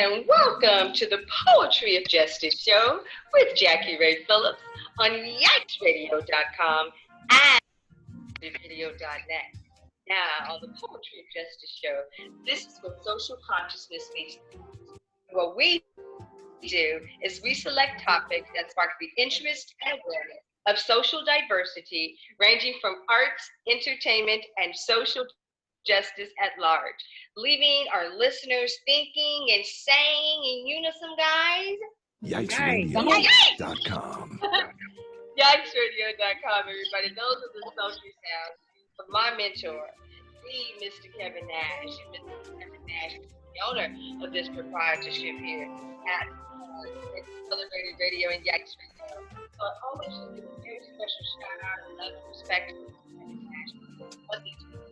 and welcome to the Poetry of Justice show with JackieRay Phillips on YikesRadio.com and video.net. Now, on the Poetry of Justice show, this is what social consciousness means. What we do is we select topics that spark the interest and awareness of social diversity, ranging from arts, entertainment, and social justice at large, leaving our listeners thinking and saying in unison, guys. YikesRadio.com. YikesRadio.com, everybody. Those are the sultry sounds of my mentor, the Mr. Kevin Nash. And Mr. Kevin Nash is the owner of this proprietorship here at Celebrated Radio and Yikes Radio. So I always give a very special shout out and love and respect to Kevin Nash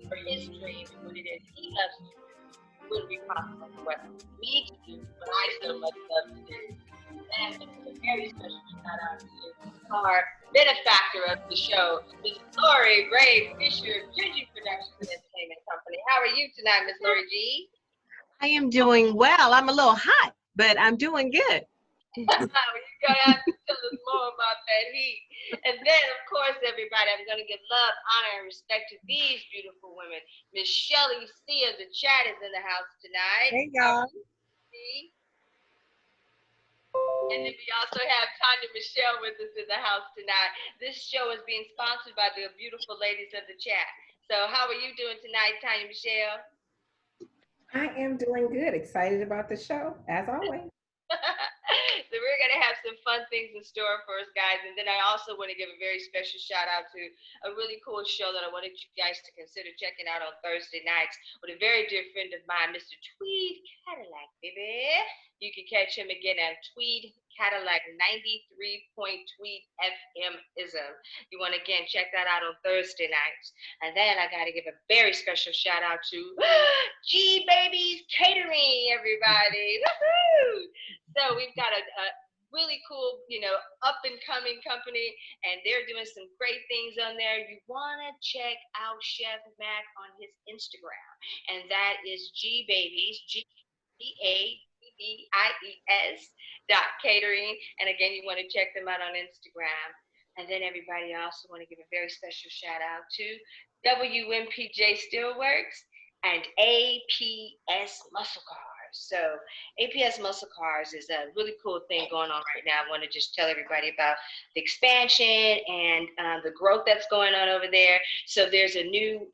for his dream and what it is he loves to do. It wouldn't be possible for what me to do, what I so much love to do. And a very special shout out to our benefactor of the show, Ms. Lori Ray Fisher, Gingy Productions and Entertainment Company. How are you tonight, Ms. Lori G? I am doing well. I'm a little hot, but I'm doing good. You're going to have to tell us more about that heat. And then, of course, everybody, I'm going to give love, honor, and respect to these beautiful women. Miss Shelly C. of the chat is in the house tonight. Hey, y'all. And then we also have Tanya Michelle with us in the house tonight. This show is being sponsored by the beautiful ladies of the chat. So how are you doing tonight, Tanya Michelle? I am doing good. Excited about the show, as always. So we're going to have some fun things in store for us, guys. And then I also want to give a very special shout out to a really cool show that I wanted you guys to consider checking out on Thursday nights with a very dear friend of mine, Mr. Tweed Cadillac, baby. You can catch him again at Tweed Cadillac 93.Tweed FM-ism. You want to, again, check that out on Thursday nights. And then I got to give a very special shout out to G Babies Catering, everybody. Woohoo! So we've got a really cool, up and coming company, and they're doing some great things on there. You want to check out Chef Mac on his Instagram, and that is G Babies, GBABBIES.catering. And again, you want to check them out on Instagram. And then everybody, I also want to give a very special shout out to WMPJ Steelworks and APS Muscle Cars. So APS Muscle Cars is a really cool thing going on right now. I want to just tell everybody about the expansion and the growth that's going on over there. So there's a new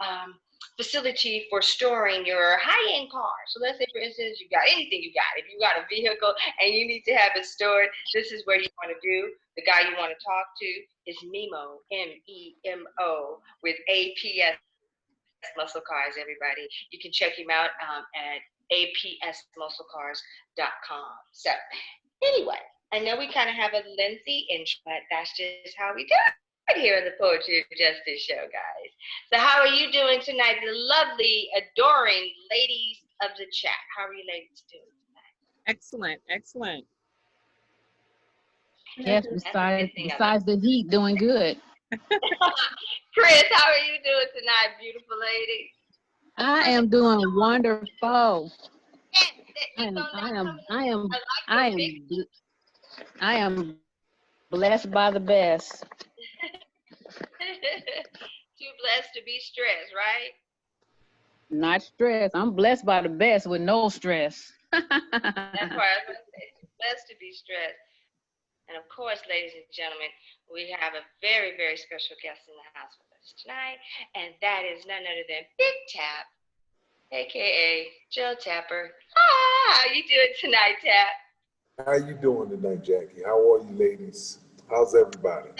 facility for storing your high-end car. So let's say, for instance, you got anything you got. If you got a vehicle and you need to have it stored, this is where you want to do. The guy you want to talk to is Memo, M-E-M-O, with APS Muscle Cars, everybody. You can check him out at apsmusclecars.com. So anyway, I know we kind of have a lengthy intro, but that's just how we do it here in the Poetry of Justice show, guys. So how are you doing tonight, the lovely, adoring ladies of the chat? How are you ladies doing tonight? Excellent, excellent. Yes, besides the heat, doing good. Kriss, how are you doing tonight, beautiful lady? I am doing wonderful. I am blessed by the best. Too blessed to be stressed, right? Not stressed. I'm blessed by the best with no stress. That's why I was going to say, too blessed to be stressed. And of course, ladies and gentlemen, we have a very, very special guest in the house with us tonight, and that is none other than Big Tap, aka Jill Tapper. Hi, how you doing tonight, Tap? How you doing tonight, Jackie? How are you, ladies? How's everybody?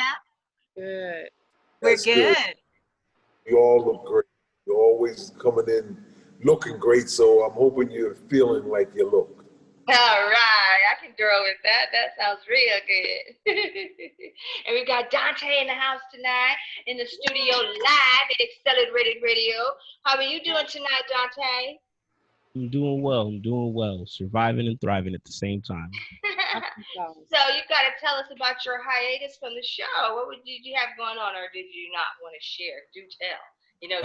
Good. That's We're good. You all look great. You're always coming in looking great, so I'm hoping you're feeling like you look. All right, I can throw with that. That sounds real good. And we've got Dante in the house tonight, in the studio live at Accelerated Radio. How are you doing tonight, Dante? I'm doing well. Surviving and thriving at the same time. So you got to tell us about your hiatus from the show. What did you have going on, or did you not want to share? Do tell.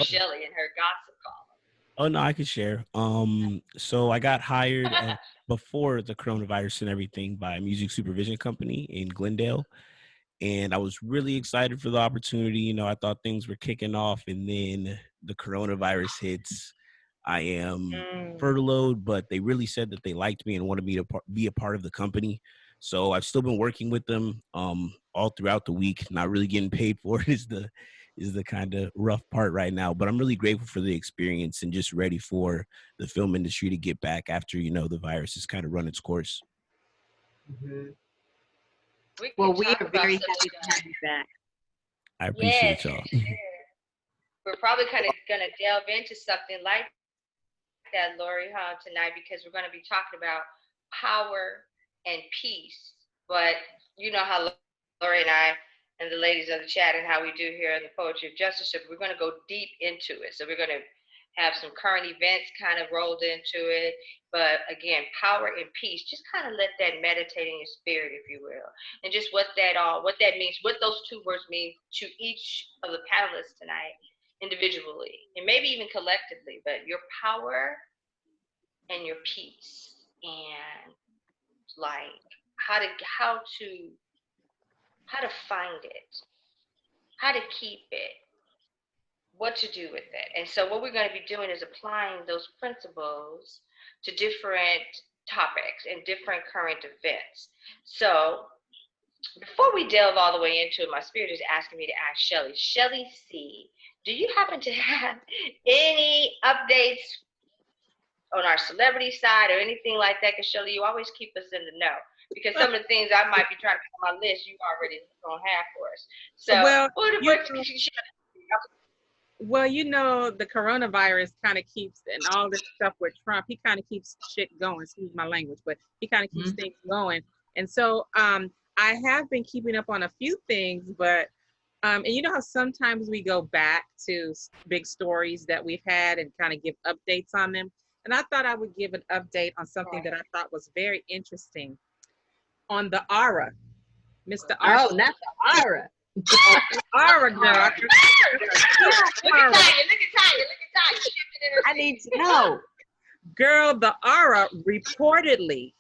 Shelly and her gossip column. Oh no, I could share. So I got hired before the coronavirus and everything by a music supervision company in Glendale, and I was really excited for the opportunity. You know, I thought things were kicking off, and then the coronavirus hits. I am furloughed, but they really said that they liked me and wanted me to be a part of the company. So I've still been working with them all throughout the week. Not really getting paid for it is the kind of rough part right now. But I'm really grateful for the experience and just ready for the film industry to get back after, you know, the virus has kind of run its course. Mhm. We Well, can we talk are about very some happy to have you back. I yes, appreciate y'all. we're probably kind of gonna delve into something like that, Lori, tonight, because we're gonna be talking about power and peace. But you know how Lori and I and the ladies of the chat and how we do here in the Poetry of Justice, so we're gonna go deep into it. So we're gonna have some current events kind of rolled into it. But again, power and peace, just kind of let that meditate in your spirit, if you will. And just what that means, what those two words mean to each of the panelists tonight individually and maybe even collectively, but your power and your peace and like how to find it, how to keep it, what to do with it. And so what we're going to be doing is applying those principles to different topics and different current events. So before we delve all the way into it, my spirit is asking me to ask Shelly. Shelly C, do you happen to have any updates on our celebrity side or anything like that? Because Shelly, you always keep us in the know. Because some of the things I might be trying to put on my list, you already don't have for us. So, well, you know, the coronavirus kind of keeps, and all this stuff with Trump, he kind of keeps shit going. Excuse my language, but he kind of keeps things going. And so I have been keeping up on a few things, but, and you know how sometimes we go back to big stories that we've had and kind of give updates on them. And I thought I would give an update on something that I thought was very interesting on the Aura. Mr. Oh, not the Aura. Aura girl. Look at Tanya. I need to know. Girl, the Aura reportedly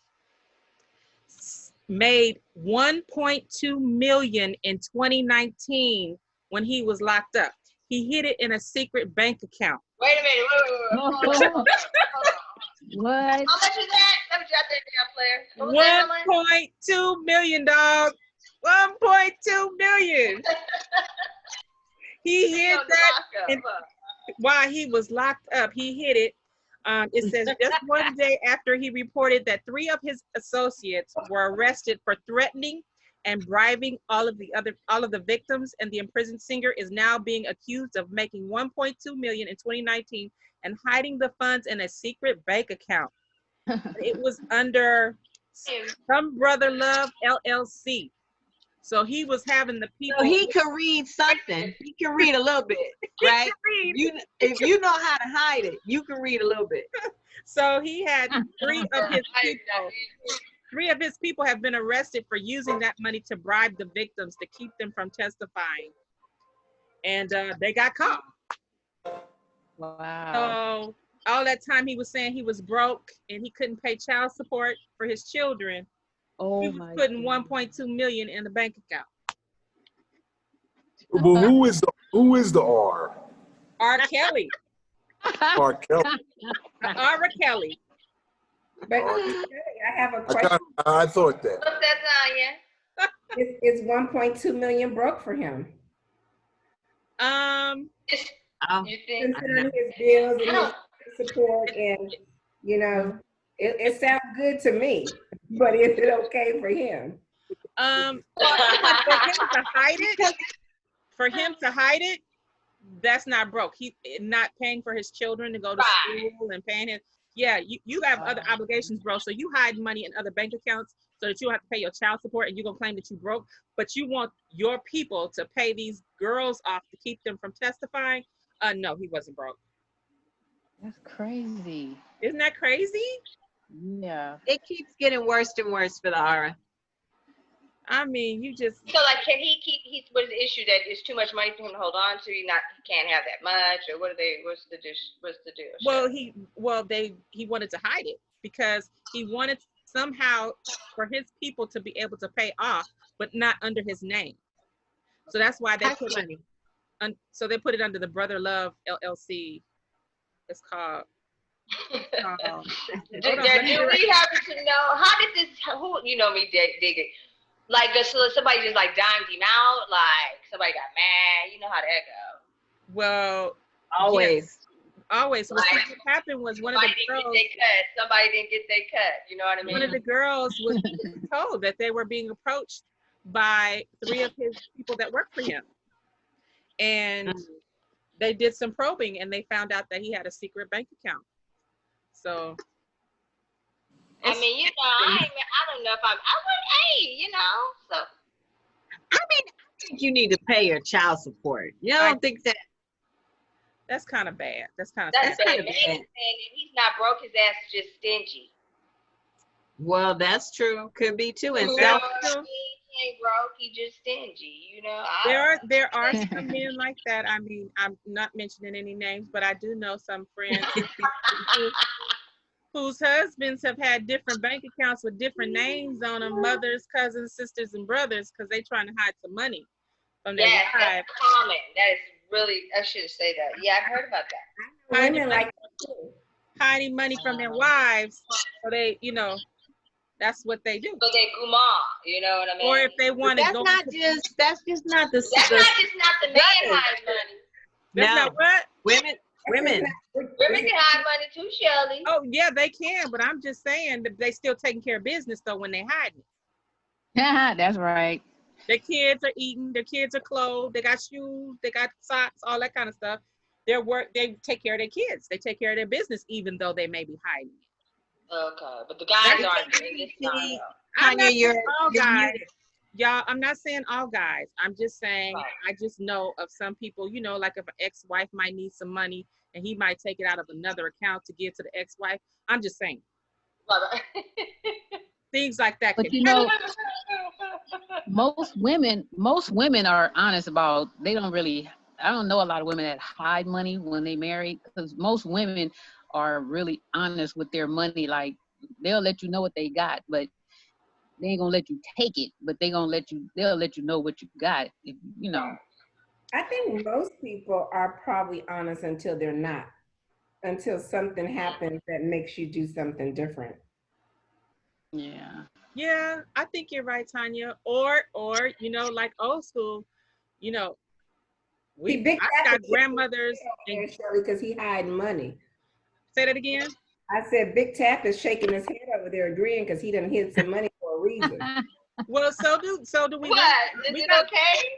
made 1.2 million in 2019 when he was locked up. He hid it in a secret bank account. Wait a minute. What? How much is that? Let me jot that down, player. 1.2 million, dog. 1.2 million. He hid that, and while he was locked up, he hid it. It says just one day after he reported that 3 of his associates were arrested for threatening and bribing all of the victims, and the imprisoned singer is now being accused of making 1.2 million in 2019 and hiding the funds in a secret bank account. It was under Some Brother Love LLC. So he was having the people. So he could read something. He can read a little bit, right? If you know how to hide it, you can read a little bit. So he had 3 of his people. 3 of his people have been arrested for using that money to bribe the victims to keep them from testifying, and they got caught. Wow. So all that time he was saying he was broke and he couldn't pay child support for his children. Oh, he was putting 1.2 million in the bank account. But who is the R? R. Kelly. R. Kelly. R. Kelly. But I have a question. I thought that. What's that, Tanya? Is 1.2 million broke for him? You think? Considering his bills and his support, and you know, it sounds good to me. But is it okay for him? For him to hide it, that's not broke. He not paying for his children to go to school and paying him. Yeah, you have other obligations, bro. So you hide money in other bank accounts so that you don't have to pay your child support, and you're gonna claim that you broke, but you want your people to pay these girls off to keep them from testifying. No, he wasn't broke. That's crazy. Isn't that crazy? Yeah. It keeps getting worse and worse for the Aura. I mean, you just. So like, can he keep? What is the issue that it's too much money for him to hold on to? He can't have that much, or what are they? What's the deal? Well, he wanted to hide it because he wanted somehow for his people to be able to pay off, but not under his name. So that's why they put it. So they put it under the Brother Love LLC. It's called. Do we happen to know how did this? Who you know me, dig it? Like somebody just like dimed him out. Like somebody got mad. You know how that go. Well, always. Yes. Always. What happened was one of the girls. Somebody didn't get their cut. You know what I mean? One of the girls was told that they were being approached by 3 of his people that work for him. And they did some probing and they found out that he had a secret bank account. So. I mean, you know, I don't know if I wouldn't, you know, so. I mean, I think you need to pay your child support. You don't think that? That's kind of bad. That's kind of bad. Bad. And he's not broke, his ass is just stingy. Well, that's true. Could be too. And he ain't broke, he just stingy, you know. There are some men like that. I mean, I'm not mentioning any names, but I do know some friends whose husbands have had different bank accounts with different names on them, mothers, cousins, sisters, and brothers, because they're trying to hide some money from their wives. That's common. That is really, I should say that. Yeah, I've heard about that. Women like that too. Hiding money from their wives, so they, you know, that's what they do. So they guma, you know what I mean? Or if they want to go. That's just not the man hide money. That's not what? Women can hide money too, Shelley. Oh yeah, they can, but I'm just saying that they still taking care of business though when they hide it. That's right. Their kids are eating, their kids are clothed, they got shoes, they got socks, all that kind of stuff. They take care of their kids. They take care of their business, even though they may be hiding it. Okay, but the guys aren't doing this now. I'm not saying all guys. Y'all, I'm not saying all guys. I'm just saying, I just know of some people, you know, like if an ex-wife might need some money and he might take it out of another account to give to the ex-wife. I'm just saying. Things like that. But you know, most women are honest about, they don't really, I don't know a lot of women that hide money when they marry, because most women are really honest with their money. Like they'll let you know what they got, but they ain't gonna let you take it, but they'll let you know what you got, if, you know. I think most people are probably honest until they're not, until something happens that makes you do something different. Yeah, I think you're right, Tanya. Or you know, like old school, you know, I got grandmothers because he hiding money. Say that again. I said Big Tap is shaking his head over there agreeing because he done hid some money for a reason. Well, so do we. What? Is it okay?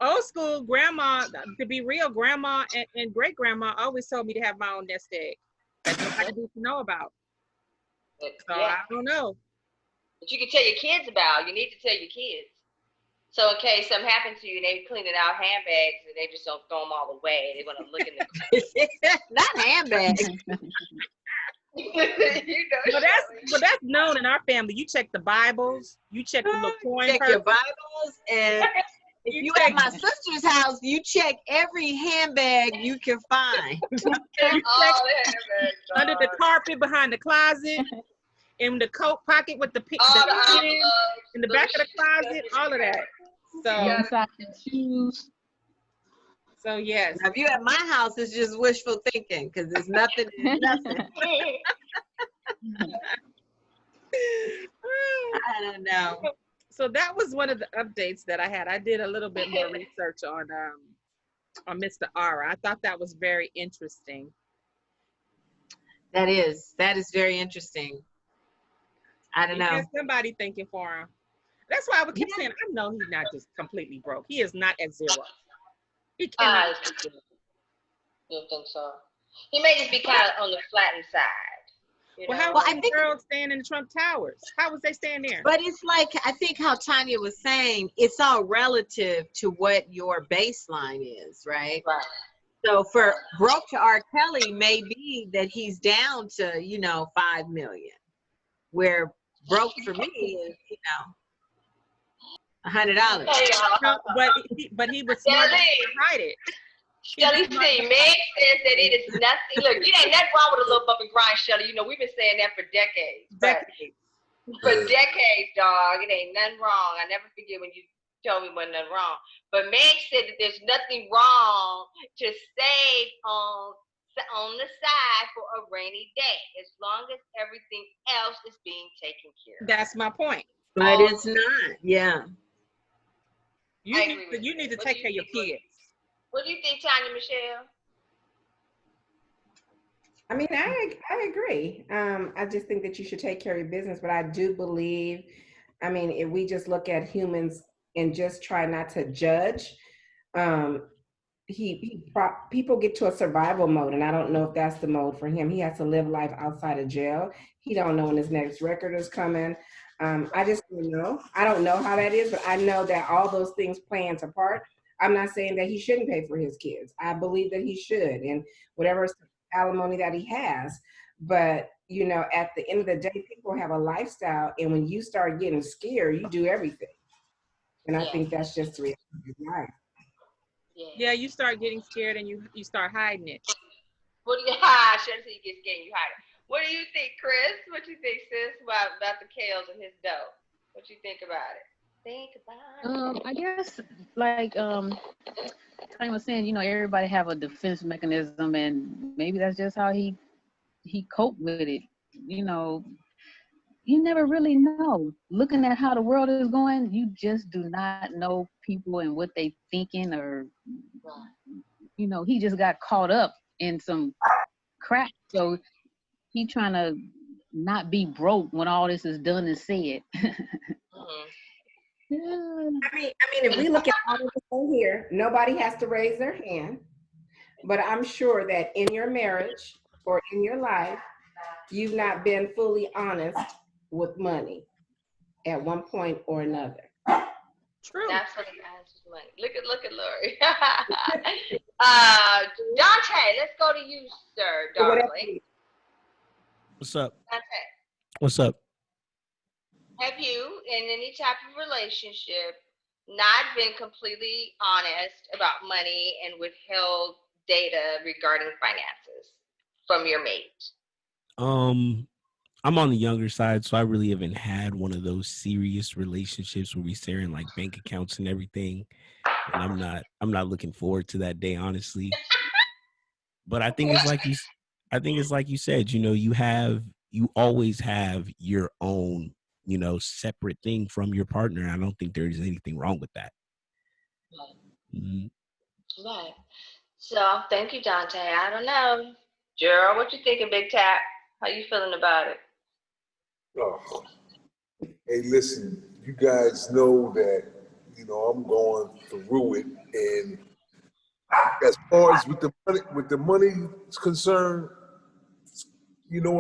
Old school grandma, to be real, grandma and great grandma always told me to have my own nest egg. That's what I need to know about. So I don't know. But you can tell your kids about. You need to tell your kids. So in case something happens to you and they cleaning out handbags and they just don't throw them all away. They want to look in the not handbags. But that's known in our family. You check the Bibles. You check the little coin. Check your Bibles, and if you at my sister's house, you check every handbag you can find. You check under the carpet, behind the closet, in the coat pocket with the in the back of the closet, all of that. So shoes. So yes. Now, if you at my house, it's just wishful thinking because there's nothing. I don't know. So that was one of the updates that I had. I did a little bit more research on Mr. Ara. I thought that was very interesting. That is very interesting. I don't know. Somebody thinking for him. That's why I would keep saying, I know he's not just completely broke. He is not at zero. He cannot. You think so? He may just be kind of on the flattened side. Well, I think girls staying in the Trump Towers. How was they staying there? But it's like, I think how Tanya was saying, it's all relative to what your baseline is, right? Right. So for broke to R. Kelly may be that he's down to, 5 million. Where broke for me is, $100. Hey, y'all. No, but he was smart enough to hide it. Shelly C, Meg says that it is nothing. Look, it ain't nothing wrong with a little bump and grind, Shelly. You know, we've been saying that for decades. For decades, dog. It ain't nothing wrong. I never forget when you told me wasn't nothing wrong. But Meg said that there's nothing wrong to save on the side for a rainy day, as long as everything else is being taken care of. That's my point. But it's not. Yeah. You need to take care of your kids. What do you think, Tanya Michelle? I mean, I agree. I just think that you should take care of your business, but I do believe, I mean, if we just look at humans and just try not to judge, people get to a survival mode, and I don't know if that's the mode for him. He has to live life outside of jail. He don't know when his next record is coming. I just don't know. I don't know how that is, but I know that all those things play into part. I'm not saying that he shouldn't pay for his kids. I believe that he should, and whatever alimony that he has. But, you know, at the end of the day, people have a lifestyle, and when you start getting scared, you do everything. And I think that's just the reality of life. Yeah, you start getting scared and you start hiding it. What do you hide? Shouldn't say you get scared, you hide it. What do you think, Kriss? What do you think, sis, about the Kales and his dough? What you think about it? I guess like Tanya was saying, you know, everybody have a defense mechanism, and maybe that's just how he coped with it. You know, you never really know. Looking at how the world is going, you just do not know people and what they thinking, or you know, he just got caught up in some crap, so he trying to not be broke when all this is done and said. I mean, if we look at all of us on here, nobody has to raise their hand, but I'm sure that in your marriage or in your life, you've not been fully honest with money at one point or another. True. Absolutely honest with money. Look at Lori. Dante, let's go to you, sir, darling. What's up? Dante. What's up? Have you, in any type of relationship, not been completely honest about money and withheld data regarding finances from your mate? I'm on the younger side, so I really haven't had one of those serious relationships where we sharing like bank accounts and everything. And I'm not looking forward to that day, honestly. But I think it's like you said, you know, you always have your own, you know, separate thing from your partner. I don't think there's anything wrong with that. Right. So thank you, Dante. I don't know. Gerald, what you thinking, Big Tap? How you feeling about it? Oh. Hey, listen, you guys know that, you know, I'm going through it, and as far as with the money is concerned, you know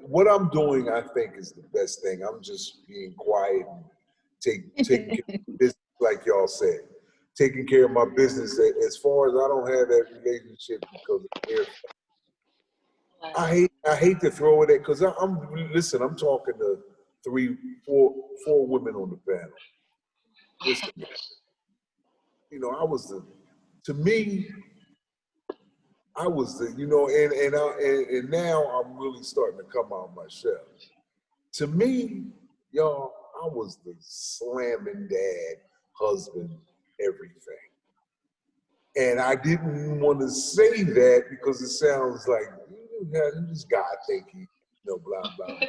what I'm doing, I think, is the best thing. I'm just being quiet and taking care of business, like y'all said. Taking care of my business. As far as I don't have that relationship because of their, I hate to throw it at, because I'm talking to 3, 4 women on the panel. Listen, you know, you know, and now I'm really starting to come out my shell. To me, y'all, I was the slamming dad, husband, everything. And I didn't want to say that because it sounds like, this guy think he, you know, blah, blah.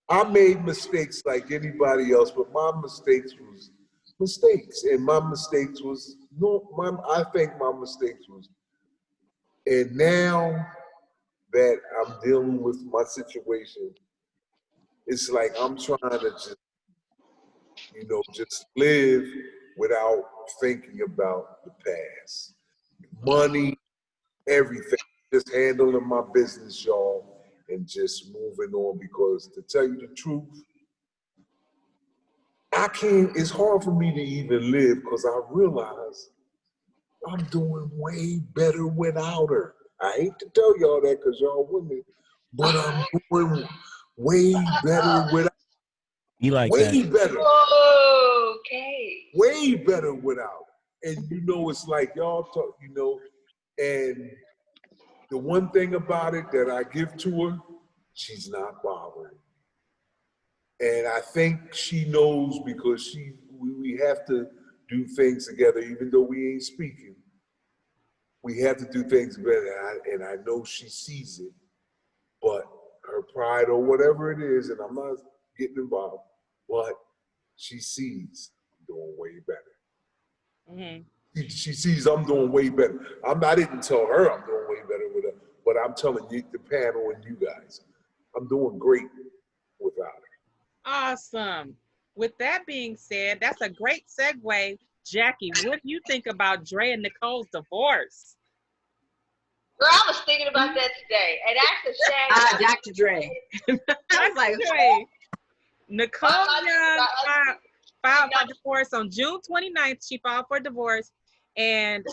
I made mistakes like anybody else, but my mistakes was mistakes. And my mistakes was, I think my mistakes was, and now that I'm dealing with my situation, it's like I'm trying to just, you know, just live without thinking about the past. Money, everything. Just handling my business, y'all, and just moving on, because to tell you the truth, it's hard for me to even live because I realize I'm doing way better without her. I hate to tell y'all that because y'all women, but I'm doing way better without her. You like way that? Better. Okay. way better without her. And you know, it's like y'all talk, you know, and the one thing about it that I give to her, she's not bothering. And I think she knows because we have to do things together, even though we ain't speaking. We have to do things together, and I know she sees it, but her pride or whatever it is, and I'm not getting involved, but she sees I'm doing way better. Mm-hmm. She sees I'm doing way better. I didn't tell her I'm doing way better with her, but I'm telling you, the panel and you guys, I'm doing great without her. Awesome. With that being said, that's a great segue. Jackie, what do you think about Dre and Nicole's divorce? Girl, I was thinking about that today, and that's a shame. Dr. Dre. I was like, Dre. Nicole Young filed for divorce on June 29th. She filed for divorce, and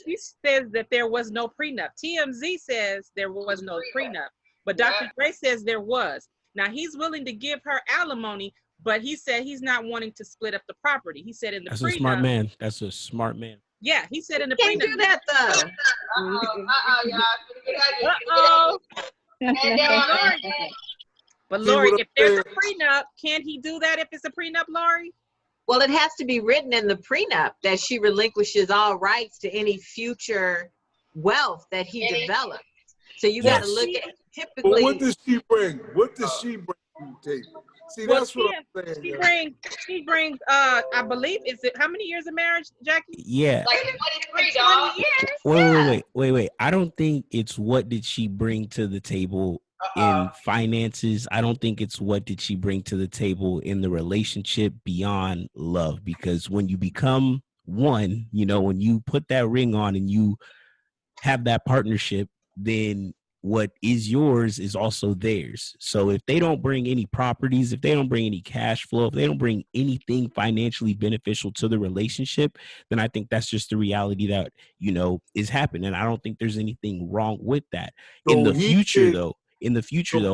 she says that there was no prenup. TMZ says there was no prenup, but Dr. Dre says there was. Now, he's willing to give her alimony, but he said he's not wanting to split up the property. He said in the That's prenup. a smart man. That's a smart man. Yeah, he said in the can't prenup. do that though. Uh-oh. But Lori, if there's a prenup, can he do that if it's a prenup, Lori? Well, it has to be written in the prenup that she relinquishes all rights to any future wealth that he develops. So you got to look at typically. But what does she bring? What does she bring to the table? See, that's what I'm saying. She brings, I believe, is it how many years of marriage, Jackie? Yeah. Like 23, dog. 20 years. Wait. I don't think it's what did she bring to the table in finances. I don't think it's what did she bring to the table in the relationship beyond love. Because when you become one, you know, when you put that ring on and you have that partnership, then what is yours is also theirs. So if they don't bring any properties, if they don't bring any cash flow, if they don't bring anything financially beneficial to the relationship, then I think that's just the reality that, you know, is happening. I don't think there's anything wrong with that. In the future, though,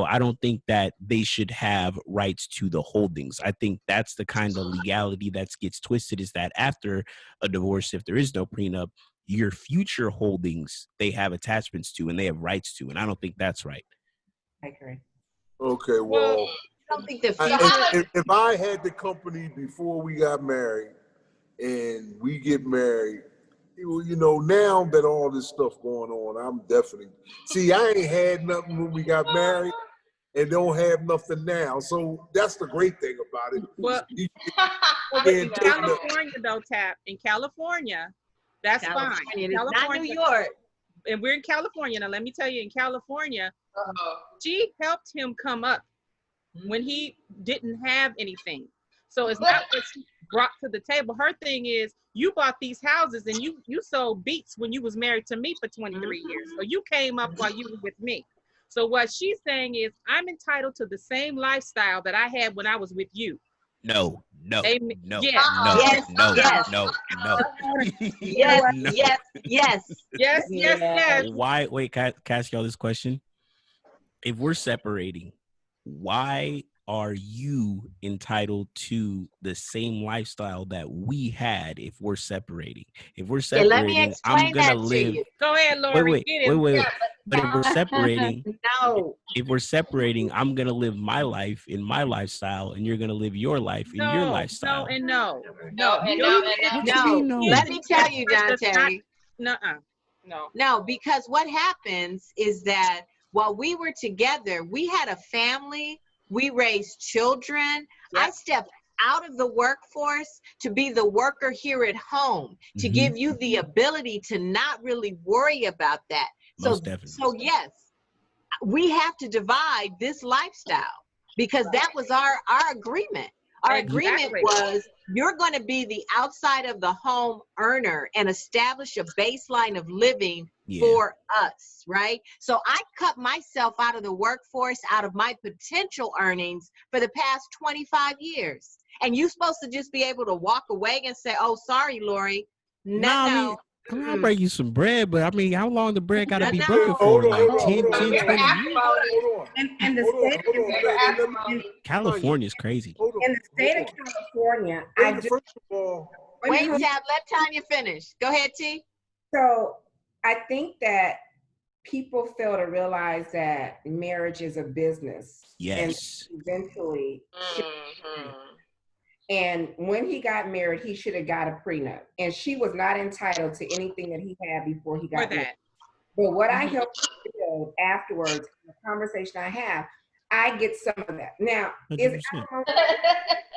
I don't think that they should have rights to the holdings. I think that's the kind of legality that gets twisted, is that after a divorce, if there is no prenup, your future holdings they have attachments to and they have rights to, and I don't think that's right. I agree. Okay, well, I don't think the future. if I had the company before we got married and we get married, you know, now that all this stuff going on, I'm definitely, see, I ain't had nothing when we got married and don't have nothing now. So that's the great thing about it. Well, in California, though, Tap, in California, that's fine. California, not New York. And we're in California. Now, let me tell you, in California, she helped him come up when he didn't have anything. So it's not what she brought to the table. Her thing is, you bought these houses and you sold beats when you was married to me for 23 years. So you came up while you were with me. So what she's saying is, I'm entitled to the same lifestyle that I had when I was with you. No. Yes. No. Yes. Why? Wait, can I ask y'all this question? If we're separating, why are you entitled to the same lifestyle that we had if we're separating? If we're separating, I'm gonna live. Go ahead, Lori. Wait. But if we're separating, no. If we're separating, I'm gonna live my life in my lifestyle, and you're gonna live your life in your lifestyle. No. Let me tell you, Dante. No, because what happens is that while we were together, we had a family, we raised children. I stepped out of the workforce to be the worker here at home, to give you the ability to not really worry about that. So yes, we have to divide this lifestyle because that was our agreement. Our agreement was you're going to be the outside of the home earner and establish a baseline of living for us, right? So I cut myself out of the workforce, out of my potential earnings for the past 25 years. And you're supposed to just be able to walk away and say, oh, sorry, Lori. No. I'll bring you some bread, but I mean, how long the bread got to be No. broken for? Hold on, Like hold on, 10, hold on, 10, hold on. 20 years? Hold on. And the state, Hold on. Acrimony. California's crazy. Hold on. in the state of California, I Wait, do. first of all, Wait, Tab, let Tanya finish. Go ahead, T. So I think that people fail to realize that marriage is a business. Yes. And eventually, Mhm. and when he got married, he should have got a prenup. And she was not entitled to anything that he had before he For got married. that. But what I helped build afterwards, in the conversation I have, I get some of that. Now, is 100%. alimony,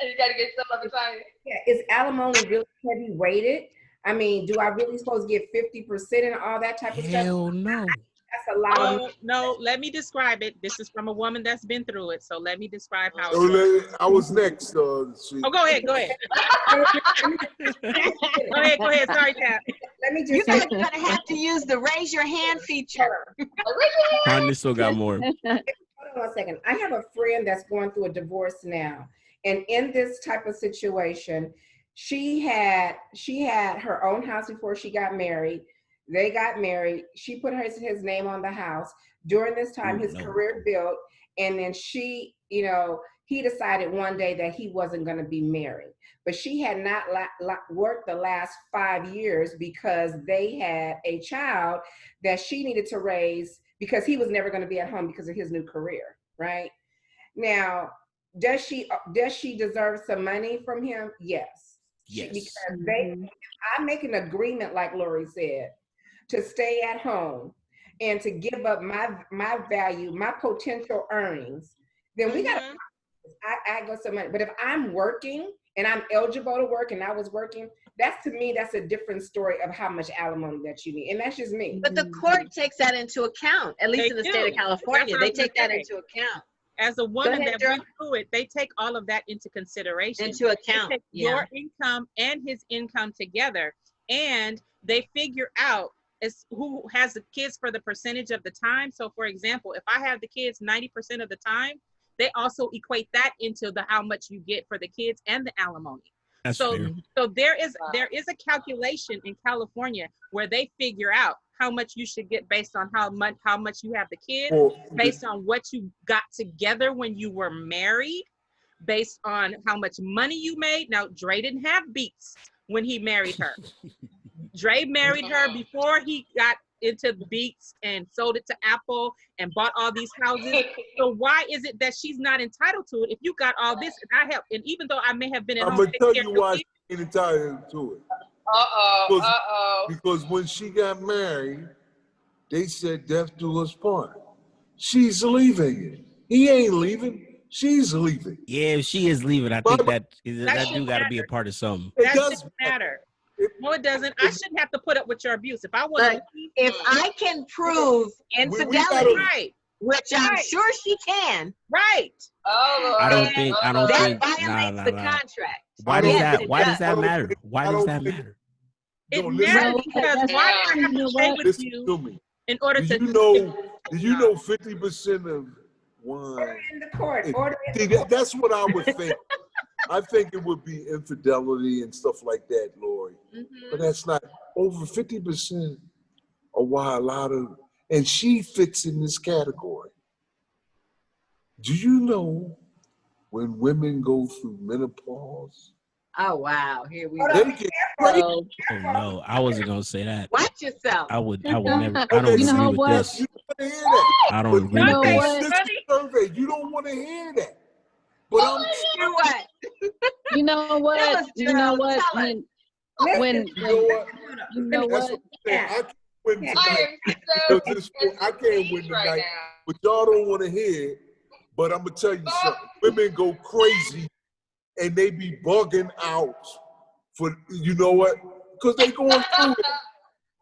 You gotta get some of it, Tanya. is alimony really heavy weighted? I mean, do I really supposed to get 50% and all that type of stuff? Hell no. That's a lot of. No, let me describe it. This is from a woman that's been through it. So let me describe how it oh, works. I was next. Oh, go ahead. Go ahead. Go ahead. Sorry, Tab. Let me You just guys say, are gonna have to use the raise your hand feature. Tanya still got more. hold on 1 second. I have a friend that's going through a divorce now. And in this type of situation, she had her own house before she got married. They got married. She put his name on the house. During this time, his career built. And then she, he decided one day that he wasn't going to be married. But she had not worked the last 5 years because they had a child that she needed to raise because he was never going to be at home because of his new career, right? Now, does she deserve some money from him? Yes. Yes. Because I make an agreement, like Lori said, to stay at home and to give up my value, my potential earnings, then we got to, I go some money. But if I'm working and I'm eligible to work and I was working, that's a different story of how much alimony that you need. And that's just me. But the court takes that into account, at least They in the do. state of California. That's what They I was take gonna that say. into account. As a woman ahead, that Daryl. went through it, they take all of that into consideration. Into account. They take Yeah. your income and his income together, and they figure out who has the kids for the percentage of the time. So, for example, if I have the kids 90% of the time, they also equate that into how much you get for the kids and the alimony. That's So, fair. so there is a calculation in California where they figure out how much you should get based on how much you have the kids, based on what you got together when you were married, based on how much money you made. Now, Dre didn't have Beats when he married her. Dre married her before he got into Beats and sold it to Apple and bought all these houses. So why is it that she's not entitled to it if you got all this and I helped? And even though I may have been at I'm home, gonna tell you why she ain't entitled to it. Because when she got married, they said death do us part. She's leaving it. He ain't leaving. She's leaving. Yeah, if she is leaving, I think that do got to be a part of something. That doesn't matter. No, it doesn't. I shouldn't have to put up with your abuse. If I want to, if I can prove infidelity, which I'm sure she can. Right. I don't think that violates the contract. Why does that? Why does that matter? Why does that matter? It matters because why would I have to stay with you in order to? Did you know 50% of wine? In the court. That's what I would think. I think it would be infidelity and stuff like that, Lori. But that's not over 50% of why a lot of, and she fits in this category. Do you know when women go through menopause? Oh wow! Here we go. Oh no, I wasn't gonna say that. Watch yourself. I would never. I don't agree with this. You don't want to hear that. I don't agree with this. Survey. You don't want to hear that. But I'm sure what. You know what? You know what? When you know what? I can't win tonight. I can't win tonight. But y'all don't want to hear it. But I'm gonna tell you something. Women go crazy. And they be bugging out for, you know what? Because they going through it.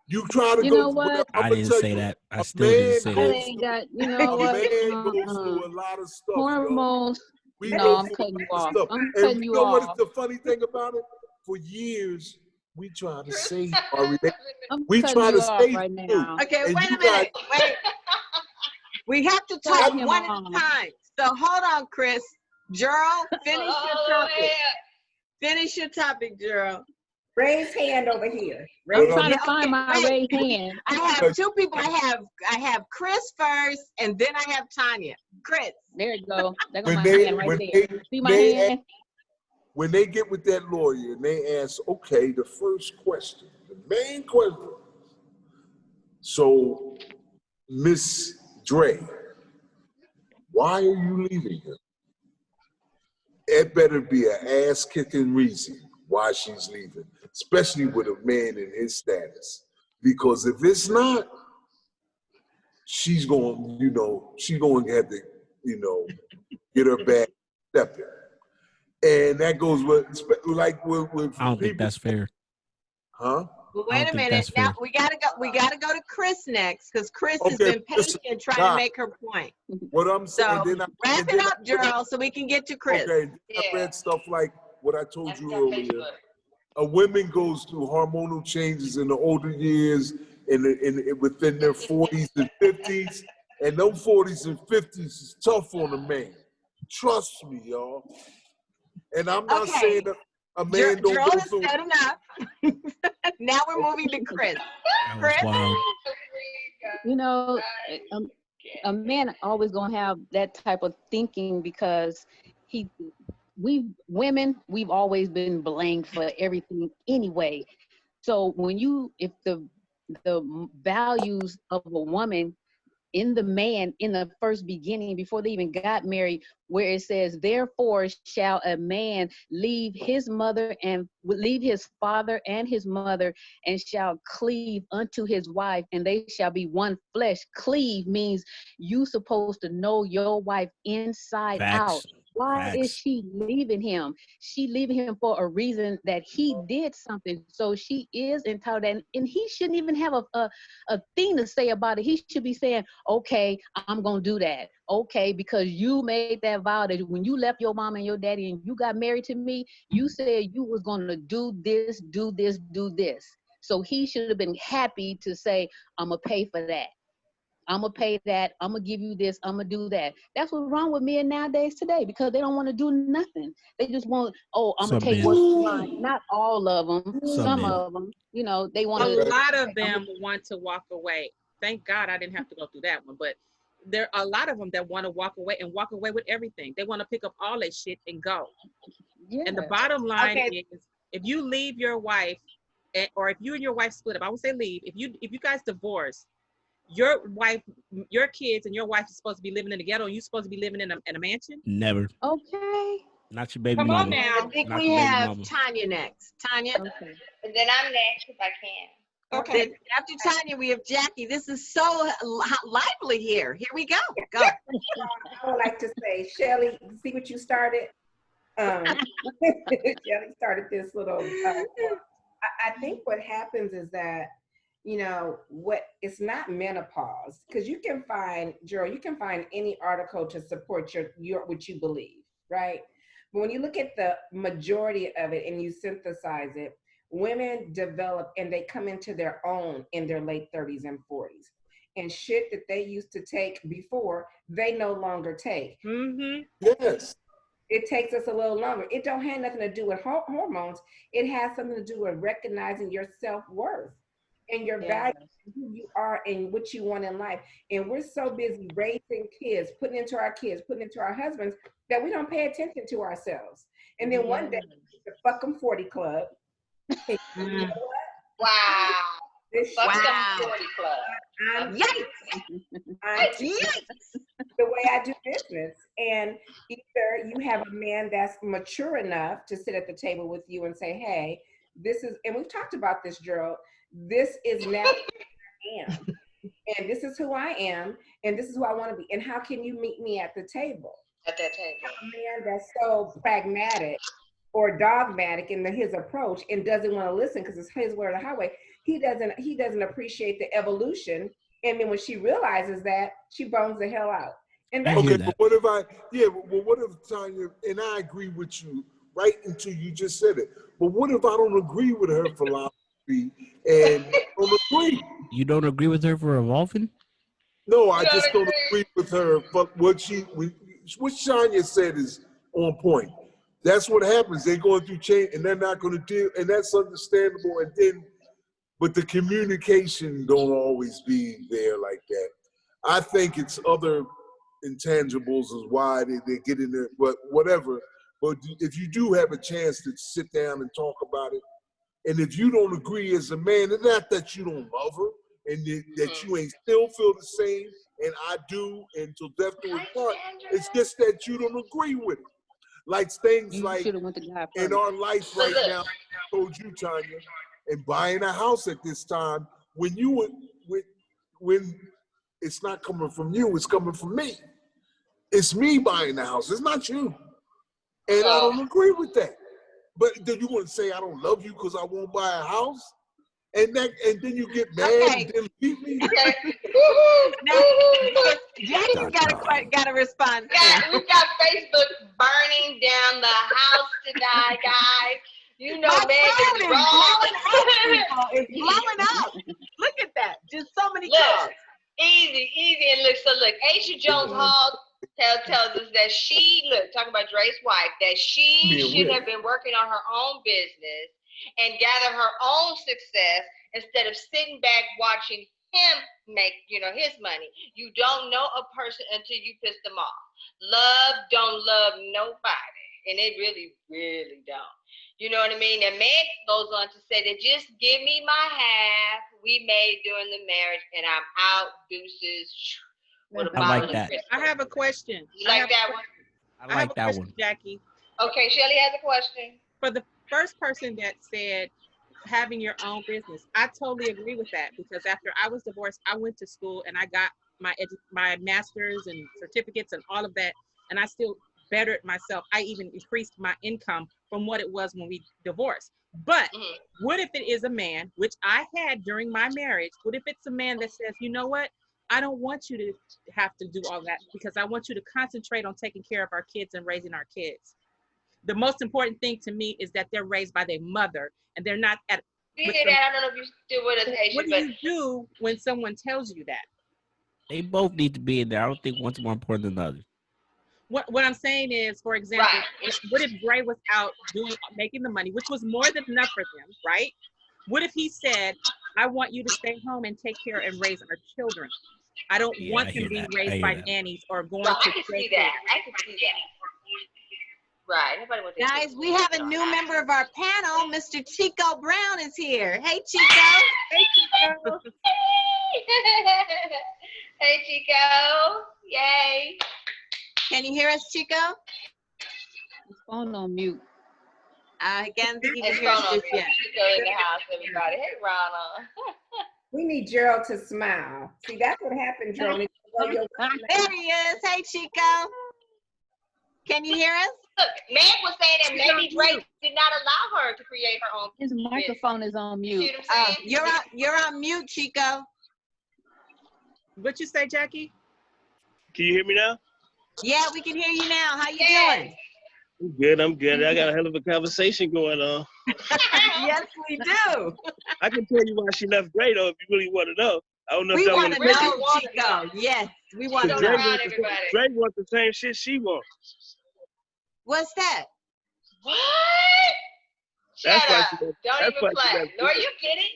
You try to you go know what? I didn't say that. I still didn't say that. You know what? A man goes through a lot of stuff. Hormones. No, I'm cutting you off. Stuff. I'm cutting you off. What is the funny thing about it? For years, we try to save our relationship. We try to save right now. Okay, wait a minute. Wait. We have to talk one at a time. So hold on, Kriss. Gerald, finish your topic. Finish your topic, Gerald. Raise hand over here. I'm Raise trying hand. to find my wait. raised hand. I have two people. I have Kriss first, and then I have Tanya. Kriss. There you go. There go When my they hand right when there. they See my they hand? when they get with that lawyer and they ask, okay, the first question, the main question. So, Miss Dre, why are you leaving him? It better be an ass-kicking reason why she's leaving, especially with a man in his status. Because if it's not, she's going, she's going to have to, get her back stepping. And that goes with I don't think people. that's fair. Huh? Well, I don't wait a think minute. that's Now fair. we gotta go to Kriss next, because Kriss has Okay, been listen, patient trying nah. to make her point. What I'm saying, So wrap it up, Gerald, so we can get to Kriss. Okay, Yeah. I read stuff like what I told That's you on earlier. Facebook. A woman goes through hormonal changes in the older years within their 40s and 50s. And them 40s and 50s is tough on a man. Trust me, y'all. And I'm not Okay. saying that a man don't Gerald go has through. said enough. Now we're moving to Kriss. That was Kriss? wild. You know, a man always gonna have that type of thinking because we've always been blamed for everything anyway. So if the values of a woman in the man in the first beginning, before they even got married, where it says, therefore shall a man leave his father and his mother, and shall cleave unto his wife, and they shall be one flesh. Cleave means you supposed to know your wife inside out. Facts. Why is Facts. she leaving him? She leaving him for a reason, that he did something. So she is entitled, and he shouldn't even have a thing to say about it. He should be saying, okay, I'm gonna do that. Okay, because you made that vow that when you left your mom and your daddy and you got married to me, you said you was gonna do this, do this, do this. So he should have been happy to say, I'm gonna pay for that. I'm gonna pay that. I'm gonna give you this. I'm gonna do that. That's what's wrong with men nowadays today, because they don't want to do nothing. They just want, I'm gonna Some take men. what's mine. Not all of them. Some Some men. of them. They want A to. lot of them want to walk away. Thank God I didn't have to go through that one. But there are a lot of them that want to walk away with everything. They want to pick up all that shit and go. Yeah. And the bottom line Okay. is, if you leave your wife, or if you and your wife split up, I won't say leave. If you guys divorce, your wife, your kids, and your wife is supposed to be living in the ghetto, and you're supposed to be living in a mansion. Never. Okay. Not your baby Come mama. on now. I think Not we the baby have mama. Tanya next. Tanya. Okay. And then I'm next if I can. Okay. Then after Tanya, we have Jackie. This is so lively here. Here we go. Go. I would like to say, Shelly, see what you started? Shelly started this little, I think what happens is that, it's not menopause, because you can find, Gerald, you can find any article to support what you believe, right? But when you look at the majority of it and you synthesize it, women develop and they come into their own in their late 30s and 40s. And shit that they used to take before, they no longer take. Mm-hmm. Yes. It takes us a little longer. It don't have nothing to do with hormones. It has something to do with recognizing your self-worth and your value, who you are and what you want in life. And we're so busy raising kids, putting into our kids, putting into our husbands, that we don't pay attention to ourselves. And then one day, the fuck 'em 40 club. And you know what? Wow. This Fuck shit, them 40 club. I'm Yikes. yikes. The way I do business. And either you have a man that's mature enough to sit at the table with you and say, hey, this is, and we've talked about this, Gerald, this is now who I am. And this is who I am. And this is who I want to be. And how can you meet me at the table? At that table. A man that's so pragmatic or dogmatic in his approach and doesn't want to listen because it's his way or the highway, he doesn't appreciate the evolution. And then when she realizes that, she bones the hell out. And that's Okay, but what if Tanya, and I agree with you right until you just said it, but what if I don't agree with her philosophy and don't agree? You don't agree with her for evolving? No, I just don't agree with her. But what Tanya said is on point. That's what happens. They're going through change, and they're not going to deal, and that's understandable. And then, but the communication don't always be there like that. I think it's other intangibles is why they get in there, but whatever. But if you do have a chance to sit down and talk about it, and if you don't agree as a man, it's not that you don't love her and that you ain't still feel the same, and I do until death do us part. It's just that you don't agree with it. Like things like in our life right now, I told you, Tanya, and buying a house at this time, when it's not coming from you, it's coming from me. It's me buying the house. It's not you. And I don't agree with that. But then you wouldn't say I don't love you because I won't buy a house? And then you get mad and then beat me? Jackie's got a response. We got Facebook burning down the house tonight, guys. You know, man, it's it's blowing up. It's blowing up. Look at that. Just so many calls. Easy. And look, Aisha Jones Hall tells us that talking about Dre's wife, that she should have been working on her own business and gather her own success instead of sitting back watching him make, his money. You don't know a person until you piss them off. Love don't love nobody. And it really, really don't. You know what I mean? And man goes on to say that just give me my half we made during the marriage and I'm out, deuces. I like that. I have a question. You like that one? I like that one, Jackie. Okay, Shelly has a question. For the first person that said having your own business, I totally agree with that, because after I was divorced, I went to school and I got my master's and certificates and all of that, and I still bettered myself. I even increased my income from what it was when we divorced. But what if it is a man, which I had during my marriage, what if it's a man that says, you know what, I don't want you to have to do all that because I want you to concentrate on taking care of our kids and raising our kids. The most important thing to me is that they're raised by their mother and they're not at. You hear that? I don't know if you're still with us, Aisha. What do you do when someone tells you that? They both need to be in there. I don't think one's more important than the other. What I'm saying is, for example, what if Dre was out making the money, which was more than enough for them, right? What if he said, I want you to stay home and take care and raise our children. I don't want them being raised by nannies or going to. I can see that. Right. Nobody wants to. Guys, we have a new member of our panel. Mr. Chico Brown is here. Hey, Chico. Hey, Chico. Hey, Chico. Yay. Can you hear us, Chico? His phone on mute. I can't think you can His hear phone us on just mute. yet. Chico in the house, everybody. Hey, Rana. We need Gerald to smile. See, that's what happened, Joni. There he is. Hey, Chico. Can you hear us? Look, Meg was saying that maybe Dre did not allow her to create her own. His microphone is on mute. See what I'm saying? You're on mute, Chico. What you say, Jackie? Can you hear me now? Yeah, we can hear you now. How you doing? I'm good. I got a hell of a conversation going on. Yes, we do. I can tell you why she left Dre, though, if you really want to know. I don't know if We y'all want to know. know, Chico. Yes, we want to Dre know. wants the same shit she wants. What's that? What? That's Shut why up. she left. Don't That's why even she play. left. Nor you get it?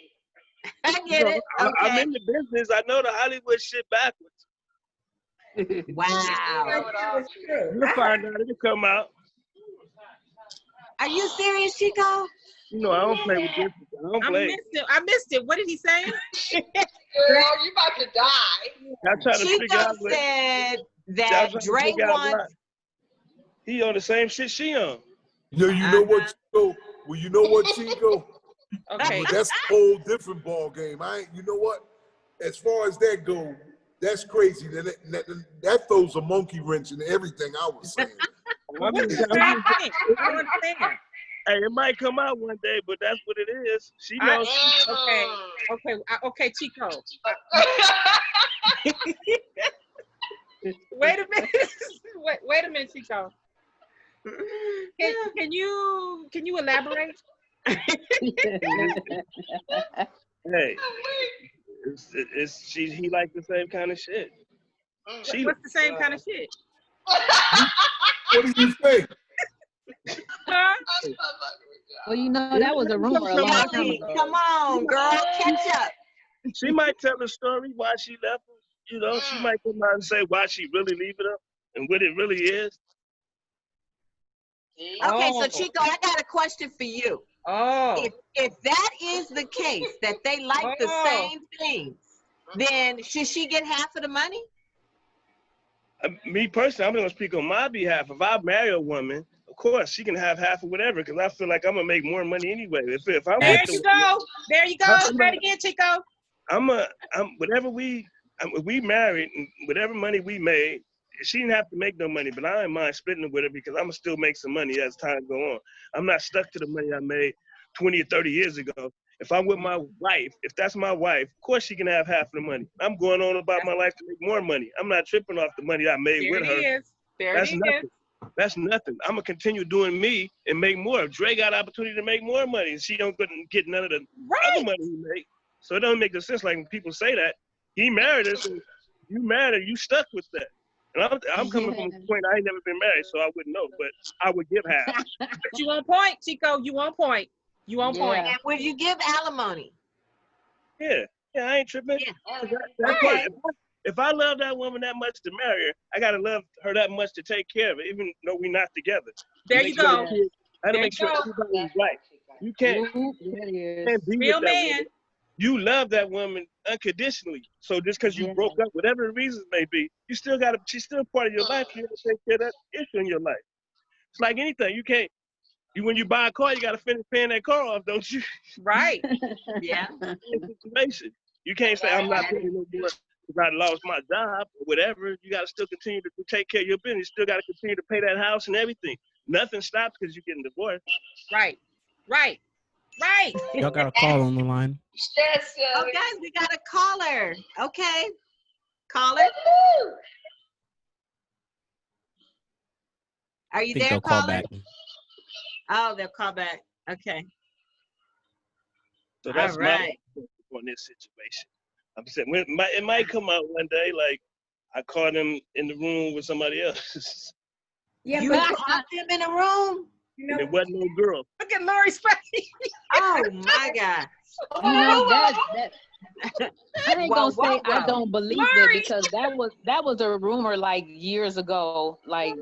I get it. Okay. I'm in the business. I know the Hollywood shit backwards. Wow. You'll find out. It'll come out. Are you serious, Chico? You know, I don't play with this. I don't play. I missed it. What did he say? Girl, you about to die. I'm trying to figure Chico out said that Dre wants. He on the same shit she on. You know what, Chico? Well, you know what, Chico? Okay. Well, that's a whole different ball game. You know what? As far as that goes, that's crazy. That throws a monkey wrench in everything I was saying. What do you think? I don't understand. Hey, it might come out one day, but that's what it is. She knows. Okay, Chico. Wait a minute. Wait a minute, Chico. Can you elaborate? Hey, he likes the same kind of shit. What's the same kind of shit? What do you think? Huh? Well, you know, that was a rumor a long time Kelly, ago. come on, girl, catch up. She might tell a story why she left him. You know, she might come out and say why she really leaving him and what it really is. Okay, so Oh. Chico, I got a question for you. Oh. If that is the case, that they like the same things, then should she get half of the money? Me personally, I'm gonna speak on my behalf. If I marry a woman, of course she can have half of whatever, because I feel like I'm gonna make more money anyway. If I'm There with the you go. There you go. Say it again, Chico. I'm whatever we married, and whatever money we made, she didn't have to make no money, but I ain't mind splitting it with her because I'm gonna still make some money as time go on. I'm not stuck to the money I made 20 or 30 years ago. If I'm with my wife, if that's my wife, of course she can have half of the money. I'm going on about my life to make more money. I'm not tripping off the money I made There with it her. is. There That's it is. nothing. That's nothing. I'm gonna continue doing me and make more. If Dre got opportunity to make more money, she don't get none of the other money he make. So it doesn't make no sense like when people say that. He married her, so you married her, you stuck with that. And I'm coming from a point I ain't never been married, so I wouldn't know, but I would give half. But you on point, Chico. You on point. You on point. And would you give alimony? Yeah, I ain't tripping. Yeah. That's right. If I love that woman that much to marry her, I gotta love her that much to take care of her, even though we're not together. There you go. I gotta make sure everybody's right. You can't be Real with that man. woman. You love that woman unconditionally. So just because you broke up, whatever the reasons may be, you still gotta. She's still part of your life. You gotta take care of that issue in your life. It's like anything. You can't. When you buy a car, you gotta finish paying that car off, don't you? Right. Yeah. Situation. You can't say I'm not paying no more because I lost my job or whatever. You gotta still continue to take care of your business. You still gotta continue to pay that house and everything. Nothing stops because you're getting divorced. Right. Right. Right. Y'all got a call on the line. Oh, guys, we got a caller. Okay. Caller. Are you I think there, they'll call caller? back. Oh, they'll call back. Okay. So that's All right. my on this situation. I'm saying it might come out one day like I caught him in the room with somebody else. Yeah, You but caught them in a room? And it wasn't no girl. Look at Lori's face. Oh my God. You know that I ain't gonna say I don't believe it, because that was a rumor like years ago. Like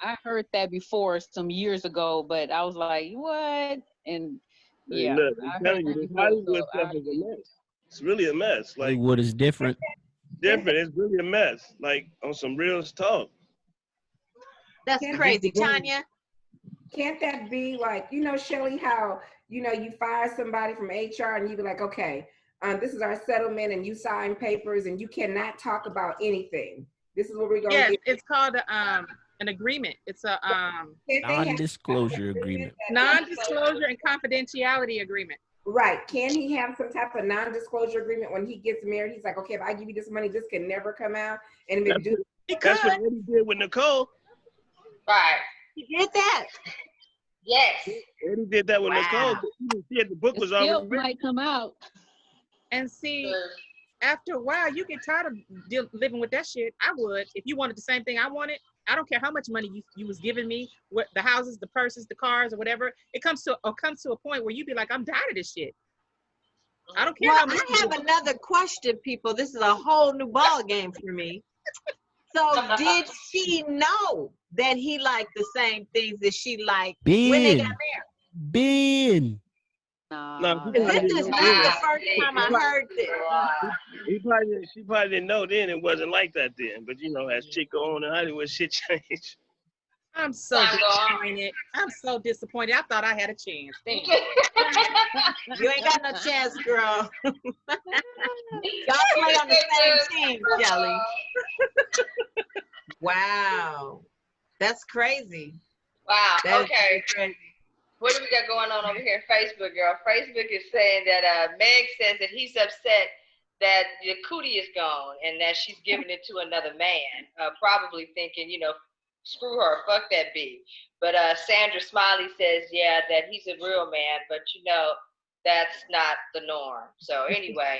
I heard that before some years ago, but I was like, what? And Hey, yeah, look, I I'm heard telling you, that this before. Hollywood So stuff is a mess. It's really a mess. Like Hollywood is different. It's really a mess. Like on some real talk. That's crazy. Tanya? Can't that be like, Shelly, how, you fire somebody from HR and you be like, okay, this is our settlement, and you sign papers and you cannot talk about anything. This is what we're going to do. It's called an agreement. It's a Non-disclosure agreement. non-disclosure and confidentiality agreement. Right. Can he have some type of non-disclosure agreement when he gets married? He's like, okay, if I give you this money, this can never come out. And if that's what Eddie did with Nicole. Right. He did that. Yes. Eddie did that with Nicole. She had the book was already written. Might come out. And see, after a while, you get tired of living with that shit. I would. If you wanted the same thing I wanted, I don't care how much money you was giving me, what the houses, the purses, the cars, or whatever. It comes to a point where you be like, I'm tired of this shit. I don't care how much. I have another question, people. This is a whole new ball game for me. So did she know that he liked the same things that she liked when they got married? Ben. No, This is not the first time I heard this. She probably didn't know then. It wasn't like that then. But as Chico on in Hollywood, shit changed. I'm so disappointed. I'm so disappointed. I thought I had a chance. Damn. You ain't got no chance, girl. Y'all play on the same team, Kelly. Wow. That's crazy. Wow. That Okay. Crazy. What do we got going on over here? Facebook, girl. Facebook is saying that Meg says that he's upset that the cootie is gone and that she's giving it to another man, probably thinking, screw her, fuck that B. But Sandra Smiley says, yeah, that he's a real man, but that's not the norm. So anyway,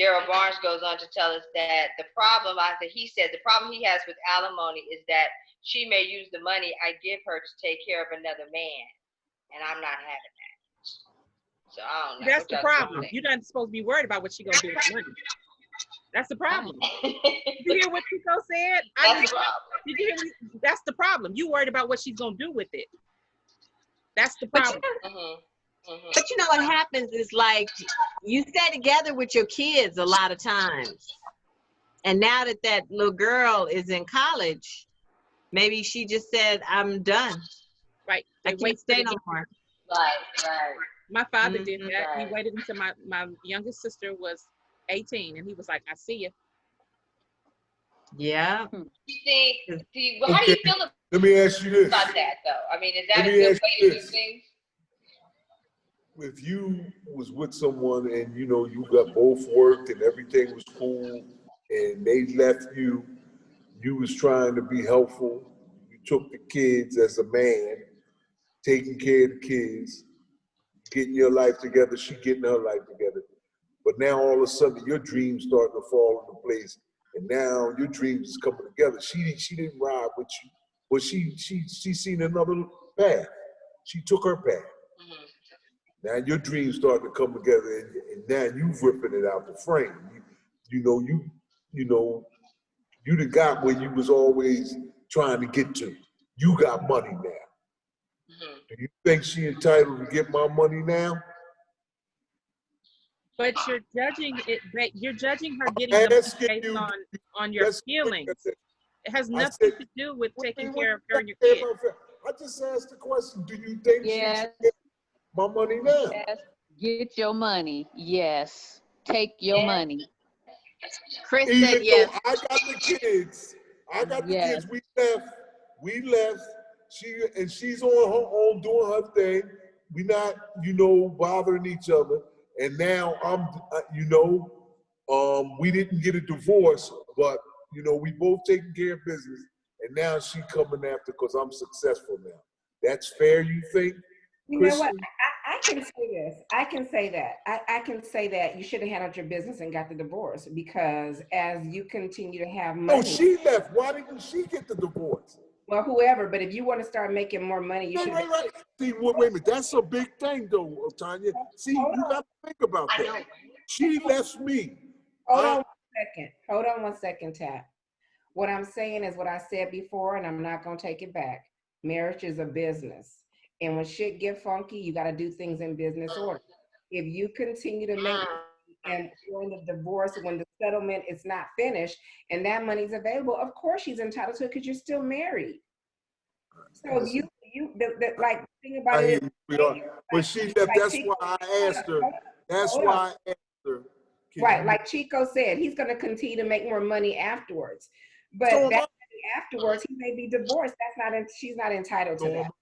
Daryl Barnes goes on to tell us that the problem, he said, the problem he has with alimony is that she may use the money I give her to take care of another man, and I'm not having that. So I don't know. That's the problem. You're not supposed to be worried about what she's gonna do with money. That's the problem. Did you hear what Chico said? That's the problem. Did you hear me? That's the problem. You worried about what she's gonna do with it. That's the problem. But you know what happens is, like, you stay together with your kids a lot of times. And now that that little girl is in college, maybe she just said, I'm done. Right. I can't stay no more. Right. My father did that. He waited until my youngest sister was 18, and he was like, I see you. Yeah. How do you feel Let me ask you this. about that, though? I mean, is that a good way to do things? If you was with someone and you know you got both worked and everything was cool and they left you, you was trying to be helpful, you took the kids as a man, taking care of the kids, getting your life together, she getting her life together. But now all of a sudden your dreams starting to fall into place, and now your dreams is coming together. She didn't ride with you, but she seen another path. She took her path. Now your dreams starting to come together, and now you ripping it out the frame. You done got where you was always trying to get to. You got money now. Do you think she entitled to get my money now? But you're judging it. You're judging her getting the money based on your feelings. It has nothing to do with taking care of her and your kids. I just asked the question. Do you think she should get my money now? Yes. Get your money. Yes. Take your money. Kriss Even said yes. though I got the kids. We left. She's on her own doing her thing. We not, bothering each other. And now we didn't get a divorce, but we both taking care of business. And now she coming after because I'm successful now. That's fair, you think? You know what? I can say this. I can say that. I can say that you should have handled your business and got the divorce, because as you continue to have money. Oh, she left. Why didn't she get the divorce? Well, whoever, but if you want to start making more money, you should. Right. See, wait a minute. That's a big thing, though, Tanya. See, you got to think about that. She left me. Hold on one second, Tap. What I'm saying is what I said before, and I'm not going to take it back. Marriage is a business. And when shit get funky, you got to do things in business order. If you continue to make and during the divorce, when the settlement is not finished and that money's available, of course she's entitled to it because you're still married. So like thing about it. But she left. That's why I asked her. That's why I asked her. Right, like Chico said, he's going to continue to make more money afterwards. But that money afterwards, he may be divorced. She's not entitled to that.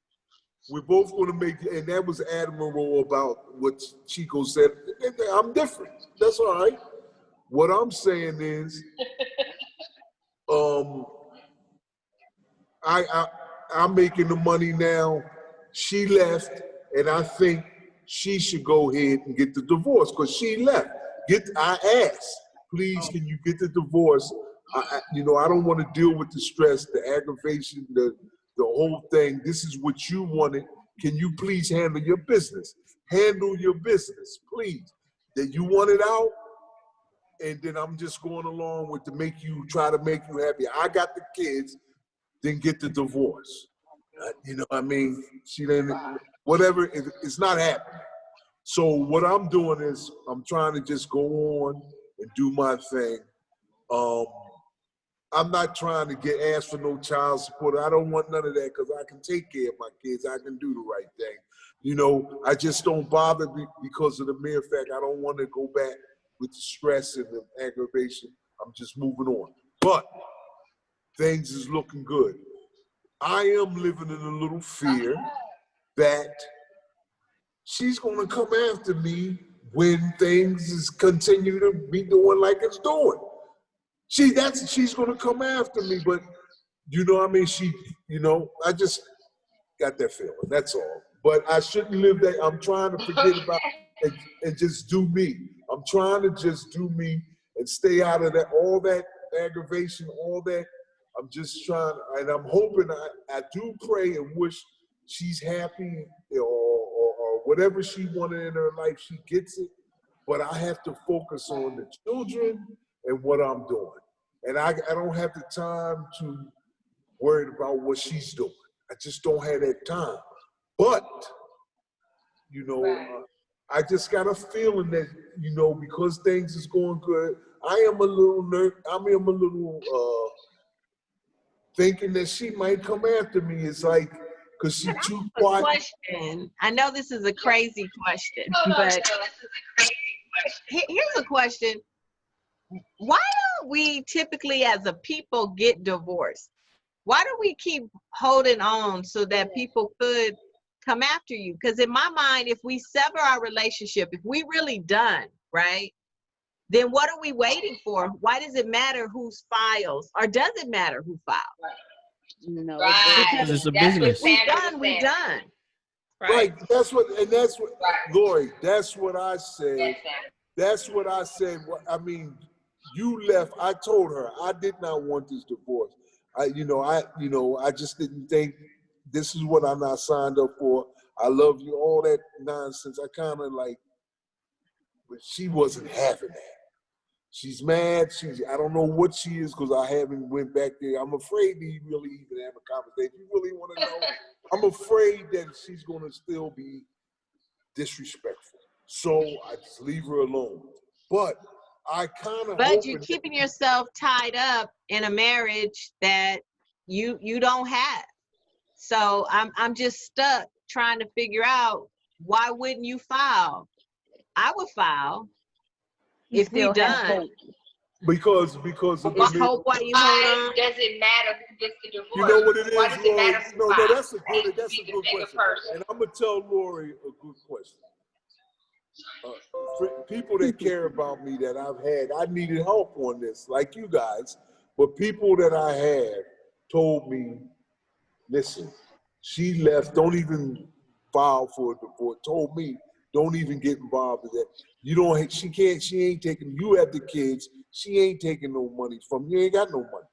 We're both going to make, and that was admirable about what Chico said. I'm different. That's all right. What I'm saying is, I'm making the money now. She left, and I think she should go ahead and get the divorce because she left. I asked, please, can you get the divorce? I don't want to deal with the stress, the aggravation, the whole thing. This is what you wanted. Can you please handle your business? Handle your business, please. That you want it out, and then I'm just going along with try to make you happy. I got the kids, then get the divorce. She didn't, whatever, it's not happening. So what I'm doing is I'm trying to just go on and do my thing. I'm not trying to ask for no child support. I don't want none of that because I can take care of my kids. I can do the right thing. I just don't bother because of the mere fact I don't want to go back with the stress and the aggravation. I'm just moving on. But things is looking good. I am living in a little fear that she's going to come after me when things continue to be doing like it's doing. She's going to come after me, but I just got that feeling. That's all. But I shouldn't live that. I'm trying to forget about it and just do me. I'm trying to just do me and stay out of that, all that aggravation, all that. I'm just trying, and I'm hoping I do pray and wish she's happy or whatever she wanted in her life, she gets it. But I have to focus on the children and what I'm doing. And I don't have the time to worry about what she's doing. I just don't have that time. But, you know, I just got a feeling that, you know, because things is going good, I am a little thinking that she might come after me. It's like, because she's too quiet. Question. I know this is a crazy question, but here's a question. Why don't we typically as a people get divorced? Why do we keep holding on so that people could come after you? Because in my mind, if we sever our relationship, if we really done, right, then what are we waiting for? Why does it matter whose files, or does it matter who files? No, Because it's a business. We done. Right. That's what Lori, that's what I said. That's what I said. I mean, you left. I told her I did not want this divorce. I just didn't think this is what I'm not signed up for. I love you, all that nonsense. I kind of like, but she wasn't having that. She's mad. I don't know what she is because I haven't went back there. I'm afraid to really even have a conversation. You really want to know? I'm afraid that she's going to still be disrespectful. So I just leave her alone. But I kind of. But you're keeping yourself tied up in a marriage that you don't have. So I'm just stuck trying to figure out, why wouldn't you file? I would file if we done. Because of it's hope while you hold on. Does it matter who gets the divorce? You know what it is, Why does it Lori? matter No, that's a good question. Person. And I'm gonna tell Lori a good question. People that care about me that I've had, I needed help on this, like you guys. But people that I had told me, listen, she left, don't even file for a divorce. Told me, don't even get involved in that. You don't, she ain't taking, you have the kids, she ain't taking no money from you, ain't got no money.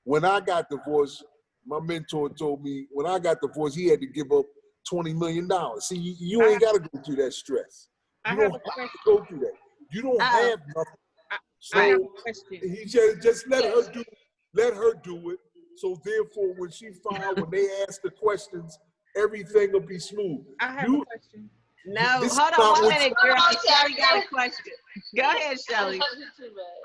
When I got divorced, my mentor told me, when I got divorced, he had to give up $20 million. See, you ain't got to go through that stress. You don't have to go through that. You don't have nothing. So he just let her do it. So therefore, when she filed, when they ask the questions, everything will be smooth. I have a question. No, hold on 1 minute, girl. Shelly got a question. Go ahead, Shelly.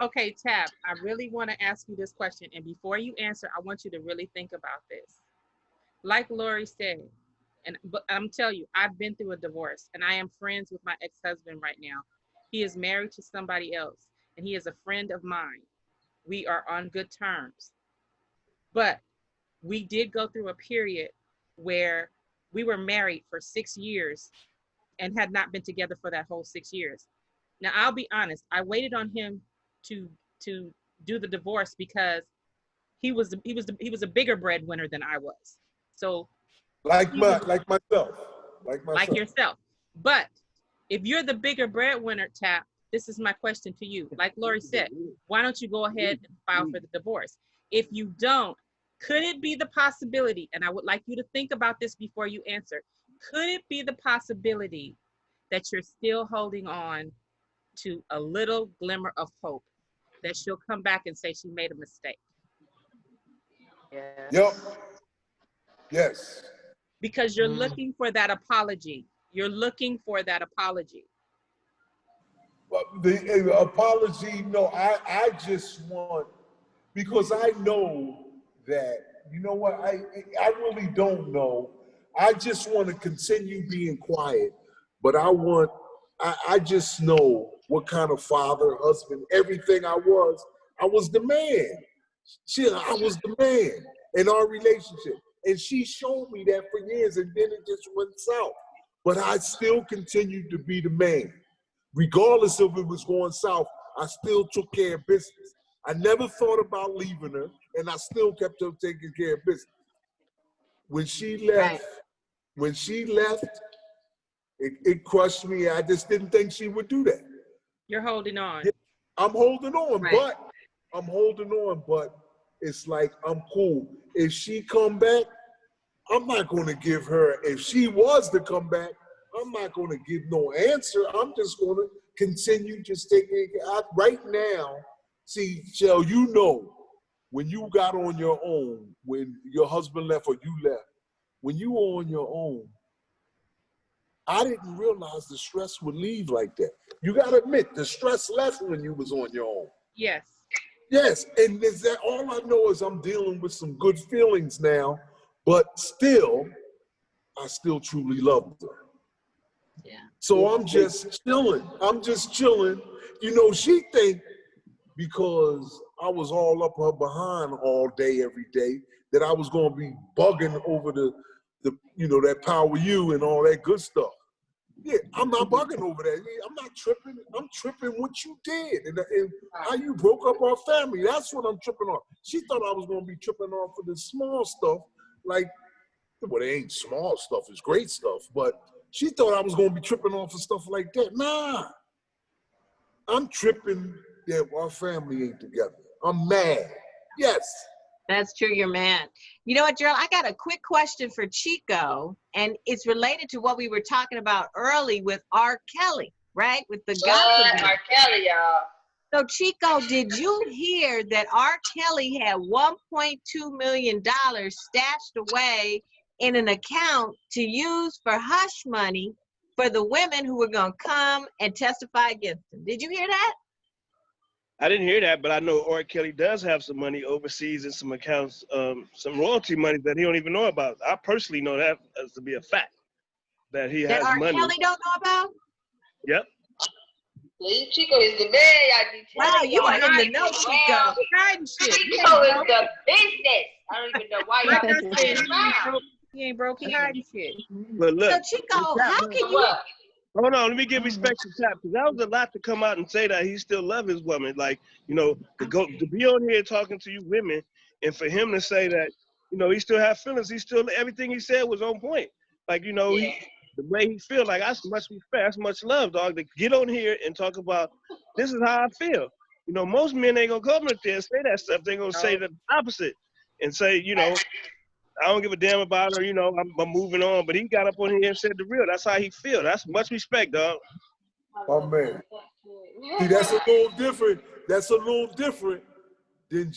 Okay, Tab, I really want to ask you this question. And before you answer, I want you to really think about this. Like Lori said, but I'm telling you, I've been through a divorce and I am friends with my ex-husband right now. He is married to somebody else and he is a friend of mine. We are on good terms. But we did go through a period where we were married for 6 years and had not been together for that whole 6 years. Now, I'll be honest, I waited on him to do the divorce because he was a bigger breadwinner than I was. So like myself. Like yourself. But if you're the bigger breadwinner, Tap, this is my question to you. Like Lori said, why don't you go ahead and file for the divorce? If you don't, could it be the possibility, and I would like you to think about this before you answer, could it be the possibility that you're still holding on to a little glimmer of hope that she'll come back and say she made a mistake? Yep. Yes. Because you're looking for that apology. You're looking for that apology. But the apology, no, I just want, because I know that, you know what, I really don't know. I just want to continue being quiet, but I just know what kind of father, husband, everything I was the man. I was the man in our relationship. And she showed me that for years, and then it just went south. But I still continued to be the man. Regardless of it was going south, I still took care of business. I never thought about leaving her, and I still kept on taking care of business. When she left, it crushed me. I just didn't think she would do that. You're holding on. Yeah, I'm holding on, Right. but it's like I'm cool. If she come back, I'm not going to give her. If she was to come back, I'm not going to give no answer. I'm just going to continue just taking it out right now. See, Shell, you know, when you got on your own, when your husband left or you left, when you were on your own, I didn't realize the stress would leave like that. You got to admit, the stress left when you was on your own. Yes. Yes, and is that all I know is I'm dealing with some good feelings now, but still, I still truly loved her. Yeah. So I'm just chilling. You know, she think because I was all up her behind all day, every day, that I was gonna be bugging over the you know, that Power U and all that good stuff. Yeah, I'm not bugging over that. I'm not tripping. I'm tripping what you did and how you broke up our family. That's what I'm tripping on. She thought I was gonna be tripping off for the small stuff, like, well, it ain't small stuff, it's great stuff, but she thought I was gonna be tripping off of stuff like that. Nah, I'm tripping that our family ain't together. I'm mad. Yes. That's true, you're mad. You know what, Gerald? I got a quick question for Chico, and it's related to what we were talking about early with R. Kelly, right? With the gossip. R. Kelly, y'all. So, Chico, did you hear that R. Kelly had $1.2 million stashed away in an account to use for hush money for the women who were going to come and testify against him? Did you hear that? I didn't hear that, but I know R. Kelly does have some money overseas in some accounts, some royalty money that he don't even know about. I personally know that as to be a fact, that he That has R. money. Kelly don't know about? Yep. Chico is the man, y'all be Wow, telling you y'all. are in the know, Chico. Hiding shit. Chico is the business. I don't even know why Like y'all I be said, around. he ain't broke, he hiding shit. But look, So, Chico, how can you? What? hold on, let me give respect to Tap, because that was a lot to come out and say that he still love his woman. Like, you know, to be on here talking to you women, and for him to say that, you know, he still have feelings. He still, everything he said was on point. Like, you know, the way he feel, like, that's much respect, that's much love, dog. To get on here and talk about, this is how I feel. You know, most men ain't gonna come up there and say that stuff. They gonna say the opposite and say, you know, I don't give a damn about her, you know, I'm moving on. But he got up on here and said the real. That's how he feel. That's much respect, dog. Oh, man. See, that's a little different. That's a little different than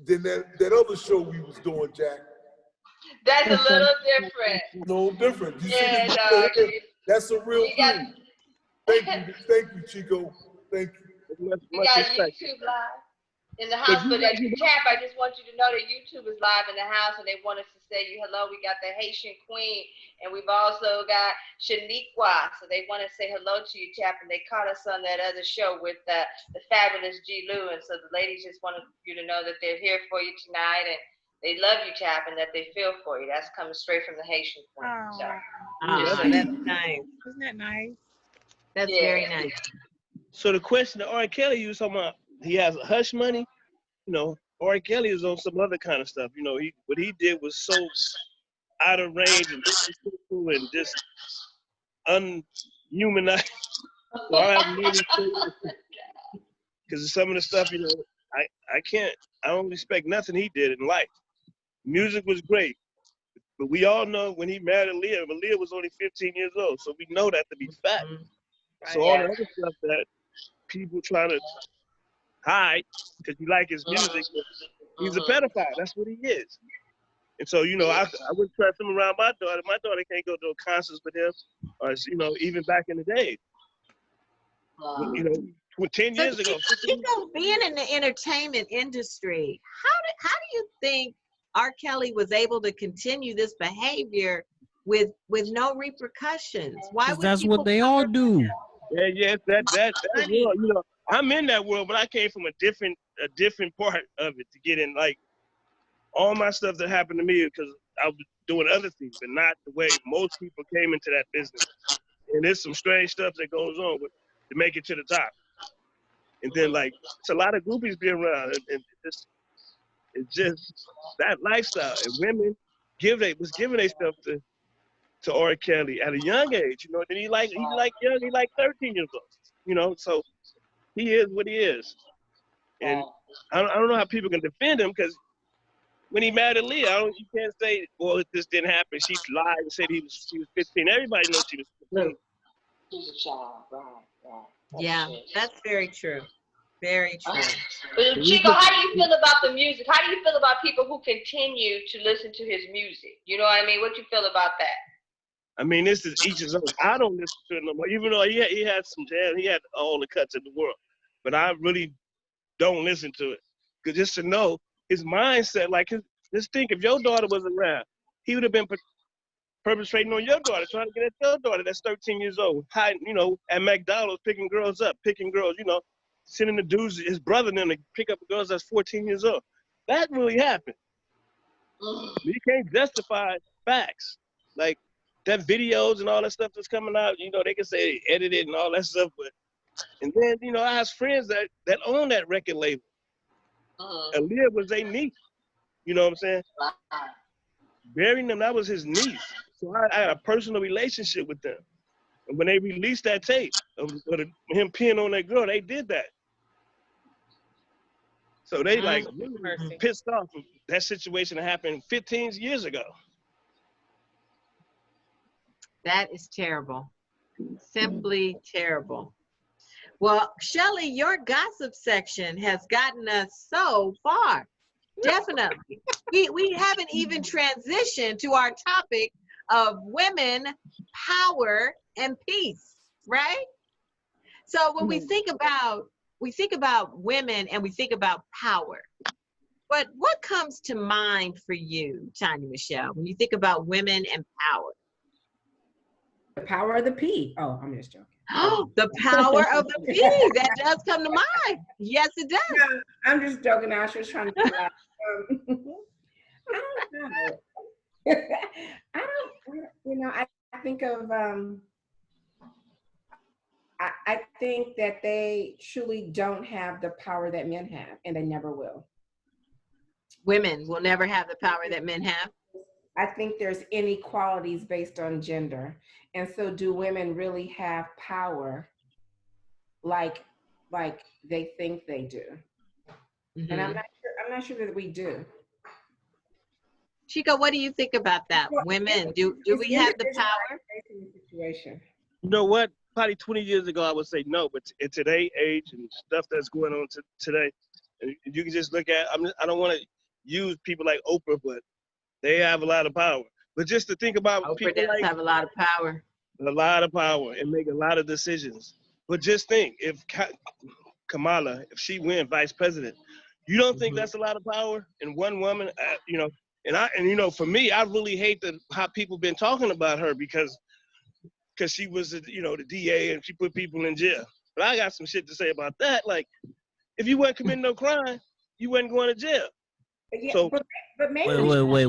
that other show we was doing, Jack. That's a little different. A little different. You Yeah, see, dog. that's a real You got- thing. Thank you, Chico. Thank you. Much We got respect. YouTube live in the house, but Tap, I just want you to know that YouTube is live in the house, and they want us to say you hello. We got the Haitian Queen, and we've also got Shaniqua, so they want to say hello to you, Tap, and they caught us on that other show with the fabulous G. Lou, and so the ladies just wanted you to know that they're here for you tonight, and they love you, Tap, and that they feel for you. That's coming straight from the Haitian Queen. So. That's nice. Isn't that nice? That's very nice. So the question that R. Kelly, you was talking about, he has a hush money. You know, R. Kelly is on some other kind of stuff. You know, what he did was so out of range and disrespectful and just unhumanized. So I have no respect because some of the stuff, you know, I don't respect nothing he did in life. Music was great, but we all know when he married Aaliyah, Aaliyah was only 15 years old, so we know that to be fact. So all the other stuff that people trying to hide because you like his music, he's a pedophile. That's what he is. And so, you know, I wouldn't trust him around my daughter. My daughter can't go to a concert with him, or, you know, even back in the day. You know, 10 years ago. Chico, being in the entertainment industry, how do you think R. Kelly was able to continue this behavior with no repercussions? Why would that's what they all do. Yeah, that's world. You know, I'm in that world, but I came from a different part of it to get in. Like all my stuff that happened to me because I was doing other things, but not the way most people came into that business. And there's some strange stuff that goes on to make it to the top. And then like it's a lot of groupies being around, and it's just that lifestyle. And women was giving their stuff to R. Kelly at a young age. You know, then he like young, he like 13 years old. You know, so he is what he is. And I don't know how people can defend him, because when he married Leah, you can't say, well, this didn't happen. She lied and said she was 15. Everybody knows she was 15. She's a child, right. Yeah, that's very true. Very true. But Chico, how do you feel about the music? How do you feel about people who continue to listen to his music? You know what I mean? What you feel about that? I mean, this is each his own. I don't listen to it no more, even though he had some jazz. He had all the cuts in the world. But I really don't listen to it. Because just to know his mindset, like, just think, if your daughter was around, he would have been perpetrating on your daughter, trying to get at your daughter that's 13 years old, hiding, at McDonald's, picking girls up, sending the dudes, his brother and them, to pick up girls that's 14 years old. That really happened. You can't justify facts. Like, that videos and all that stuff that's coming out, they can say they edited and all that stuff, but, and then, I have friends that own that record label. Aaliyah was a niece, you know what I'm saying? Burying them, that was his niece. So I had a personal relationship with them. And when they released that tape of him peeing on that girl, they did that. So they really pissed off of that situation that happened 15 years ago. That is terrible. Simply terrible. Well, Shelly, your gossip section has gotten us so far. Definitely. We haven't even transitioned to our topic of women, power, and peace, right? So when we think about women and we think about power, but what comes to mind for you, Tanya Michelle, when you think about women and power? The power of the P. Oh, I'm just joking. Oh, the power of the P. That does come to mind. Yes, it does. No, I'm just joking. I was just trying to figure out. I don't know. I think of, I think that they truly don't have the power that men have, and they never will. Women will never have the power that men have. I think there's inequalities based on gender. And so do women really have power like they think they do? Mm-hmm. And I'm not sure that we do. Chico, what do you think about that? Women, do we have the power? Situation. You know what? Probably 20 years ago, I would say no, but at today's age and stuff that's going on today, you can just look at, I don't want to use people like Oprah, but they have a lot of power. But just to think about Oprah people does have a lot of power. A lot of power and make a lot of decisions. But just think, if Kamala, if she wins vice president, you don't think that's a lot of power in one woman? And for me, I really hate how people been talking about her because she was, the DA and she put people in jail. But I got some shit to say about that. Like, if you weren't committing no crime, you wasn't going to jail. Yeah, so, but maybe wait.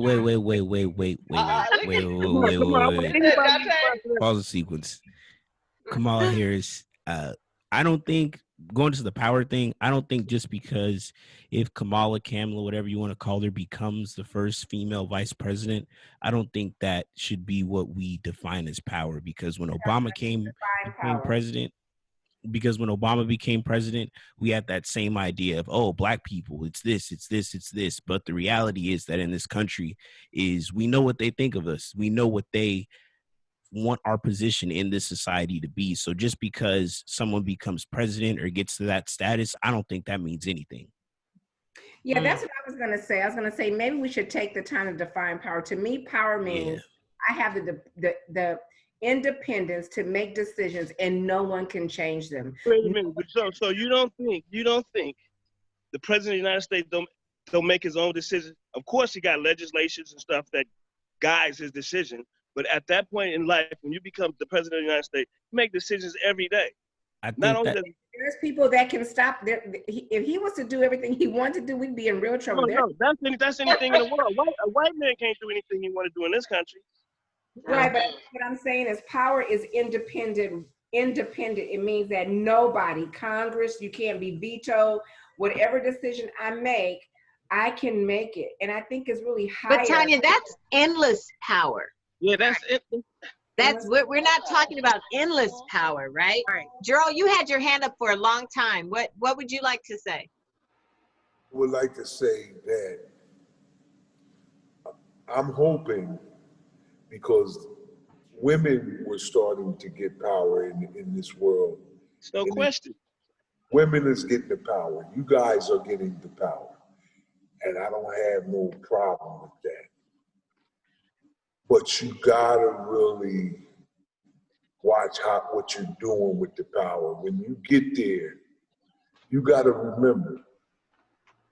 Pause the sequence. Kamala Harris. I don't think, going to the power thing, I don't think just because if Kamala, whatever you want to call her, becomes the first female vice president, I don't think that should be what we define as power. Because when Obama became president, we had that same idea of, oh, black people, it's this. But the reality is that in this country is we know what they think of us. We know what they want our position in this society to be. So just because someone becomes president or gets to that status, I don't think that means anything. Yeah, that's what I was going to say. I was going to say maybe we should take the time to define power. To me, power means I have the independence to make decisions and no one can change them. Wait a minute. So you don't think the president of the United States don't make his own decisions? Of course, he got legislations and stuff that guides his decision. But at that point in life, when you become the president of the United States, you make decisions every day. There's people that can stop. If he was to do everything he wanted to do, we'd be in real trouble. No, that's anything in the world. A white man can't do anything he want to do in this country. Right, but what I'm saying is power is independent. It means that nobody, Congress, you can't be vetoed. Whatever decision I make, I can make it. And I think it's really higher. But Tanya, that's endless power. Yeah, that's it. That's we're not talking about endless power, right? Right. Gerald, you had your hand up for a long time. What would you like to say? I would like to say that I'm hoping, because women were starting to get power in this world. It's no And question. women is getting the power. You guys are getting the power. And I don't have no problem with that. But you gotta really watch what you're doing with the power. When you get there, you gotta remember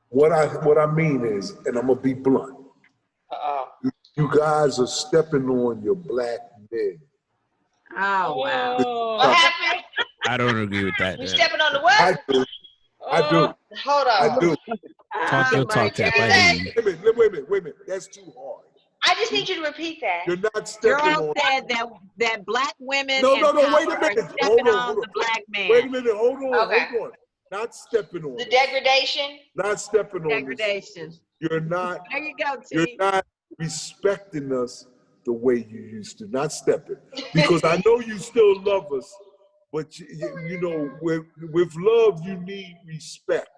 what I mean is, and I'm gonna be blunt. You guys are stepping on your black men. Oh wow. What happened? I don't agree with that. We stepping on the what? I do. I do. Hold on. I do. Talk your Oh, my talk, Tap. God. I hear you. Wait a minute. That's too hard. I just need you to repeat that. You're not stepping Gerald on. said that black women No, in wait a power minute. are stepping on the black Wait a man. minute. Hold Okay. on. Not stepping on. The it. degradation. Not stepping on. This. Degradation. You're not. There you go, You're T. not respecting us the way you used to. Not stepping, because I know you still love us, but you know, with love you need respect.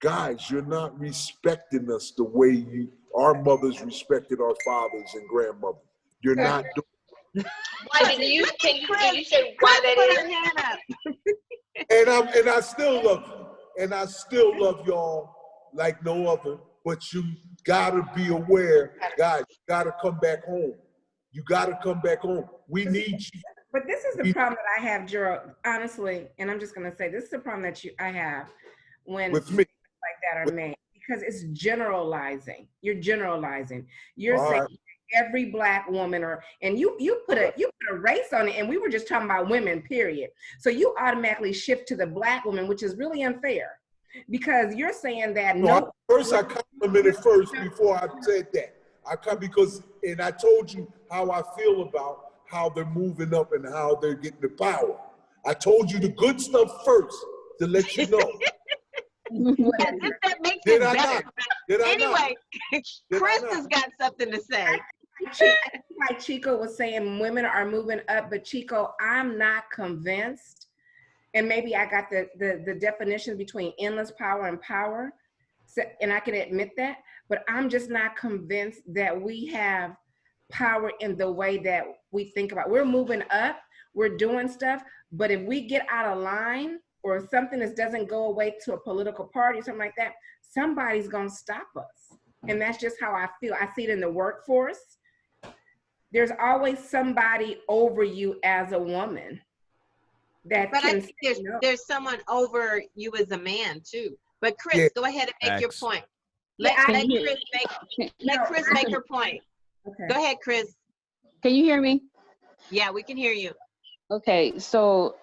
Guys, you're not respecting us the way our mothers respected our fathers and grandmothers. You're not doing. Why do you say why that Put is? her hand up. And I still love you, and I still love y'all like no other. But you gotta be aware, guys. You gotta come back home. You gotta come back home. We need you. But this is the problem that I have, Gerald, honestly, and I'm just gonna say this is the problem that I have when With me. like that are made, because it's generalizing. You're generalizing. You're All saying right. every black woman, and you put a race on it, and we were just talking about women, period. So you automatically shift to the black woman, which is really unfair, because you're saying that First, I complimented first before I said that. And I told you how I feel about how they're moving up and how they're getting the power. I told you the good stuff first to let you know. That makes it Did I better. not? Anyway, Kriss has got something to say. like Chico was saying, women are moving up, but Chico, I'm not convinced. And maybe I got the definition between endless power and power, so, and I can admit that, but I'm just not convinced that we have power in the way that we think about. We're moving up, we're doing stuff, but if we get out of line or something that doesn't go away to a political party or something like that, somebody's gonna stop us. And that's just how I feel. I see it in the workforce. There's always somebody over you as a woman. But I think there's someone over you as a man too. But Kriss, Yeah. go ahead and make your point. Let Yeah, Kriss make her point. Okay. Go ahead, Kriss. Can you hear me? Yeah, we can hear you. Okay, so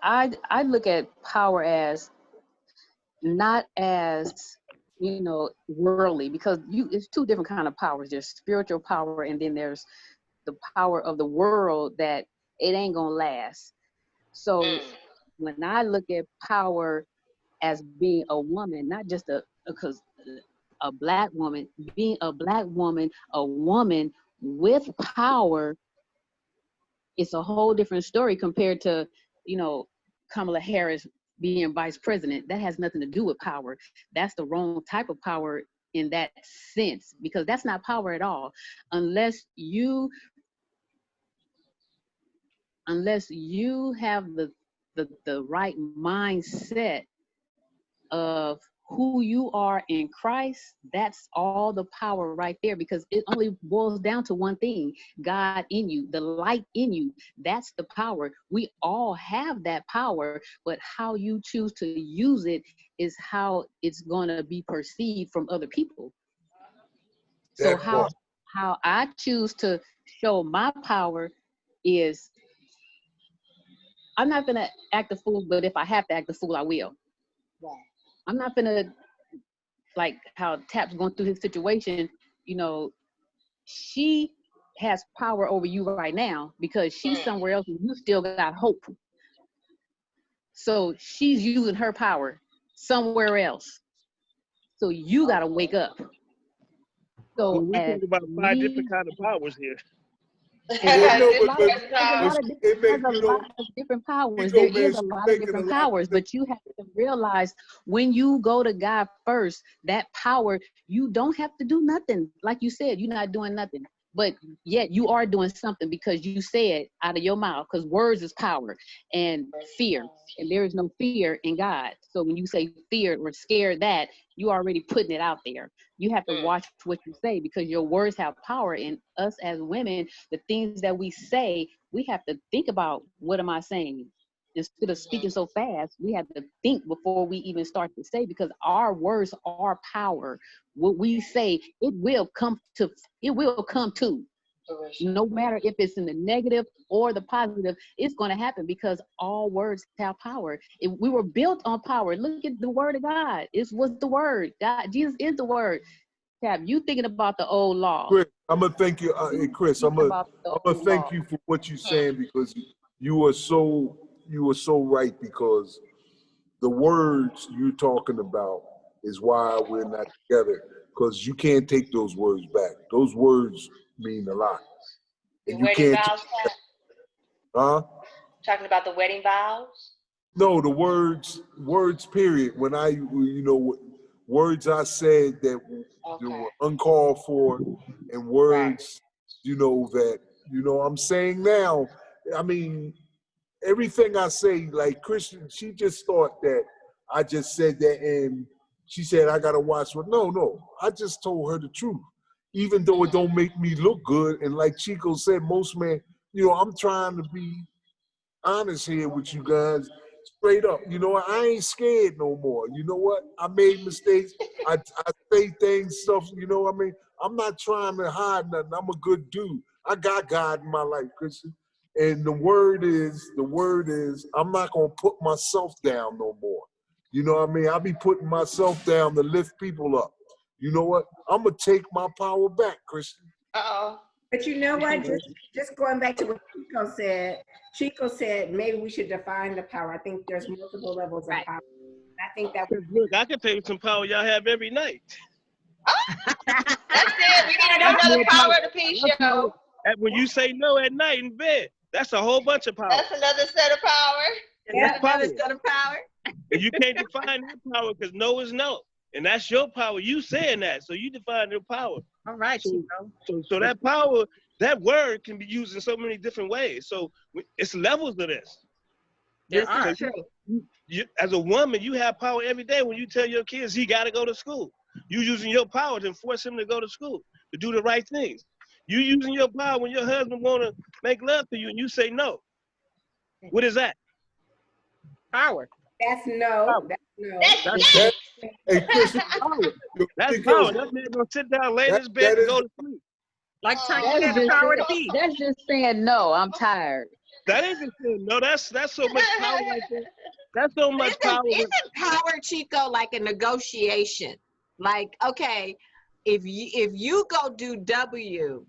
I look at power as not as, worldly, because it's two different kind of powers. There's spiritual power, and then there's the power of the world that it ain't gonna last. So when I look at power as being a woman, not just a black woman, being a black woman, a woman with power, it's a whole different story compared to, Kamala Harris being vice president. That has nothing to do with power. That's the wrong type of power in that sense, because that's not power at all. Unless you have the right mindset of who you are in Christ, that's all the power right there, because it only boils down to one thing: God in you, the light in you. That's the power. We all have that power, but how you choose to use it is how it's going to be perceived from other people. So how I choose to show my power is, I'm not going to act a fool, but if I have to act a fool, I will. I'm not gonna, like how Tap's going through his situation, she has power over you right now because she's somewhere else and you still got hope. So she's using her power somewhere else. So you gotta wake up. So we talk about 5 different kind of powers here. Well, no, There's a but, lot of, but, there's a lot but of, it there's make, a you know, lot of different powers. Chico, There man, is a she's lot of making a different lot of powers, but you have to realize when you go to God first, that power, you don't have to do nothing. Like you said, you're not doing nothing. But yet you are doing something because you said out of your mouth, because words is power and fear. And there is no fear in God. So when you say fear or scared that, you already putting it out there. You have to watch what you say because your words have power. And us as women, the things that we say, we have to think about, what am I saying? Instead of speaking so fast, we have to think before we even start to say, because our words are power. What we say, it will come to. No matter if it's in the negative or the positive, it's going to happen because all words have power. If we were built on power, look at the word of God. It was the word. God, Jesus is the word. Tab, you thinking about the old law. Chris, I'm gonna thank you, hey, Chris. I'm gonna old thank law. you for what you're saying because you are so right because the words you're talking about is why we're not together because you can't take those words back. Those words mean a lot, and you wedding can't. vows, Pat? Huh? Talking about the wedding vows? No, the words. Period. When words I said that were uncalled for, and words, that I'm saying now. I mean, everything I say, like Christian, she just thought that I just said that, and she said I gotta watch what. No, I just told her the truth, even though it don't make me look good. And like Chico said, most men, I'm trying to be honest here with you guys, straight up. I ain't scared no more. You know what? I made mistakes. I say things, stuff. You know what I mean? I'm not trying to hide nothing. I'm a good dude. I got God in my life, Christian. And the word is, I'm not gonna put myself down no more. You know what I mean? I'll be putting myself down to lift people up. You know what? I'm gonna take my power back, Christian. But you know what? Just going back to what Chico said. Chico said maybe we should define the power. I think there's multiple levels of power. I think that look, I can tell you some power y'all have every night. That's it. We need to do another Power of the P show. When you say no at night in bed, that's a whole bunch of power. That's another set of power. That's another set of power. And you can't define that power because no is no. And that's your power. You saying that. So you define your power. All right, Chico. So that power, that word can be used in so many different ways. So it's levels of this. There are. You, as a woman, you have power every day when you tell your kids he got to go to school. You using your power to force him to go to school, to do the right things. You using your power when your husband want to make love to you and you say no. What is that? Power. That's no. That's no. Hey, Chris, that's power. That man gonna sit down, lay in his bed, and go to sleep. Like Tanya said, the power to be. That's just saying no. I'm tired. That ain't just saying no. That's so much power right there. That's so much power. Isn't power, Chico, like a negotiation? Like, okay, if you go do W,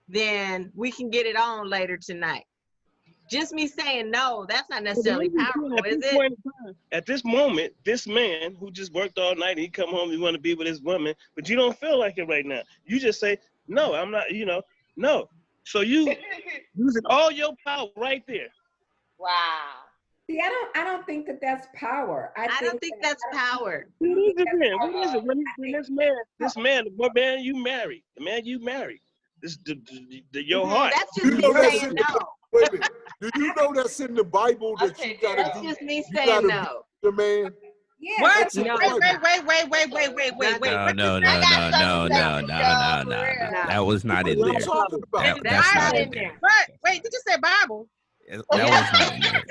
then we can get it on later tonight. Just me saying no, that's not necessarily powerful, is it? At this moment, this man who just worked all night, he come home, he want to be with his woman, but you don't feel like it right now. You just say, no, I'm not, no. So you using all your power right there. Wow. See, I don't think that that's power. I don't think that's power. What is it? When this man, the man you married, this your heart. That's just me saying no. Wait a minute. Do you know that's in the Bible that you gotta that's do? Just me saying no. The man. Yeah. What? No. Wait. No. That was not in there. That's not in there. What? Wait, did you say Bible? That was not in there.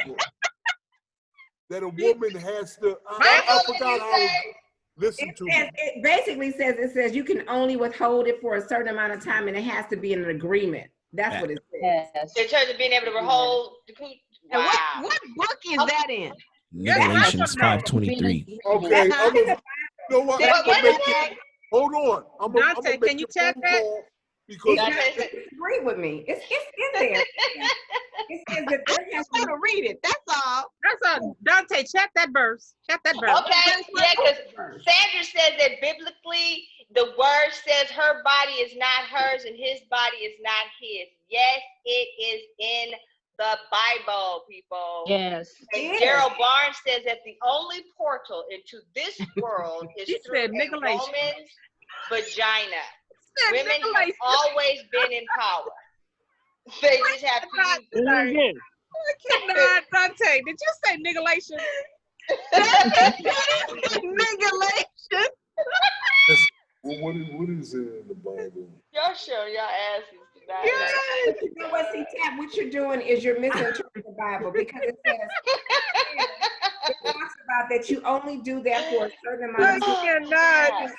That a woman has to. I forgot how. Listen to me. It basically says you can only withhold it for a certain amount of time, and it has to be in an agreement. That's what it says. In terms of being able to withhold the cooch. Wow. What book is that in? Galatians 5:23. Okay. You know what? Hold on. Dante, can you check that? Because agree with me. It's in there. It says that there has to read it. That's all. That's all. Dante, check that verse. Okay. Yeah, because Sandra says that biblically, the word word says her body is not hers and his body is not his. Yes, it is in the Bible, people. Yes. And Daryl Barnes says that the only portal into this world is He through said a niggalation. woman's vagina. Said Women have niggalation. always been in power. They just have to use it. Sorry. Again, I cannot, Dante. Did you say niggalation? Niggalation. What is it in the Bible? Y'all show y'all asses tonight. Yes. You know what, see, Tab, what you're doing is you're misinterpreting the Bible, because it says, it talks about that you only do that for a certain amount of time, cannot.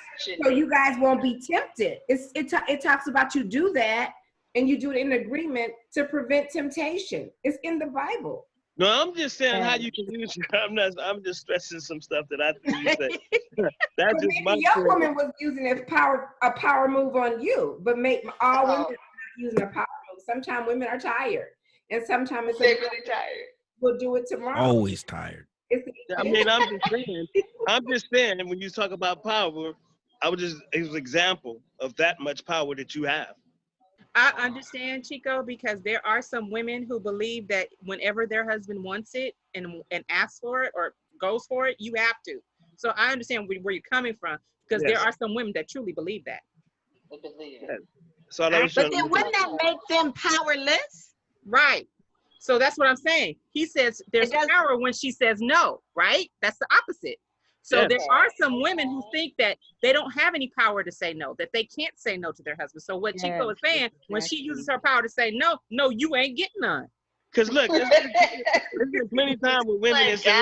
so you guys won't be tempted. It talks about you do that, and you do it in agreement to prevent temptation. It's in the Bible. no, I'm just saying how you can use it. I'm just stressing some stuff that I think you say. That's But just maybe my your story. woman was using a power move on you, but all women are not using a power move. Sometimes women are tired, and sometimes it's They're really tired. we'll do it tomorrow. Always tired. I mean, I'm just saying, when you talk about power, it was an example of that much power that you have. I understand, Chico, because there are some women who believe that whenever their husband wants it and asks for it or goes for it, you have to. So I understand where you're coming from, because there are some women that truly believe that. They believe Yeah. it. So I was But then wouldn't that make them powerless? Right. So that's what I'm saying. He says there's power when she says no, right? That's the opposite. So there are some women who think that they don't have any power to say no, that they can't say no to their husband. So what Chico is saying, when she uses her power to say no, no, you ain't getting none. Because look, there's been plenty of time with women that say,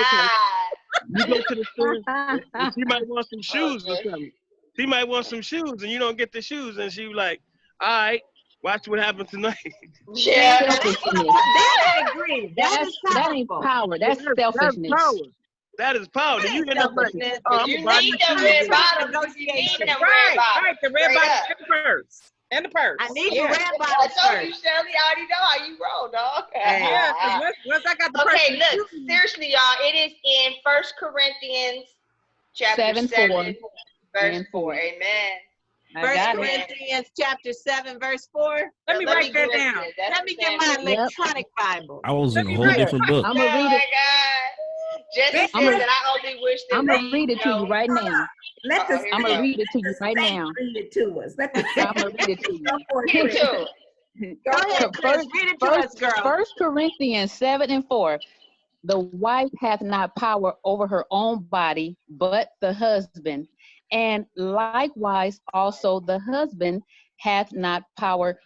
you go to the store and she might want some shoes or something. She might want some shoes and you don't get the shoes, and she like, all right, watch what happens tonight. Yeah. That I agree. That ain't power. That's selfishness. That's power. That is power. Then you end up like, oh, You I'm gonna buy need you them shoes. red bottoms. You need them red bottoms. Right, the red bottom and the purse. And the purse. I need the red I bottoms told you, first. Shirley, I already know how you roll, dog. Yeah, 'cause once I got the purse. Okay, look, seriously, y'all, it is in 1 Corinthians chapter 7 verse 4. Amen. First Corinthians chapter 7 verse 4. Let me write that down. Let me get my electronic Bible. I was in a whole different book. I'm gonna read it. Jesse says that I only wish that I'm gonna read it to you right now. Let the I'm gonna read it to you right saints now. read it to us. Let the I'm gonna read it to you. Get to it. Go ahead, Kriss. Read it to us, girl. 1 Corinthians 7 and 4. The wife hath not power over her own body, but the husband. And likewise also the husband hath not power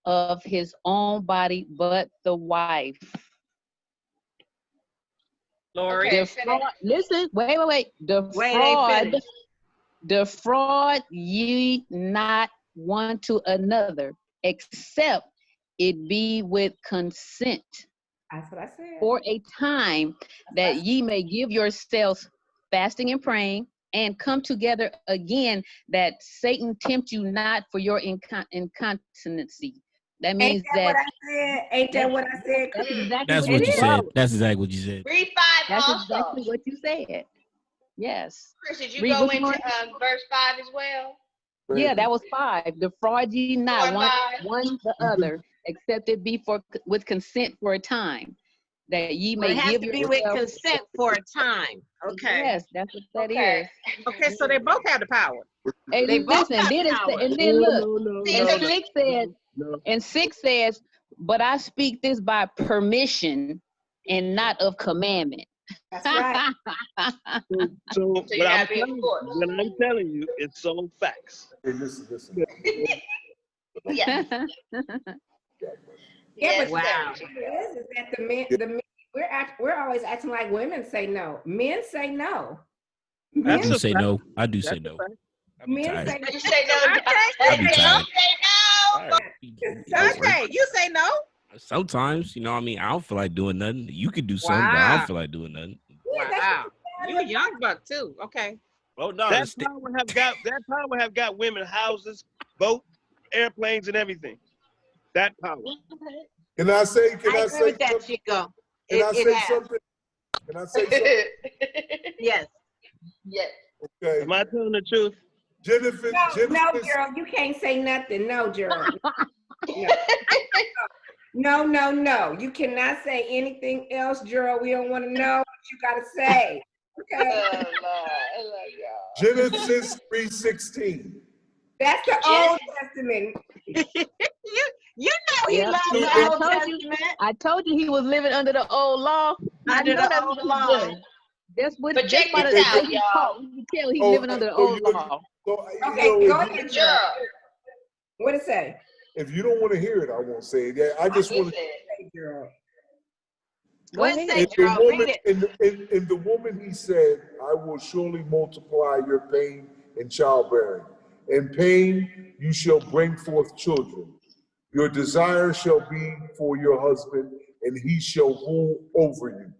of his own body, but the wife. Lori. Listen, wait. Defraud ye not one to another, except it be with consent. That's what I said. For a time that ye may give yourselves fasting and praying, and come together again, that Satan tempt you not for your incontinency. That means What I said? Ain't that what I said? That's exactly That's what you said. That's exactly what you said. Read 5 That's also. exactly what you said. Yes. Kriss, did you Read go which into one? Verse 5 as well? Yeah, that was 5. Defraud ye not Five. one the other, except it be with consent for a time, that ye Well, may it has give to be with yourself. consent for a time. Okay. Yes, that's what that is. Okay, so they both have the power. Hey, They both listen, have then power. and then look, No. and 6 says, but I speak this by permission and not of commandment. That's right. So you what gotta be enforced. I'm telling you, it's so facts. Hey, listen. Yes. Yeah, but Wow. the thing is that the men we're always acting like women say no. Men say no. I Men, do say no. I do say That's a no. fact. I be men tired. say You say no. I be tired. Okay, you say no? Sometimes, you know what I mean? I don't feel like doing nothing. You could do something, but I don't feel like doing nothing. Wow. You a young buck too. Okay. Oh, no. That power have got women houses, boats, airplanes, and everything. That power. Can I say I agree with that, something? Chico. Can I say has. something? Can I say something? Yes. Yes. Okay. Am I telling the truth? Jennifer, No, Gerald, you can't say nothing. No, Gerald. No. You cannot say anything else, Gerald. We don't want to know what you got to say. Okay. Oh, Lord. I love y'all. Genesis 3:16. That's the Old Testament. You know he Yep. loves See, the Old Testament. I told you he was living under the old law. I Under know the that's old what law. he's doing. That's what. But check That's this the out, way he y'all. talk. You can tell he's living under the old law. Okay, go ahead, Gerald. Gerald. What it say? If you don't want to hear it, I won't say it. Yeah, I just want to. Hey, Gerald. What ahead. say, And the Gerald? woman, Read it. and the woman, he said, I will surely multiply your pain in childbearing. In pain you shall bring forth children. Your desire shall be for your husband, and he shall rule over you.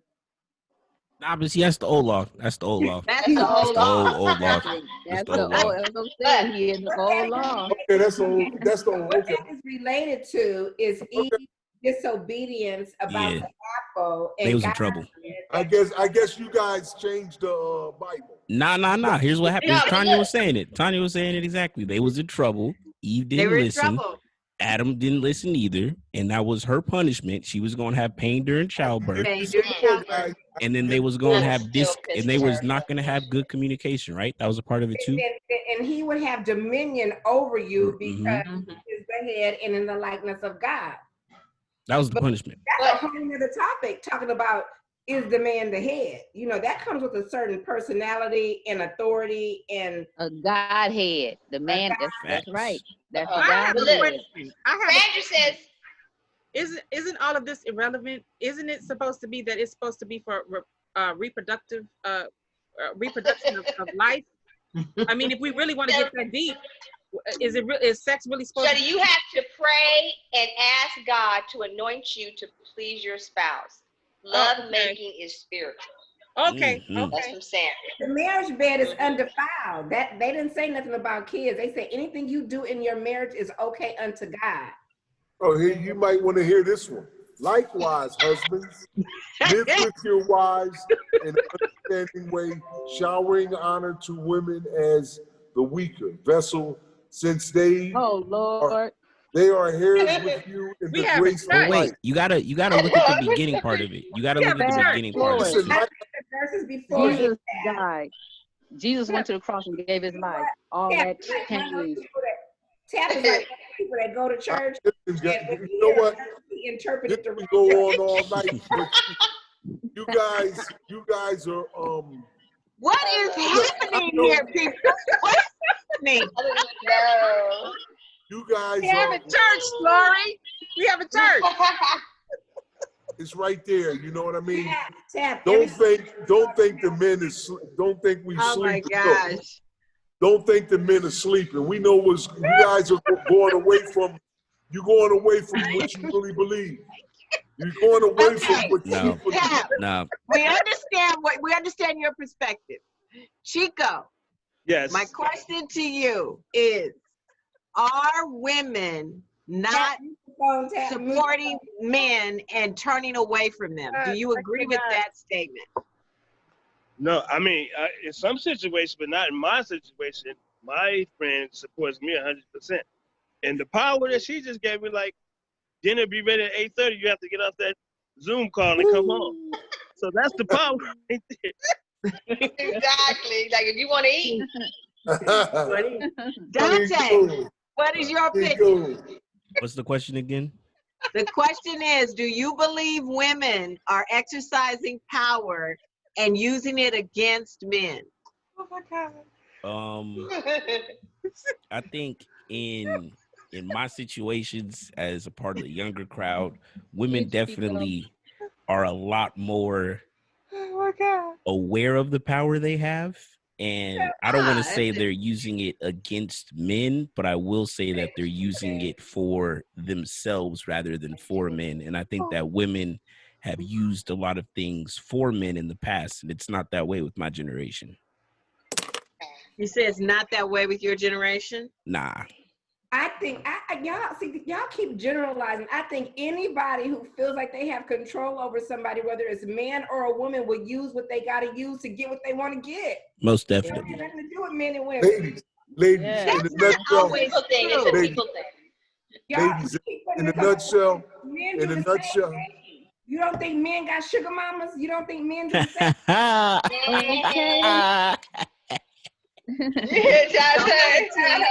Nah, but see, that's the old law. That's the old law. That's the That's old the law. old law. That's the the old old. law. That's what I'm saying. He in the old law. Okay, that's old. That's the old. What Okay. that is related to is Eve's disobedience about Yeah. the apple. And They was in God trouble. said I guess you guys changed the Bible. Nah. Here's what happened. No, but Tanya look. was saying it. Tanya was saying it exactly. They was in trouble. Eve They didn't were in listen. trouble. Adam didn't listen either, and that was her punishment. She was gonna have pain during childbirth, Pain during childbirth. and then they was gonna have and they was Still not gonna have good communication. Right? That was a part of it too. and he would have dominion over you because Mhm. he is the head and in the likeness of God. That was the punishment. That's a whole other topic, talking about is the man the head? You know, that comes with a certain personality and authority and A Godhead. The man. That's right. That's a I have a Godhead. question. Sandra says, Isn't all of this irrelevant? Isn't it supposed to be that it's supposed to be for reproduction of life? I mean, if we really want to get that deep, is sex really supposed Shuddy, you have to pray and ask God to anoint you to please your spouse. Love making is spiritual. Okay, Mhm. That's from Sandra. the marriage bed is undefiled. That they didn't say nothing about kids. They said anything you do in your marriage is okay unto God. Oh, here you might want to hear this one. Likewise, husbands, live with your wives in an understanding way, showering honor to women as the weaker vessel, since they Oh Lord. they are heirs with you in We the haven't grace of But wait, life. you gotta look at the beginning part of it. You gotta look at the Yeah, beginning part of it Listen, too. like, Verses before he Jesus died. Jesus went to the cross and gave his life. All that change. Tap is like people that go to church. you know what? He interpreted This the can go on all night. But you guys are What is happening here, people? What's happening? I don't know. you guys we have a are. church, Lori. We have a church. It's right there. You know what I mean? Tap. Don't think the men is. Don't think we Oh my sleep. gosh. Don't think the men are sleeping. We know what you guys are going away from. You're going away from what you really believe. You're going away from what No. you Tap. Nah. We understand your perspective. Chico, Yes. my question to you is, are women not supporting men and turning away from them? Do you agree with that statement? No, I mean, in some situations, but not in my situation. My friend supports me 100%. And the power that she just gave me, like, dinner be ready at 8:30, you have to get off that Zoom call and come home. So that's the power right there. Exactly. Like if you want to eat. Dante, what is your opinion? What's the question again? The question is, do you believe women are exercising power and using it against men? Oh my God. I think in my situations as a part of the younger crowd, women definitely are a lot more Oh my God. aware of the power they have. And I don't want to say they're using it against men, but I will say that they're using it for themselves rather than for men. And I think that women have used a lot of things for men in the past, and it's not that way with my generation. You say it's not that way with your generation? Nah. I think y'all keep generalizing. I think anybody who feels like they have control over somebody, whether it's a man or a woman, will use what they got to use to get what they want to get. Most It don't definitely. have nothing to do with men and women. Ladies, Ladies, Yeah. in a That's not nutshell, always People thing. It's a true. ladies, people thing. Y'all ladies, keep putting in a this on- nutshell, Men in do a the same nutshell, thing. You don't think men got sugar mamas? You don't think men do the same? Okay. Yeah, Don't Dante.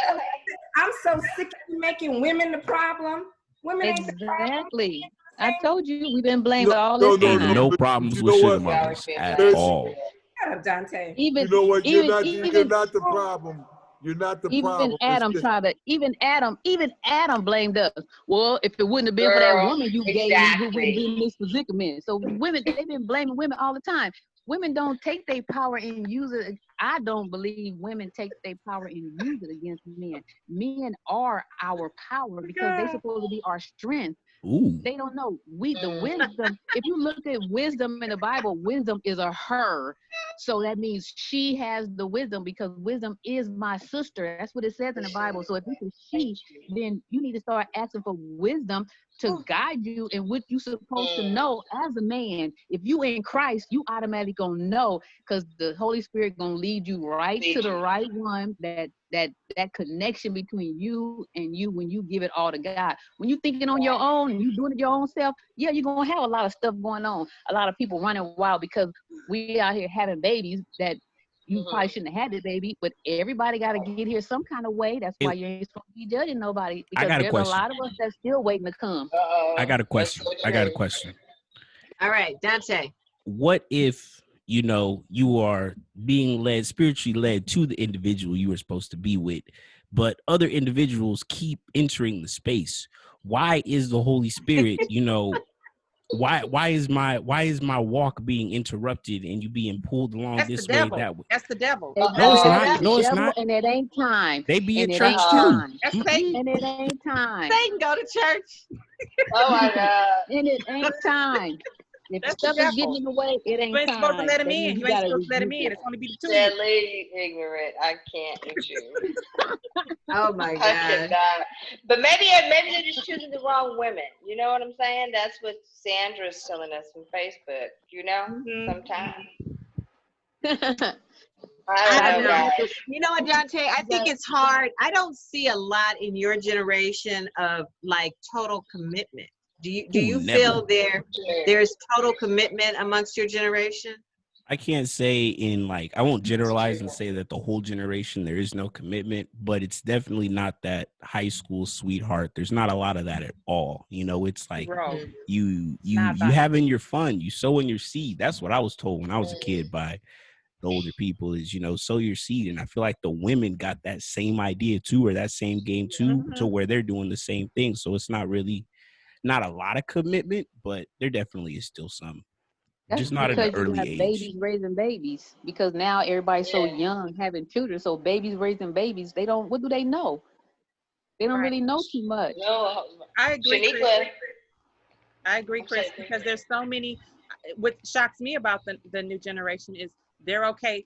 I'm so sick of you making women the problem. Women ain't the problem. Exactly. I told you we've been you blamed know, all no, this no, Ain't no, time. no but problems you with know sugar what? mamas at Listen, all. Shut up, Dante. you Even know what? You're even not the problem. You're not the even problem. It's Adam just, tried to even Adam blamed us. Well, if it wouldn't have been for that Girl, woman you gave me, we wouldn't be in exactly. this predicament. So women, they've been blaming women all the time. Women don't take their power and use it. I don't believe women take their power and use it against men. Men are our power because they're supposed to be our strength. Ooh. They don't know. The Mm. wisdom, if you look at wisdom in the Bible, wisdom is a her. So that means she has the wisdom because wisdom is my sister. That's what it says in the Bible. So if it's a she, then you need to start asking for wisdom to guide you in what you're supposed to know as a man. If you in Christ, you automatically gonna know because the Holy Spirit gonna lead you right to the right one, that connection between you and you when you give it all to God. When you thinking on your own and you doing it your own self, yeah, you're gonna have a lot of stuff going on. A lot of people running wild because we out here having babies that you probably shouldn't have had the baby, but everybody got to get here some kind of way. That's why It- you ain't supposed to be judging nobody I because got a there's a question. lot of us that's still waiting to come. I got a That's question. so I got a true. question. All right, Dante. What if, you are being led, spiritually led to the individual you were supposed to be with, but other individuals keep entering the space? Why is the Holy Spirit, why is my walk being interrupted and you being pulled along That's the this way, devil. that way? That's the devil. No, it's That's not. the No, it's devil, not. and it ain't time. They be And at it church ain't too. time. That's Mm-mm. Satan. And it ain't time. Satan, go to church. Oh my God. And it ain't time. If That's the stuff is getting devil. in the way, it You ain't ain't supposed to time. let him That in. means You you ain't gotta supposed to let him rebuke in. it. It's only be the two of That you. lady ignorant. I can't with you. Oh my I God. cannot. But maybe they're just choosing the wrong women. You know what I'm saying? That's what Sandra's telling us from Facebook. Mhm. Sometimes. I I don't don't know, know. guys. You know what, Dante? I think it's hard. I don't see a lot in your generation of like total commitment. Do you Never. feel there's total commitment amongst your generation? I can't say I won't generalize and say that the whole generation there is no commitment, but it's definitely not that high school sweetheart. There's not a lot of that at all. It's like Bro. you Not about having your fun, you sowing your seed. That's what I was told when I was a kid by the older people is, sow your seed. And I feel like the women got that same idea too, or that same game too, to where they're doing the same thing. So it's not a lot of commitment, but there definitely is still some. That's Just not at an because you early have age. babies raising babies. Because now everybody's so Yeah. young having children. So babies raising babies, what do they know? They don't Right. really know too much. No. I agree, Chris. Shaniqua. I agree, Chris, because there's so many. What shocks me about the new generation is they're okay.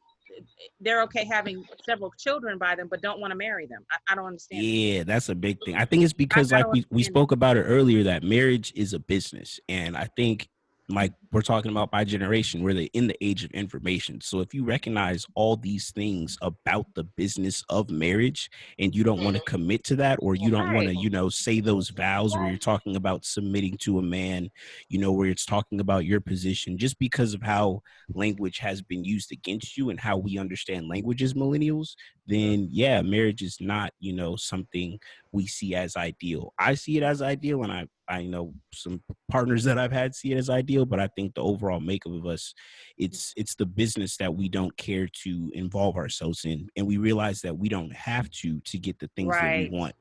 They're okay having several children by them, but don't want to marry them. I don't understand it. Yeah, that's a big thing. I think it's because I like don't we understand it. spoke about it earlier, that marriage is a business. And I think like we're talking about my generation, we're in the age of information. So if you recognize all these things about the business of marriage and you don't want to commit to that, or you don't want Right. to, say those vows where you're talking about submitting to a man, where it's talking about your position, just because of how language has been used against you and how we understand language as millennials, then yeah, marriage is not, something we see as ideal. I see it as ideal, and I know some partners that I've had see it as ideal, but I think the overall makeup of us, it's the business that we don't care to involve ourselves in, and we realize that we don't have to get the things that we Right. want.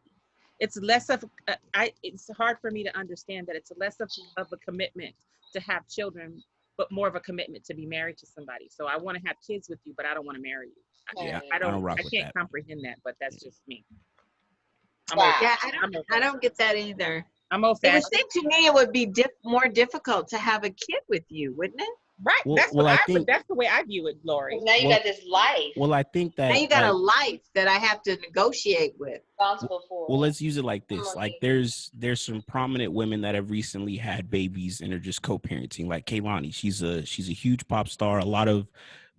It's less of it's hard for me to understand that it's less of a commitment to have children, but more of a commitment to be married to somebody. So I want to have kids with you, but I don't want to marry you. Yeah, I I don't rock I with can't that. comprehend that, but that's just me. Wow. Yeah, I'm I don't get that either. I'm old It would fashioned. seem to me it would be more difficult to have a kid with you, wouldn't it? Right. Well, I think That's the way I view it, Lori. Now you Well- got this life well, I think Now that you got a life that I have to negotiate with. responsible for. well, let's use it like this. Like there's some prominent women that have recently had babies and are just co-parenting. Like Kaylani, she's a huge pop star. A lot of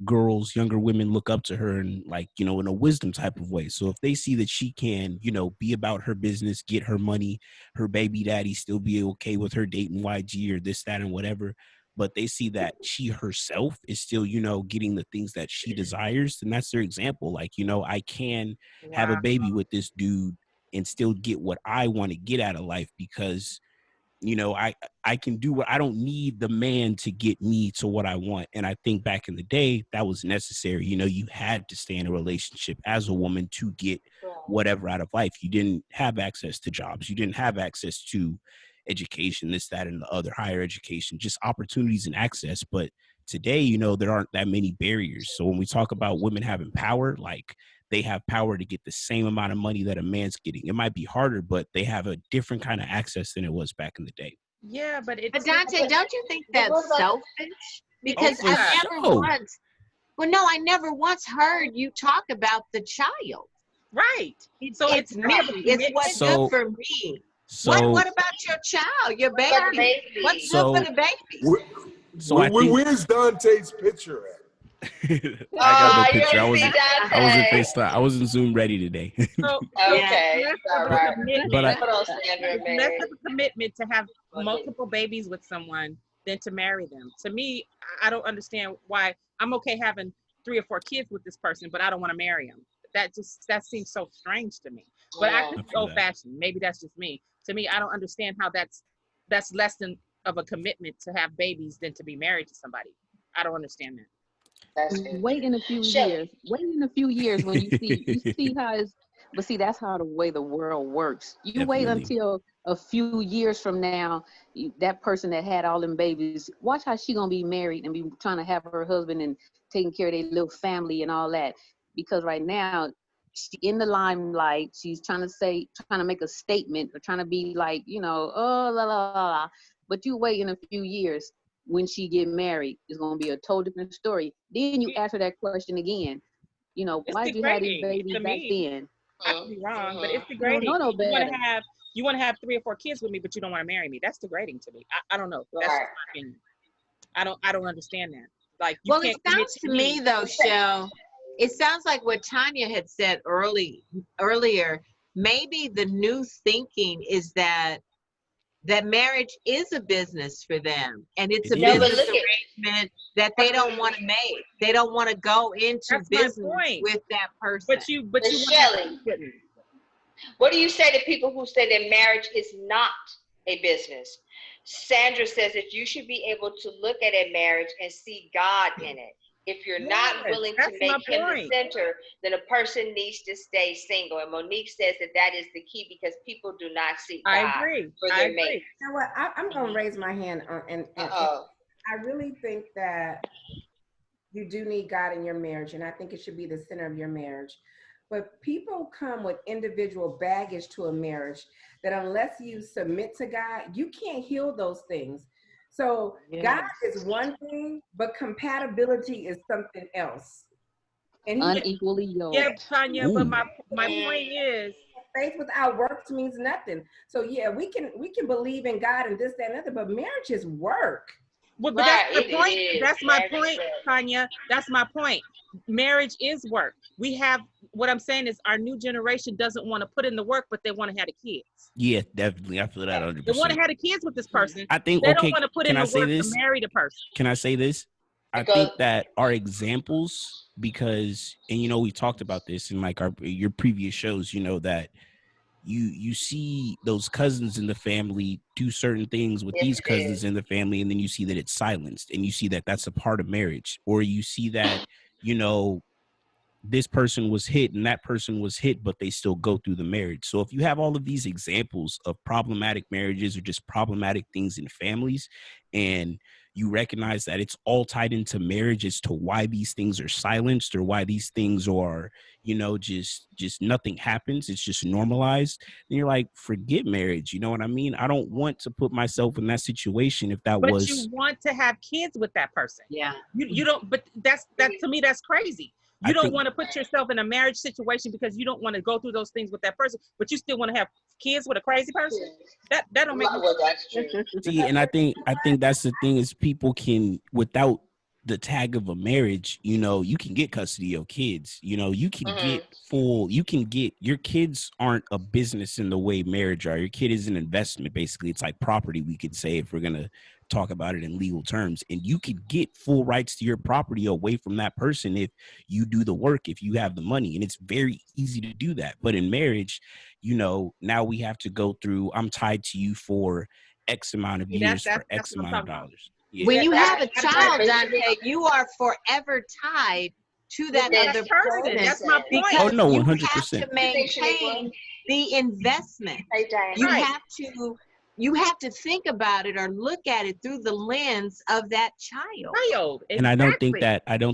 girls, younger women look up to her and like, you know, in a wisdom type of way. So if they see that she can, you know, be about her business, get her money, her baby daddy still be okay with her dating YG or this, that, and whatever, but they see that she herself is still, you know, getting the things that she desires, then that's their example. Like, you know, I can have a Wow. baby with this dude and still get what I want to get out of life because, you know, I can do what I don't need the man to get me to what I want. And I think back in the day that was necessary. You know, you had to stay in a relationship as a woman to get whatever out of life. You didn't have access to jobs. You didn't have access to education, this, that, and the other, higher education, just opportunities and access. But today, you know, there aren't that many barriers. So when we talk about women having power, like they have power to get the same amount of money that a man's getting. It might be harder, but they have a different kind of access than it was back in the day. Yeah, but But it's Dante, don't you think that's selfish? Because for I yeah. never sure. once, well, no, I never once heard you talk about the child. right. So It's me. It's what's So- good for me. So, What about your child, your What about the baby? baby? What's good So- for the baby? I think Where's Dante's picture at? I got no Oh, you picture. I don't see wasn't. Dante. I wasn't FaceTime. I wasn't Zoom ready today. So Okay, less all of a right. commitment. But I- Hold on, Sandra, It's man. less of a commitment to have multiple babies with someone than to marry them. To me, I don't understand why I'm okay having 3 or 4 kids with this person, but I don't want to marry him. That seems so strange to me. But I Yeah. could I be feel old that. fashioned. Maybe that's just me. To me, I don't understand how that's less than of a commitment to have babies than to be married to somebody. I don't understand that. That's good. Wait in a few Shelly. years. Wait in a few years when you see how it's. But see, that's how the way the world works. You wait Definitely. until a few years from now, that person that had all them babies, watch how she gonna be married and be trying to have her husband and taking care of their little family and all that. Because right now, she in the limelight. She's trying to make a statement or trying to be like, you know, oh la la la la. But you wait in a few years when she get married, it's gonna be a totally different story. Then you ask her that question again. You know, It's why'd you have these degrading babies to back me. then? I could be wrong, but it's You don't degrading. know no You want better. to have 3 or 4 kids with me, but you don't want to marry me. That's degrading to me. I don't know. That's Right. just my opinion. I don't understand that. Like you Well, it can't commit sounds to me though, Shell, it sounds like what Tanya had said earlier. Maybe the new thinking is that marriage is a business for them, and it's It a is. No, but business look at arrangement that they don't want to make. They don't want to go into That's my business point. with that person. But you want to Shelley. What do you say to people who say that marriage is not a business? Sandra says that you should be able to look at a marriage and see God in it. If you're not Yes, willing to that's make my him the point. center, then a person needs to stay single. And Monique says that that is the key because people do not seek I God agree. for I their agree. mate. You know what? I'm going to raise my hand and Uh-oh. I really think that you do need God in your marriage, and I think it should be the center of your marriage. But people come with individual baggage to a marriage that unless you submit to God, you can't heal those things. So God is one thing, but compatibility is something else. And he Unequally yoked. Yeah, Tanya, but Ooh. my point is, faith without works means nothing. So yeah, we can believe in God and this, that, and other, but marriage is work. well, but Right, that's it the point. is. That's my Marriage is point, work. Tanya. That's my point. Marriage is work. We have what I'm saying is our new generation doesn't want to put in the work, but they want to have the kids. Yeah, definitely. I feel that They want 100%. to have the kids with this person. I think, They okay, don't want to put in can I the say work this? to marry the person. Can I say this? I Go. think that our examples, because, and you know, we talked about this in like your previous shows, you know, that you see those cousins in the family do certain things with Yes, these it cousins is. in the family, and then you see that it's silenced, and you see that that's a part of marriage, or you see that, you know, this person was hit and that person was hit, but they still go through the marriage. So if you have all of these examples of problematic marriages or just problematic things in families, and you recognize that it's all tied into marriage as to why these things are silenced or why these things are, you know, just nothing happens, it's just normalized, then you're like, forget marriage. You know what I mean? I don't want to put myself in that situation if that But was. you want to have kids with that person. Yeah. You don't. But that to me that's crazy. You I don't think- want to put yourself in a marriage situation because you don't want to go through those things with that person, but you still want to have kids with a crazy person. That don't make Well, that's true. See, and I think that's the thing is people can, without the tag of a marriage, you know, you can get custody of kids. You know, you can get your kids aren't a business in the way marriage are. Your kid is an investment, basically. It's like property, we could say, if we're gonna talk about it in legal terms. And you could get full rights to your property away from that person if you do the work, if you have the money. And it's very easy to do that. But in marriage, you know, now we have to go through, I'm tied to you for X amount of years for X what I'm amount of talking about. dollars. Yeah. When you have a That's child, basically- Dante, you are forever tied to that With that other person. person. That's my point. Because Oh, no, you 100%. have to maintain the investment. Hey, Diane. You Right. have to think about it or look at it through the lens of that child. And I don't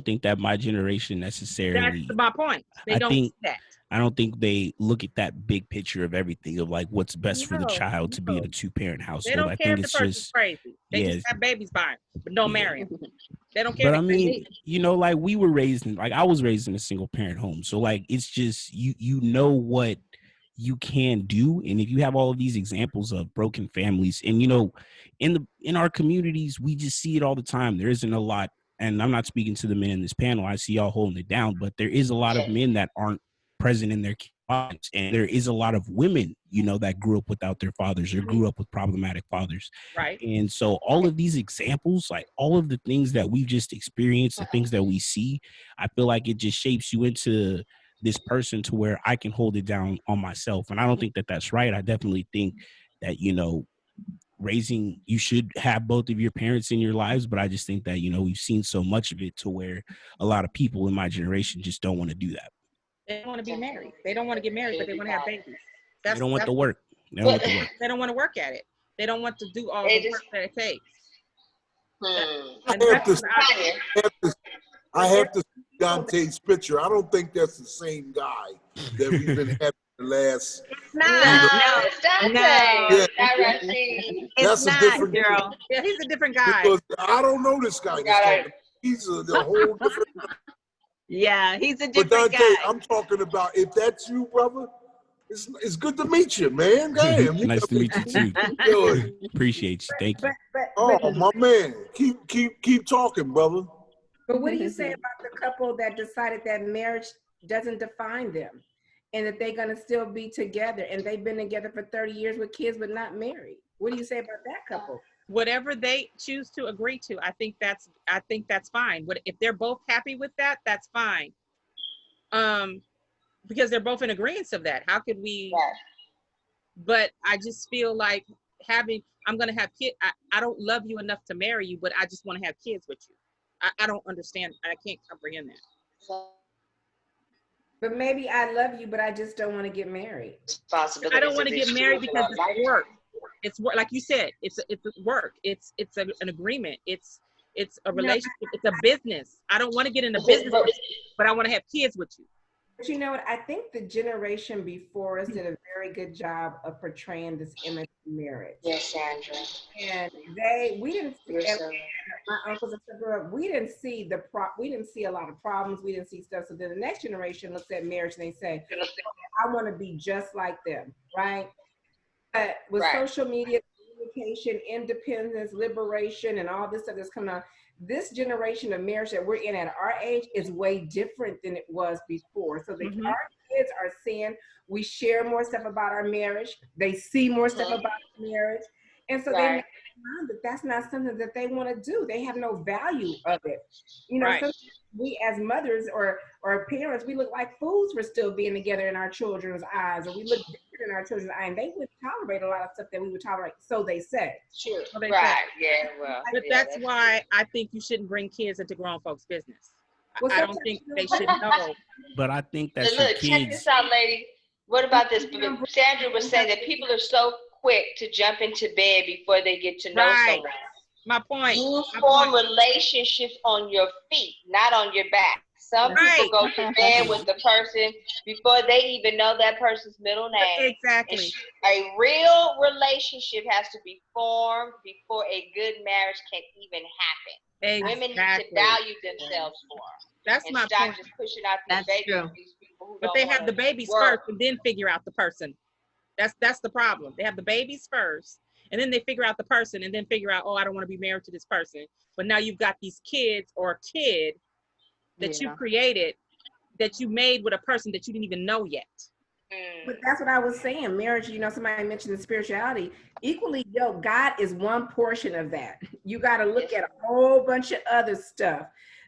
think that my generation necessarily. That's my point. They I don't think see that. I don't think they look at that big picture of everything of like what's best for the No, child to be in no. a 2-parent They household. don't I care think if the it's person's just crazy. They yeah. just have babies by him, but don't Yeah. marry him. They don't care. But I if mean, you know, like we were raised in, like I was raised in a single parent home. So like it's just you know what you can do. And if you have all of these examples of broken families, and you know, in our communities, we just see it all the time. There isn't a lot, and I'm not speaking to the men in this panel, I see y'all holding it down, but there is a lot of men that aren't present in their lives. And there is a lot of women, you know, that grew up without their fathers or grew up with problematic fathers. right. And so all of these examples, like all of the things that we've just experienced, the things that we see, I feel like it just shapes you into this person to where I can hold it down on myself. And I don't think that that's right. I definitely think that, you know, you should have both of your parents in your lives. But I just think that, you know, we've seen so much of it to where a lot of people in my generation just don't want to do that. They don't want to be married. They don't want to get married, but they want to have babies. They don't want the work. They don't want the work. They don't want to work at it. They don't want to do all the work that it takes. I have to see Dante's picture. I don't think that's the same guy that we've been having the last. It's Dante. Yeah. All right, see. That's a different girl. Yeah, he's a different guy. Because I don't know this guy. He's a whole different. Yeah, he's a But different Dante, guy. I'm talking about if that's you, brother. It's good to meet you, man. Damn, Nice to meet you too. Good. Appreciate you. Thank you. Oh, my man. Keep talking, brother. But what do you say about the couple that decided that marriage doesn't define them and that they're going to still be together and they've been together for 30 years with kids but not married? What do you say about that couple? Whatever they choose to agree to, I think that's fine. If they're both happy with that, that's fine. Because they're both in agreement of that. How could we? Yeah. But I just feel like I'm going to have kids. I don't love you enough to marry you, but I just want to have kids with you. I don't understand. I can't comprehend that. But maybe I love you, but I just don't want to get married. I don't want to get married because it's work. It's work, like you said. It's work. It's an agreement. It's a relationship. It's a business. I don't want to get into business, but I want to have kids with you. But you know what? I think the generation before us did a very good job of portraying this image of marriage. Yes, Sandra. And we didn't see, my uncles and stuff grew up, we didn't see a lot of problems. We didn't see stuff. So then the next generation looks at marriage and they say, I want to be just like them, right? But with social media, communication, independence, liberation, and all this stuff that's coming on, this generation of marriage that we're in at our age is way different than it was before. So our kids are seeing, we share more stuff about our marriage. They see more stuff about marriage. And so they make that that's not something that they want to do. They have no value of it. You know, we as mothers or parents, we look like fools for still being together in our children's eyes, or we look different in our children's eyes, and they would tolerate a lot of stuff that we would tolerate. So they say. Sure. So they Right. say. Yeah. Well. But that's why I think you shouldn't bring kids into grown folks' business. I don't think they should know. But I think that Look, check this out, lady. What about this? Sandra was saying that people are so quick to jump into bed before they get to know someone. My point. You form relationships on your feet, not on your back. Some people go to bed with the person before they even know that person's middle name. Exactly. A real relationship has to be formed before a good marriage can even happen. Exactly. Women need to value themselves more. That's and my stop point. just pushing out these babies. These people who but don't they have wanna the babies work. first and then figure out the person. That's the problem. They have the babies first And then they figure out the person and then figure out, oh, I don't want to be married to this person. But now you've got these kids or a kid that you created, that you made with a person that you didn't even know yet. But that's what I was saying. Marriage, you know, somebody mentioned the spirituality. Equally, God is one portion of that. You got to look at a whole bunch of other stuff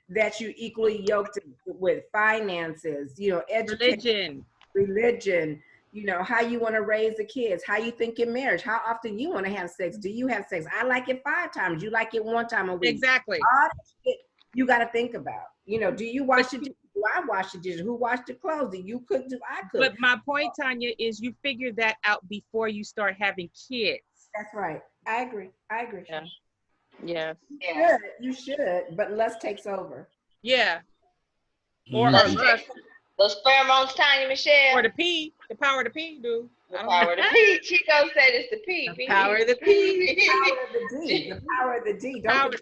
that you equally yoked with: finances, you know, education, religion, you know, how you want to raise the kids, how you think in marriage, how often you want to have sex. Do you have sex? I like it 5 times. You like it 1 time a week. Exactly. All that shit you got to think about. You know, do you wash the dishes? Do I wash the dishes? Who washed the clothes? Do you cook? Do I cook? But my point, Tanya, is you figure that out before you start having kids. That's right. I agree. I agree. Yeah. Yes. You should, but lust takes over. Yeah. Or lust. Those pheromones, Tanya Michelle. Or the P, the power of the P, dude. The power of the P. Chico said it's the P. The power of the P. The power of the D. The power of the D. Don't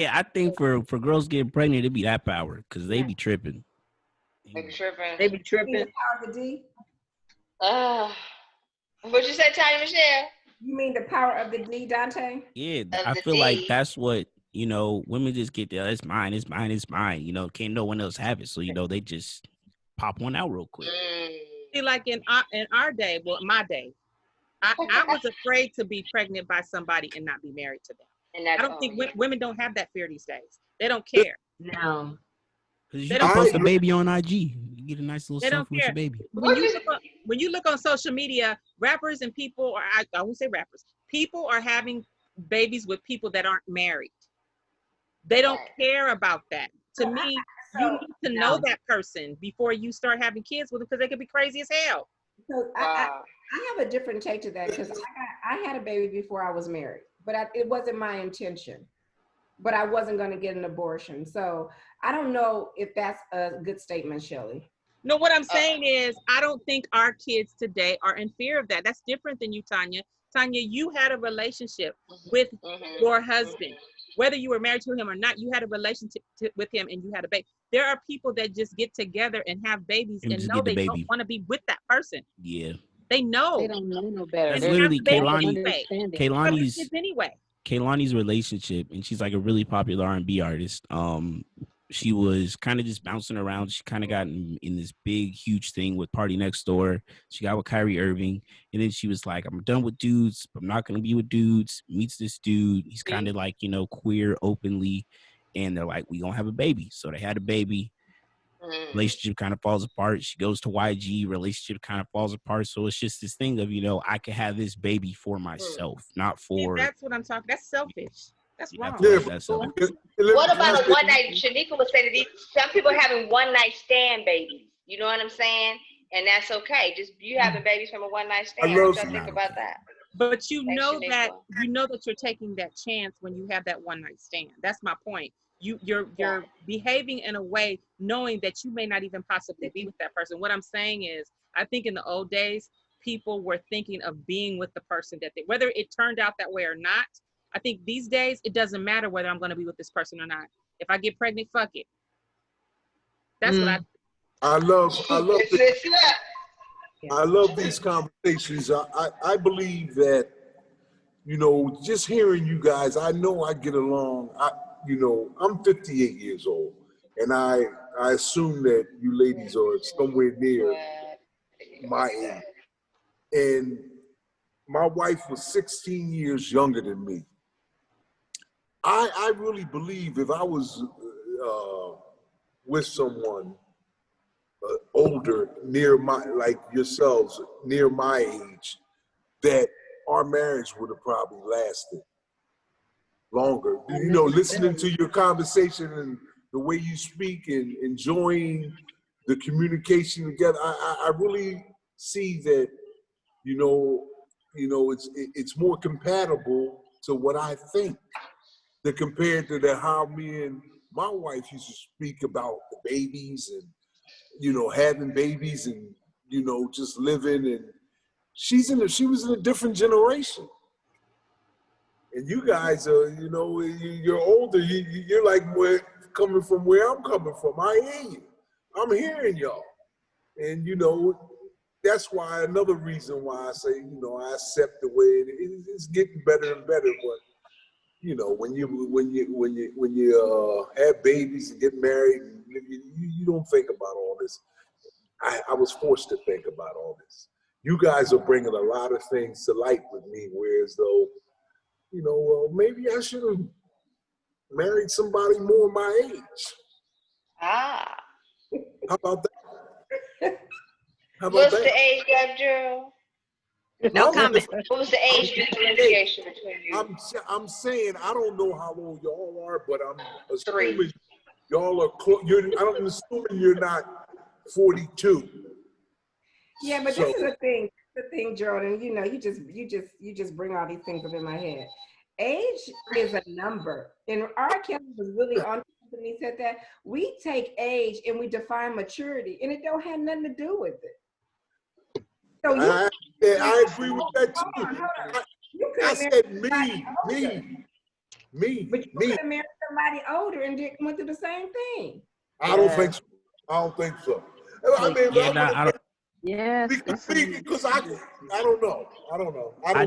yeah, I think for girls getting pregnant, it'd be that power because they be tripping. They be tripping. They be tripping. The power of the D. What you said, Tanya Michelle? You mean the power of the D, Dante? Yeah, I feel like that's what, you know, women just get there. It's mine, it's mine, it's mine. You know, can't no one else have it. So, you know, they just pop one out real quick. See, like in our day, well, my day, I was afraid to be pregnant by somebody and not be married to them. And I don't think women don't have that fear these days. They don't care. No. Because you can post a baby on IG. You get a nice little selfie with your baby. When you look on social media, rappers and people, or I won't say rappers, people are having babies with people that aren't married. They don't care about that. To me, you need to know that person before you start having kids with them, because they could be crazy as hell. So I have a different take to that, because I had a baby before I was married, but it wasn't my intention. But I wasn't going to get an abortion. So I don't know if that's a good statement, Shelley. No, what I'm saying is I don't think our kids today are in fear of that. That's different than you, Tanya. Tanya, you had a relationship with your husband. Whether you were married to him or not, you had a relationship with him and you had a baby. There are people that just get together and have babies and know they don't want to be with that person. Yeah. They know. They don't know no better. That's literally Kaylani's relationship, and she's like a really popular R&B artist. She was kind of just bouncing around. She kind of got in this big, huge thing with Party Next Door. She got with Kyrie Irving, and then she was like, "I'm done with dudes. I'm not gonna be with dudes." Meets this dude. He's kind of like, you know, queer openly, and they're like, "We gonna have a baby." So they had a baby. Relationship kind of falls apart. She goes to YG. Relationship kind of falls apart. So it's just this thing of, you know, I can have this baby for myself, not for. See, that's what I'm talking. That's selfish. That's wrong. What about a one night? Shanika was saying that some people are having one night stand babies. You know what I'm saying? And that's okay. Just you having babies from a one night stand. What y'all think about that? But you know that you're taking that chance when you have that one night stand. That's my point. You're behaving in a way knowing that you may not even possibly be with that person. What I'm saying is, I think in the old days, people were thinking of being with the person that they, whether it turned out that way or not. I think these days, it doesn't matter whether I'm going to be with this person or not. If I get pregnant, fuck it. That's what I love these conversations. I believe that, you know, just hearing you guys, I know I get along. You know, I'm 58 years old, and I assume that you ladies are somewhere near my age. And my wife was 16 years younger than me. I really believe if I was with someone older, near my, like yourselves, near my age, that our marriage would have probably lasted longer. You know, listening to your conversation and the way you speak and enjoying the communication together, I really see that, you know, it's more compatible to what I think than compared to how me and my wife used to speak about the babies and, you know, having babies and, you know, just living. And she was in a different generation. And you guys are, you know, you're older. You're like coming from where I'm coming from. I hear you. I'm hearing y'all. And, you know, that's why another reason why I say, you know, I accept the way it's getting better and better. But you know, when you have babies and get married, you don't think about all this. I was forced to think about all this. You guys are bringing a lot of things to light with me, whereas though, you know, well, maybe I should have married somebody more my age. Ah. How about that? How about What's that? the age gap, Gerald? No I'm comment. just- What was the age differentiation between you? I'm saying I don't know how old y'all are, but I'm assuming 3. y'all are. I'm assuming you're not 42. Yeah, but So, this is the thing, Jordan. You know, you just bring all these things up in my head. Age is a number, and R. Kelly was really on when he said that. We take age and we define maturity, and it don't have nothing to do with it. So I agree with that too. Hold on. I said me. But you could have married somebody older and went through the same thing. I don't think so. I don't think so. I mean, Yeah, I don't. Yes, because I don't know. I don't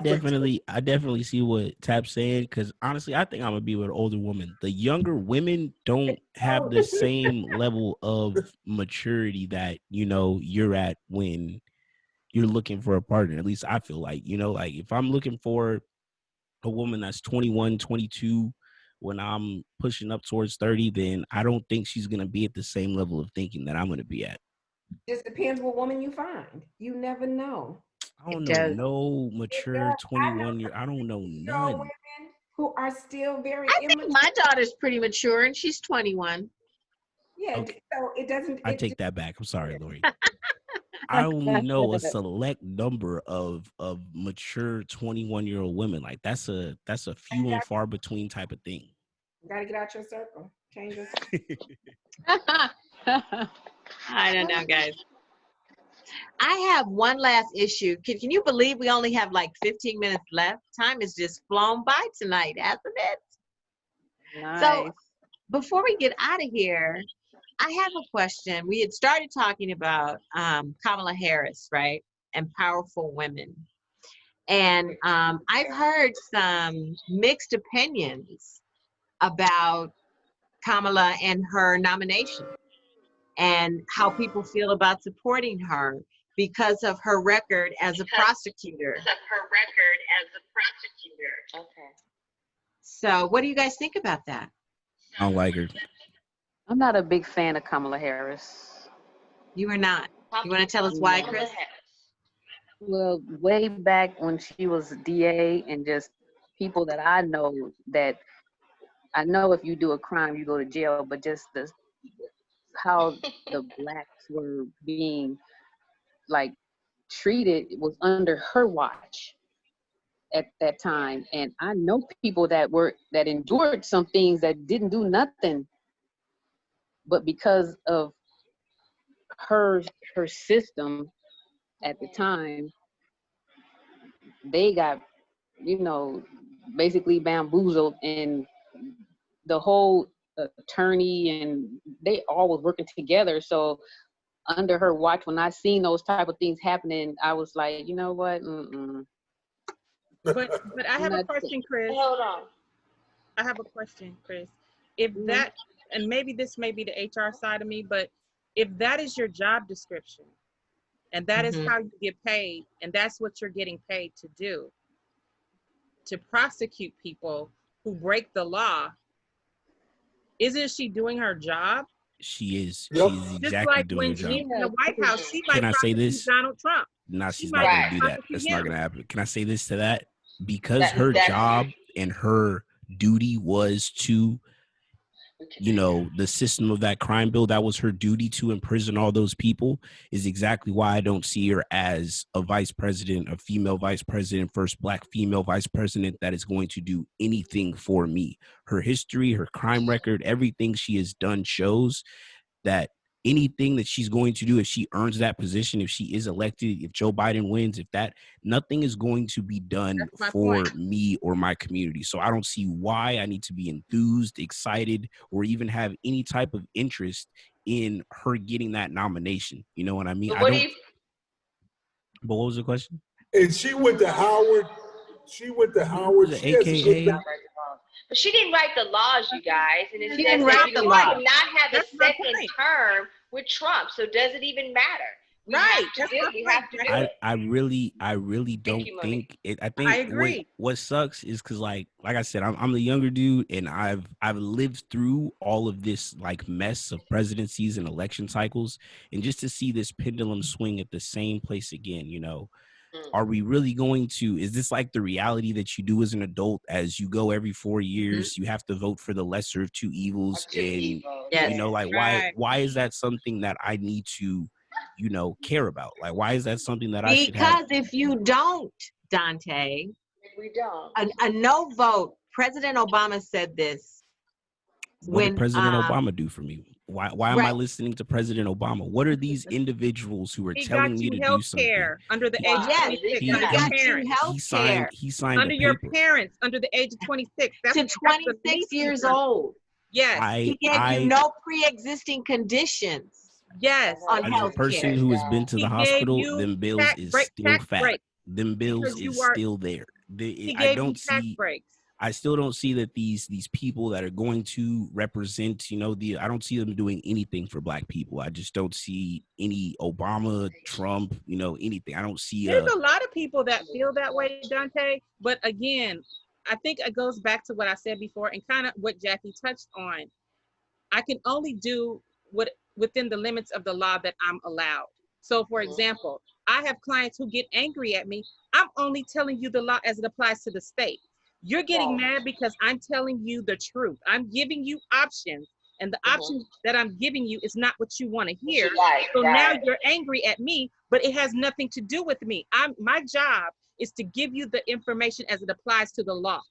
think so. I definitely see what Tap's saying, because honestly, I think I'm gonna be with an older woman. The younger women don't have the same level of maturity that, you know, you're at when you're looking for a partner. At least I feel like, you know, like if I'm looking for a woman that's 21, 22, when I'm pushing up towards 30, then I don't think she's gonna be at the same level of thinking that I'm gonna be at. Just depends what woman you find. You never know. I don't It know does. no mature 21 year. I don't know none. Women who are still very I immature. think my daughter's pretty mature and she's 21. Yeah, Okay. so it doesn't. I take that back. I'm sorry, Lori. I only know a select number of mature 21-year-old women. Like that's a few and far between type of thing. You gotta get out your circle. Change your I don't know, guys. I have one last issue. Can you believe we only have like 15 minutes left? Time has just flown by tonight, hasn't it? nice. So before we get out of here, I have a question. We had started talking about Kamala Harris, right? And powerful women. And I've heard some mixed opinions about Kamala and her nomination and how people feel about supporting her because of her record as a prosecutor. Okay. So what do you guys think about that? I don't like her. I'm not a big fan of Kamala Harris. You are not. You want to tell us why, Kriss? Well, way back when she was DA, and just people that I know, that I know if you do a crime, you go to jail, but just how the blacks were being like treated was under her watch at that time. And I know people that endured some things that didn't do nothing, but because of her system at the time, they got, you know, basically bamboozled, and the whole attorney and they all was working together. So under her watch, when I seen those type of things happening, I was like, you know what? But I have a question, Kriss. Hold on. I have a question, Kriss. If that, and maybe this may be the HR side of me, but if that is your job description and that is how you get paid, and that's what you're getting paid to do, to prosecute people who break the law, isn't she doing her job? She is. Yep. She's Just exactly like doing when her job. she's in the White House, she might Can I say prosecute this? Donald Trump. No, She she's might not going to Right. do that. prosecute That's him. not going to happen. Can I say this to that? Because That- her that's job true. and her duty was to, you know, the system of that crime bill, that was her duty to imprison all those people, is exactly why I don't see her as a vice president, a female vice president, first black female vice president that is going to do anything for me. Her history, her crime record, everything she has done shows that anything that she's going to do, if she earns that position, if she is elected, if Joe Biden wins, nothing is going to be done for me or my community. So I don't see why I need to be enthused, excited, or even have any type of interest in her getting that nomination. You know what I mean? But what do you But what was the question? And she went to Howard. She went to Howard. The She has a good AKA. But she didn't write the laws, you guys. And it She says didn't that write you the might law. not have That's a my second point. term with Trump. So does it even matter? We Right. have to do it. I really don't you, think it. I I think agree. what sucks is because like I said, I'm the younger dude, and I've lived through all of this like mess of presidencies and election cycles, and just to see this pendulum swing at the same place again, you know. Are we really going to, is this like the reality that you do as an adult? As you go every 4 years, you have to vote for the lesser of two evils. And, Yes. you know, like, why is that something that I need to, you know, care about? Like, why is that something that I should have? Because if you don't, Dante, We don't. a no vote, President Obama said this. What did When President Obama do for me? Why am I right. listening to President Obama? What are these individuals who are He telling got me you to do health something? care under the age of Yes, 26, he under your got you parents. health care He signed Under a your paper. parents under the age of 26. to 26 years old. Yes. He gave you no pre-existing conditions Yes. on As a health person care. who has been to the He gave hospital, you them bills tax is break, still tax fat. break, Them bills because you is are- still there. He I gave don't you tax see. breaks. I still don't see that these people that are going to represent, you know, I don't see them doing anything for Black people. I just don't see any Obama, Trump, you know, anything. I don't see. There's a lot of people that feel that way, Dante. But again, I think it goes back to what I said before and kind of what Jackie touched on. I can only do what within the limits of the law that I'm allowed. So, for example, I have clients who get angry at me. I'm only telling you the law as it applies to the state. You're getting mad because I'm telling you the truth. I'm giving you options, and the option that I'm giving you is not what you want to hear. So now you're angry at me, but it has nothing to do with me. My job is to give you the information as it applies to the law,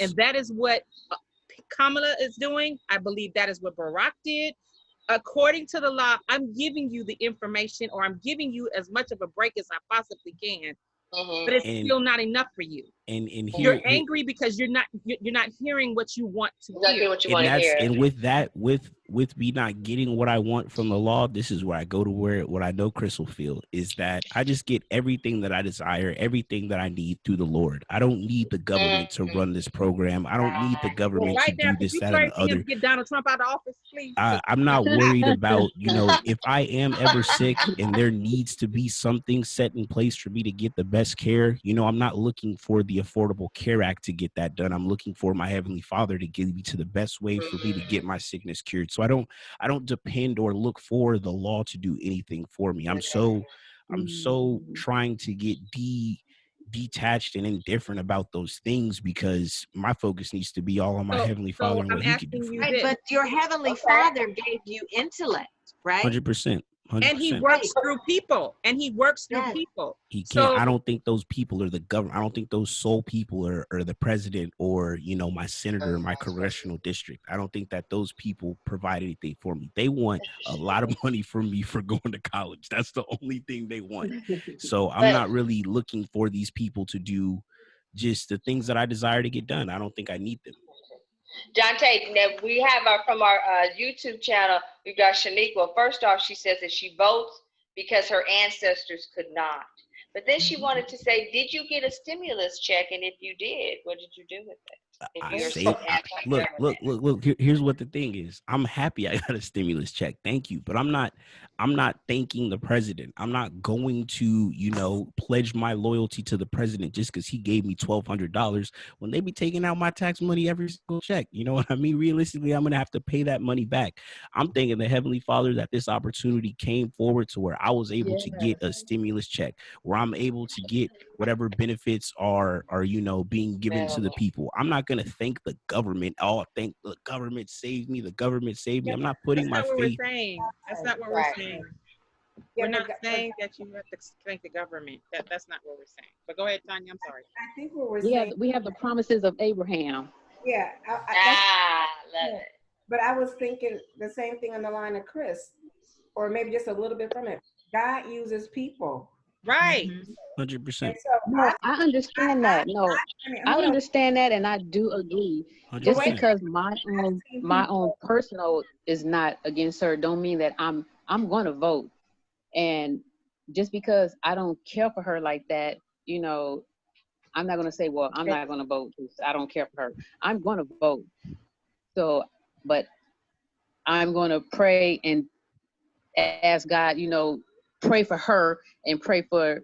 and that is what Kamala is doing. I believe that is what Barack did. According to the law, I'm giving you the information, or I'm giving you as much of a break as I possibly can. But it's still not enough for you. And you're angry because you're not hearing what you want to hear. And with that, with me not getting what I want from the law, this is where I go to what I know Kriss will feel is that I just get everything that I desire, everything that I need through the Lord. I don't need the government to run this program. I don't need the government to do this, that, and the other. Get Donald Trump out of office, please. I'm not worried about, you know, if I am ever sick and there needs to be something set in place for me to get the best care, you know, I'm not looking for the Affordable Care Act to get that done. I'm looking for my Heavenly Father to give me to the best way for me to get my sickness cured. So I don't depend or look for the law to do anything for me. I'm so trying to get detached and indifferent about those things because my focus needs to be all on my Heavenly Father and what He can do for me. Right, but your Heavenly Father gave you intellect, right? 100%. 100%. And He works through people. He can't. I don't think those people are the government. I don't think those sole people are the president or, you know, my senator in my congressional district. I don't think that those people provide anything for me. They want a lot of money from me for going to college. That's the only thing they want. So I'm not really looking for these people to do just the things that I desire to get done. I don't think I need them. Dante, now we have from our YouTube channel, we've got Shaniqua. First off, she says that she votes because her ancestors could not. But then she wanted to say, did you get a stimulus check? And if you did, what did you do with it? Look. Here's what the thing is. I'm happy I got a stimulus check. Thank you. But I'm not thanking the president. I'm not going to, you know, pledge my loyalty to the president just because he gave me $1,200 when they be taking out my tax money every single check. You know what I mean? Realistically, I'm going to have to pay that money back. I'm thanking the Heavenly Father that this opportunity came forward to where I was able to get a stimulus check, where I'm able to get whatever benefits are, you know, being given to the people. I'm not going to thank the government. Oh, thank the government saved me. The government saved me. I'm not putting my faith. That's not what we're saying. We're not saying that you have to thank the government. That's not what we're saying. But go ahead, Tanya. I'm sorry. I think what we're saying. We have the promises of Abraham. Yeah. Love it. But I was thinking the same thing on the line of Kriss, or maybe just a little bit from it. God uses people. Right. 100%. No, I understand that. No, I understand that, and I do agree. 100%. Just because my own personal is not against her, don't mean that I'm going to vote. And just because I don't care for her like that, you know, I'm not going to say, well, I'm not going to vote because I don't care for her. I'm going to vote. So, but I'm going to pray and ask God, you know, pray for her and pray for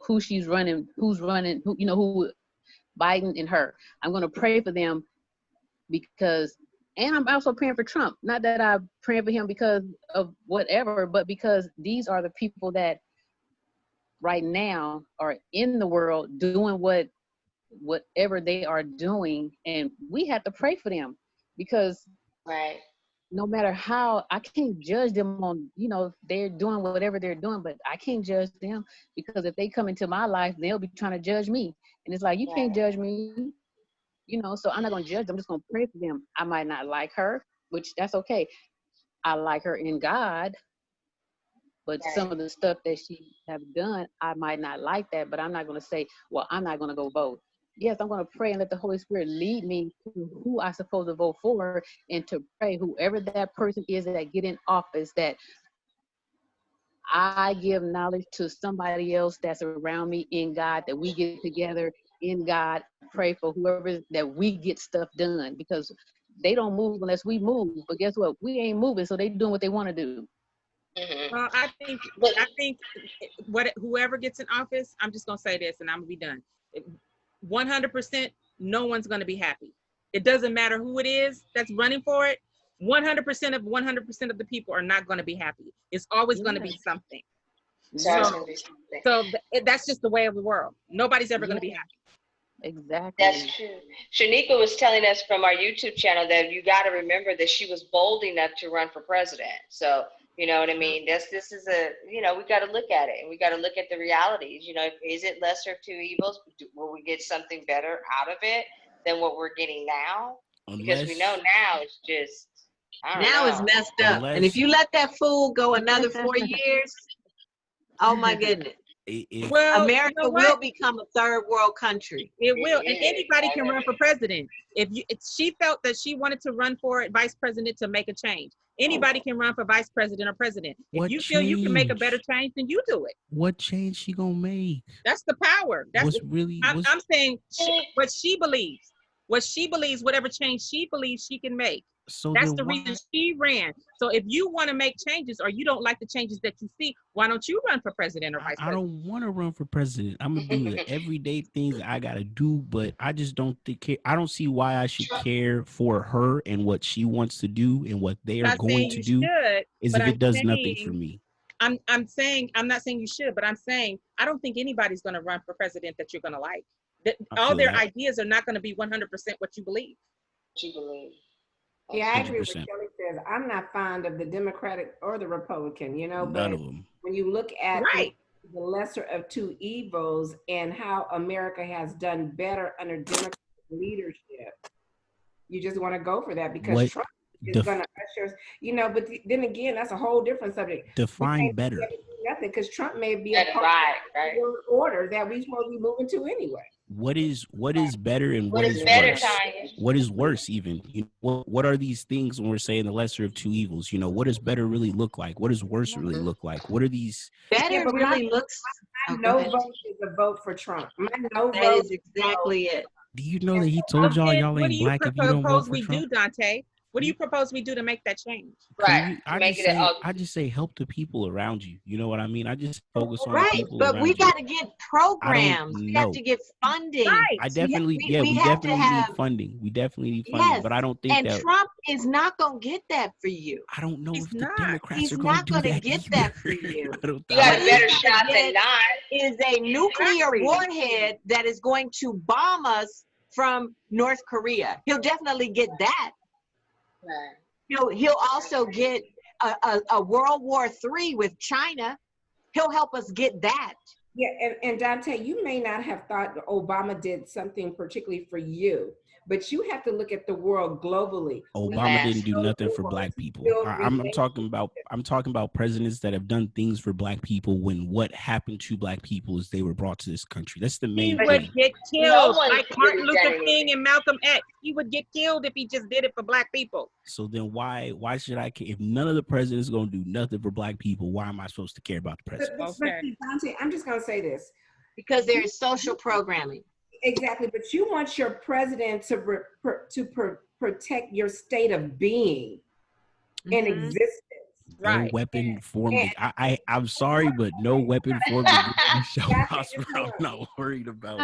who she's running, who's running, who, you know, who Biden and her. I'm going to pray for them because, and I'm also praying for Trump. Not that I'm praying for him because of whatever, but because these are the people that right now are in the world doing whatever they are doing, and we have to pray for them because Right. no matter how, I can't judge them on, you know, they're doing whatever they're doing, but I can't judge them because if they come into my life, they'll be trying to judge me. And it's like, you can't judge me, you know, so I'm not going to judge them. I'm just going to pray for them. I might not like her, which that's okay. I like her in God, but some of the stuff that she have done, I might not like that, but I'm not going to say, well, I'm not going to go vote. Yes, I'm going to pray and let the Holy Spirit lead me to who I'm supposed to vote for, and to pray whoever that person is that get in office, that I give knowledge to somebody else that's around me in God, that we get together in God, pray for whoever, that we get stuff done, because they don't move unless we move. But guess what? We ain't moving, so they doing what they want to do. Well, I think whoever gets in office, I'm just gonna say this, and I'm gonna be done. 100%, no one's gonna be happy. It doesn't matter who it is that's running for it. 100% of the people are not gonna be happy. It's always gonna be something. So that's just the way of the world. Nobody's ever gonna be happy. Exactly. That's true. Shanika was telling us from our YouTube channel that you got to remember that she was bold enough to run for president. So, you know what I mean? This is a, you know, we got to look at it, and we got to look at the realities. You know, is it lesser of two evils? Will we get something better out of it than what we're getting now? Because we know now it's just, I don't know. Now it's messed up. And if you let that fool go another 4 years, oh my goodness. Well, America will become a third world country. It will, and anybody can run for president. If she felt that she wanted to run for vice president to make a change, anybody can run for vice president or president. If you feel you can make a better change, then you do it. What change she gonna make? That's the power. That's I'm saying what she believes. What she believes, whatever change she believes she can make. So that's the reason she ran. So if you want to make changes, or you don't like the changes that you see, why don't you run for president or vice president? I don't want to run for president. I'm gonna do the everyday things I gotta do, but I just don't think. I don't see why I should care for her and what she wants to do and what they are going to do. Is if it does nothing for me. I'm not saying you should, but I'm saying I don't think anybody's going to run for president that you're going to like. All their ideas are not going to be 100% what you believe. Yeah, I agree with what Kelly says. I'm not fond of the Democratic or the Republican, you know, but when you look at the lesser of two evils and how America has done better under Democratic leadership, you just want to go for that because Trump is going to usher, you know, but then again, that's a whole different subject. Define better. Nothing, because Trump may be a part of the order that we supposed to be moving to anyway. What is better and what is better, worse? What is worse even? You know, what are these things when we're saying the lesser of two evils? You know, what does better really look like? What does worse really look like? What are these? Better really looks. My no vote is a vote for Trump. My no vote is exactly it. Do you know that he told y'all ain't black if you don't vote for Trump? What do you propose we do, Dante? What do you propose we do to make that change? I just say help the people around you. You know what I mean? I just focus on the people but around we you. got to get programs. We have to get funding. I definitely, we definitely need funding. We definitely need funding, but I don't think and Trump is not going to get that for you. I don't know if the Democrats are going to do that. He's not going to get that for you. You got a better shot than not. Is a nuclear warhead that is going to bomb us from North Korea. He'll definitely get that. Right. He'll also get a World War III with China. He'll help us get that. Yeah, and Dante, you may not have thought Obama did something particularly for you, but you have to look at the world globally. We Obama have didn't Yes. do no nothing for war black to people. build relationships. I'm talking about presidents that have done things for black people when what happened to black people is they were brought to this country. That's the He main But would thing. get no killed one's like Martin really done Luther anything. King and Malcolm X. He would get killed if he just did it for black people. So then why should I care? If none of the presidents gonna do nothing for black people, why am I supposed to care about the presidents? But Okay. see, Dante, I'm just going to say this. Because there is social programming. Exactly, but you want your president to protect your state of being in Mhm. existence. No Right. weapon formed. And I'm sorry, but no weapon formed against me shall Dante, prosper. just hold I'm on. not worried about.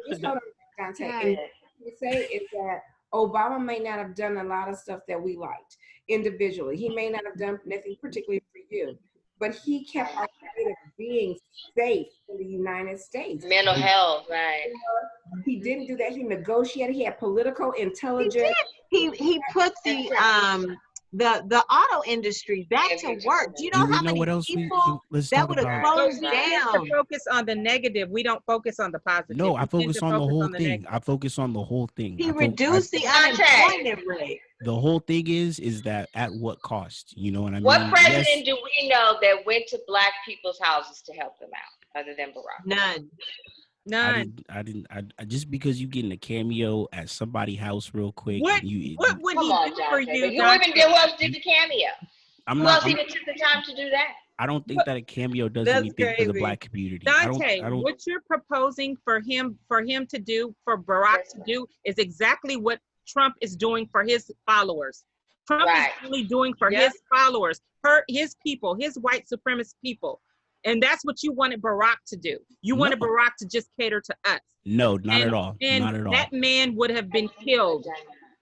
Just hold on, Dante. And Yeah. what you say is that Obama may not have done a lot of stuff that we liked individually. He may not have done nothing particularly for you, but he kept our state of being safe in the United States. Mental health, right? He didn't do that. He negotiated. He had political He intelligence. did. He put the auto industry back to work. Do you know Do we how know many what else people let's that talk would have about? But closed we tend to down? focus on the negative. We don't focus on the positive. No, I We tend focus to on the focus whole on the thing. negative. I focus on the whole thing. He reduced the Dante, unemployment rate. The whole thing is that at what cost? You know what I mean? what president Yes, do we know that went to black people's houses to help them out, other than Barack? None. None. I just because you getting a cameo at somebody's house real quick What and you would Come he on, do for Dante. you, But who Dante? even did who else did the cameo? I'm Who not else even took the time to do that? I don't think that a cameo does That's anything for the crazy. black community. Dante, I don't what you're proposing for him to do, for Barack to do, is exactly what Trump is doing for his followers. Trump Right. is only doing for Yep. his followers, his people, his white supremacist people. And that's what you wanted Barack to do. You wanted No. Barack to just cater to us. No, not And, at all. and Not at all. that man would have been killed.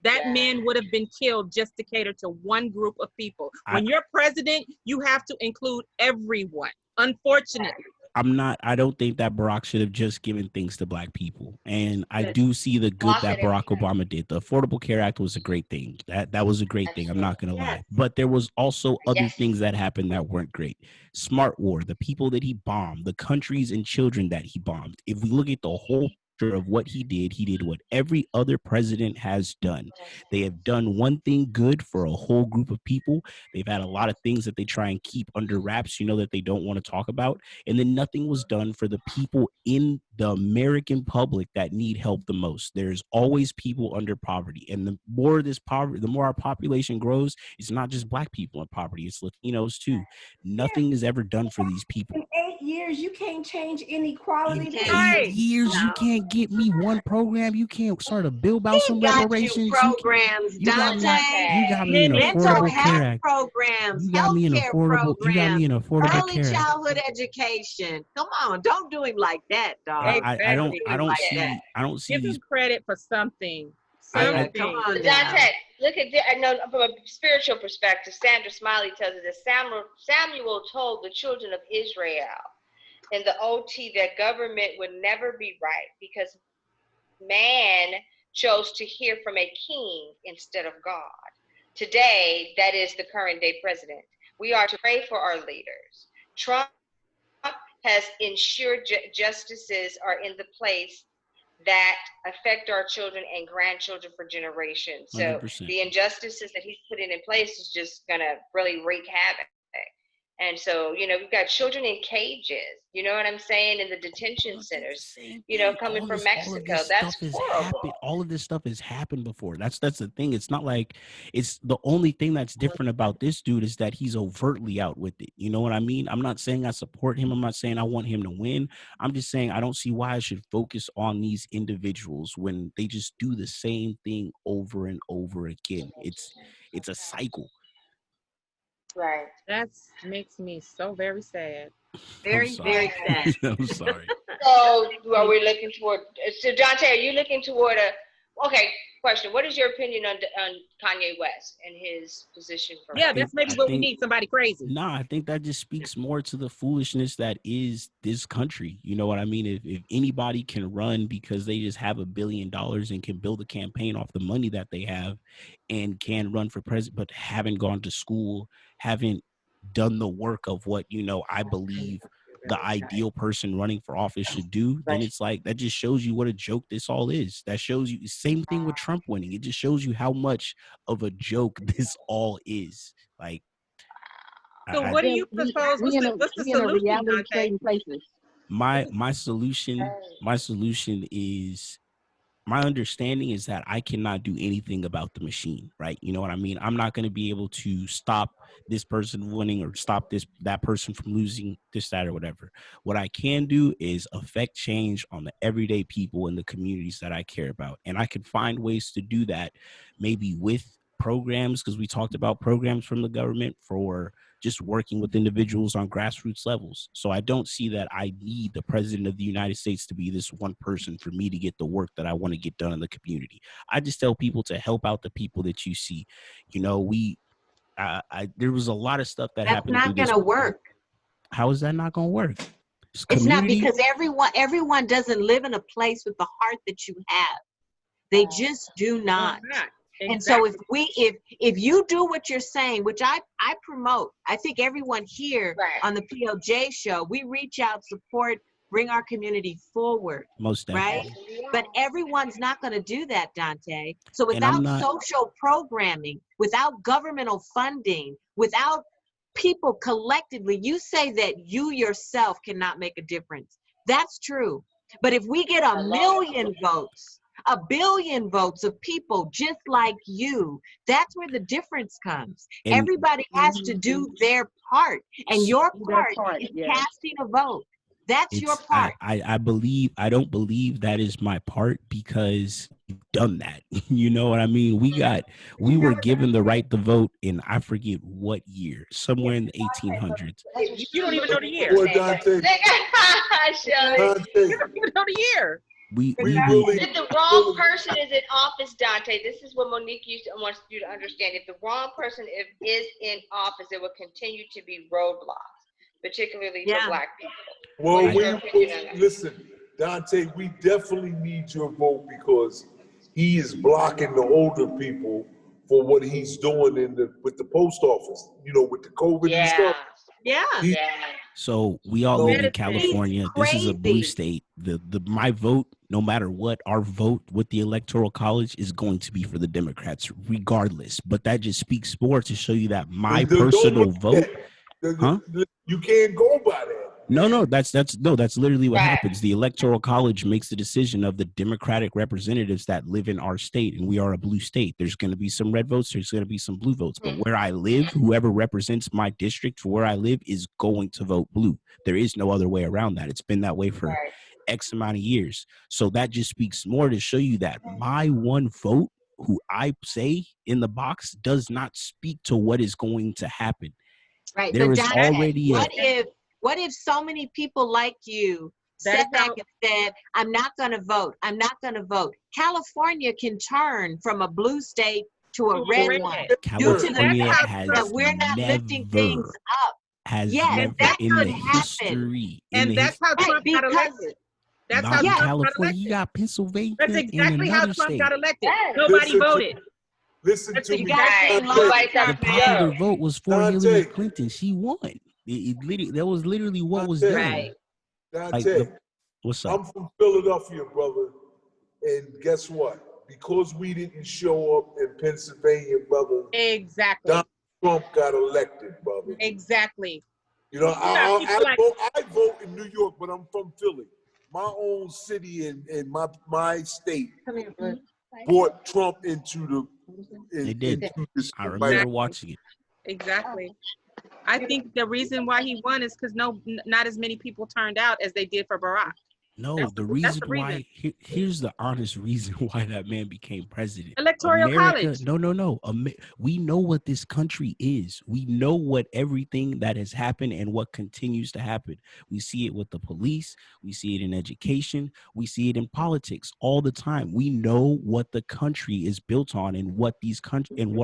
That man would have been killed just to cater to one group of people. When you're president, you have to include everyone. Unfortunately. I don't think that Barack should have just given things to black people. And I Good. do see the good that Block it Barack everything. Obama did. The Affordable Care Act was a great thing. That was a great thing. I'm not gonna lie. Yes. But there was also other Yes. things that happened that weren't great. Smart War, the people that he bombed, the countries and children that he bombed. If we look at the whole picture of what he did what every other president has done. They have done one thing good for a whole group of people. They've had a lot of things that they try and keep under wraps, that they don't want to talk about. And then nothing was done for the people in the American public that need help the most. There's always people under poverty. And the more this poverty, the more our population grows, it's not just black people in poverty, it's Latinos too. Nothing is ever done for these people. in 8 years, you can't change inequality. In Right. 8 years, you No. can't get me one program. You can't start a bill about some He got you reparations. programs, You got me. Dante. You got me an Mental Affordable Care health Act. programs, You got me an healthcare affordable. You got me programs, an Affordable early Care Act. childhood education. Come on, don't do him like that, dog. I don't Like see that. I don't see Give these. him credit for something. I- Come Something. on now. Dante, look at I know from a spiritual perspective, Sandra Smiley tells us that Samuel told the children of Israel in the OT that government would never be right because man chose to hear from a king instead of God. Today, that is the current day president. We are to pray for our leaders. Trump has ensured justices are in the place that affect our children and grandchildren for generations. So 100%. the injustices that he's putting in place is just going to really wreak havoc. And so, we've got children in cages, you know what I'm saying, in the detention centers, coming from Mexico. That's horrible. All of this stuff has happened before. That's the thing. It's not like it's the only thing that's different about this dude is that he's overtly out with it. You know what I mean? I'm not saying I support him. I'm not saying I want him to win. I'm just saying I don't see why I should focus on these individuals when they just do the same thing over and over again. It's a cycle. Right. That makes me so very sad. Very, very sad. I'm sorry. So are we looking toward, so Dante, are you looking toward question. What is your opinion on Kanye West and his position for That's maybe what we need, somebody crazy. Nah, I think that just speaks more to the foolishness that is this country. You know what I mean? If anybody can run because they just have $1 billion and can build a campaign off the money that they have and can run for president, but haven't gone to school, haven't done the work of what, I believe the ideal person running for office should do, then it's like that just shows you what a joke this all is. That shows you same thing with Trump winning. It just shows you how much of a joke this all is. Like, So what do you propose? What's the we in a solution, reality Dante? trading places. my solution is, my understanding is that I cannot do anything about the machine, right? You know what I mean? I'm not going to be able to stop this person winning or stop that person from losing this, that, or whatever. What I can do is affect change on the everyday people in the communities that I care about. And I can find ways to do that, maybe with programs, because we talked about programs from the government for just working with individuals on grassroots levels. So I don't see that I need the president of the United States to be this one person for me to get the work that I want to get done in the community. I just tell people to help out the people that you see. You know, there was a lot of stuff that happened. That's not going to work. How is that not going to work? It's not, because everyone doesn't live in a place with the heart that you have. They just do not. Exactly. And so if you do what you're saying, which I promote, I think everyone here on the PLJ show, we reach out, support, bring our community forward. Most definitely. Right? But everyone's not going to do that, Dante. So without social programming, without governmental funding, without people collectively, you say that you yourself cannot make a difference. That's true. But if we get a million votes, a billion votes of people just like you, that's where the difference comes. And everybody has to do their part, and your part is casting a vote. That's your part. I don't believe that is my part, because you've done that. You know what I mean? We were given the right to vote in, I forget what year, somewhere in the 1800s. You don't even know the year. Dante. You don't even know the year. If the wrong person is in office, Dante, this is what Monique wants you to understand. If the wrong person is in office, there will continue to be roadblocks, particularly for Black people. Well, listen, Dante, we definitely need your vote, because he is blocking the older people for what he's doing with the post office, you know, with the COVID and stuff. So we all live in California. This is a blue state. My vote, no matter what, our vote with the Electoral College is going to be for the Democrats, regardless. But that just speaks more to show you that my personal vote. You can't go by that. No, that's literally what happens. The Electoral College makes the decision of the Democratic representatives that live in our state, and we are a blue state. There's going to be some red votes, there's going to be some blue votes, but where I live, whoever represents my district for where I live is going to vote blue. There is no other way around that. It's been that way for X amount of years. So that just speaks more to show you that my one vote, who I say in the box, does not speak to what is going to happen. Right. There is already what if so many people like you sat back and said, I'm not going to vote. I'm not going to vote. California can turn from a blue state to a red one. California has that we're not lifting things up. Never in the history. And that's how Trump got elected. That's how Trump got elected. You got Pennsylvania. That's exactly how Trump got elected. Yes. Nobody voted. Listen to me. The popular vote was for Hillary Clinton. She won. That was literally what was done. Dante, what's up? I'm from Philadelphia, brother. And guess what? Because we didn't show up in Pennsylvania, brother. Exactly. Donald Trump got elected, brother. Exactly. You know, I vote in New York, but I'm from Philly. My own city and my state brought Trump into the. They did. I remember watching it. Exactly. I think the reason why he won is because not as many people turned out as they did for Barack. No, the reason why, here's the honest reason why that man became president. Electoral college. No. We know what this country is. We know what everything that has happened and what continues to happen. We see it with the police. We see it in education. We see it in politics all the time. We know what the country is built on and what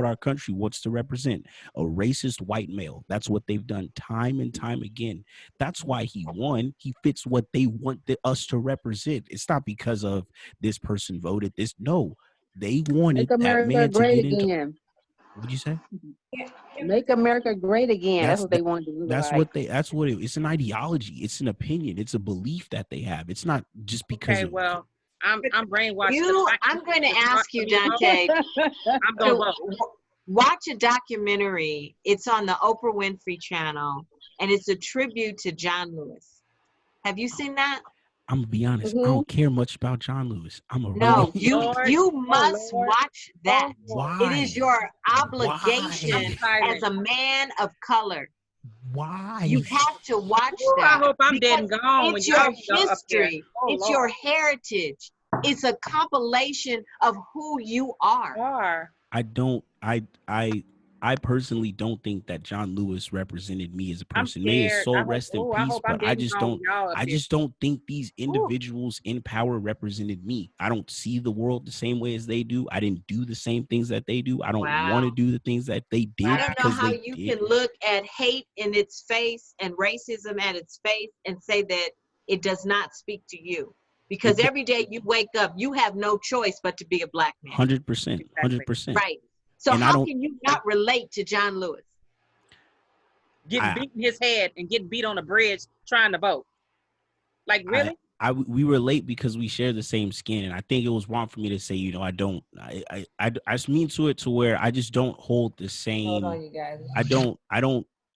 our country wants to represent. A racist white male. That's what they've done time and time again. That's why he won. He fits what they want us to represent. It's not because of this person voted this. No, they wanted that man to get into. What'd you say? Make America great again. That's what they That, want to do. that's what they. That's what it's an ideology. It's an opinion. It's a belief that they have. It's not just because Okay, of. well, I'm brainwashed. I'm going to ask you, Dante, I'm gonna to vote. watch a documentary. It's on the Oprah Winfrey Channel, and it's a tribute to John Lewis. Have you seen that? I'm gonna be honest. I don't care much about John Lewis. I'm a No, really. you must Lord. watch that. Why? It is your Why? obligation as a man of color. Why? You have to watch Ooh, that. I hope I'm dead and because gone when it's y'all your go up there. history. Oh, It's Lord. your heritage. It's a compilation of who you are. I personally don't think that John Lewis represented me as a I'm person. May his scared. soul rest in I peace, hope I'm but I dead and just gone don't. when y'all up I there. just don't think these individuals in power represented me. I don't see the world the same way as they do. I didn't do the same things that they do. I don't want to do the things that they did I don't know because how they you did. can look at hate in its face and racism at its face and say that it does not speak to you. Because every day you wake up, you have no choice but to be a black man. 100%. 100%. Right. So And how can you not relate to John Lewis? Getting beat in his head and getting beat on a bridge trying to vote. Like, really? We relate because we share the same skin, and I think it was wrong for me to say, I don't. I just mean to it to where I just don't hold the same. Hold on, you guys.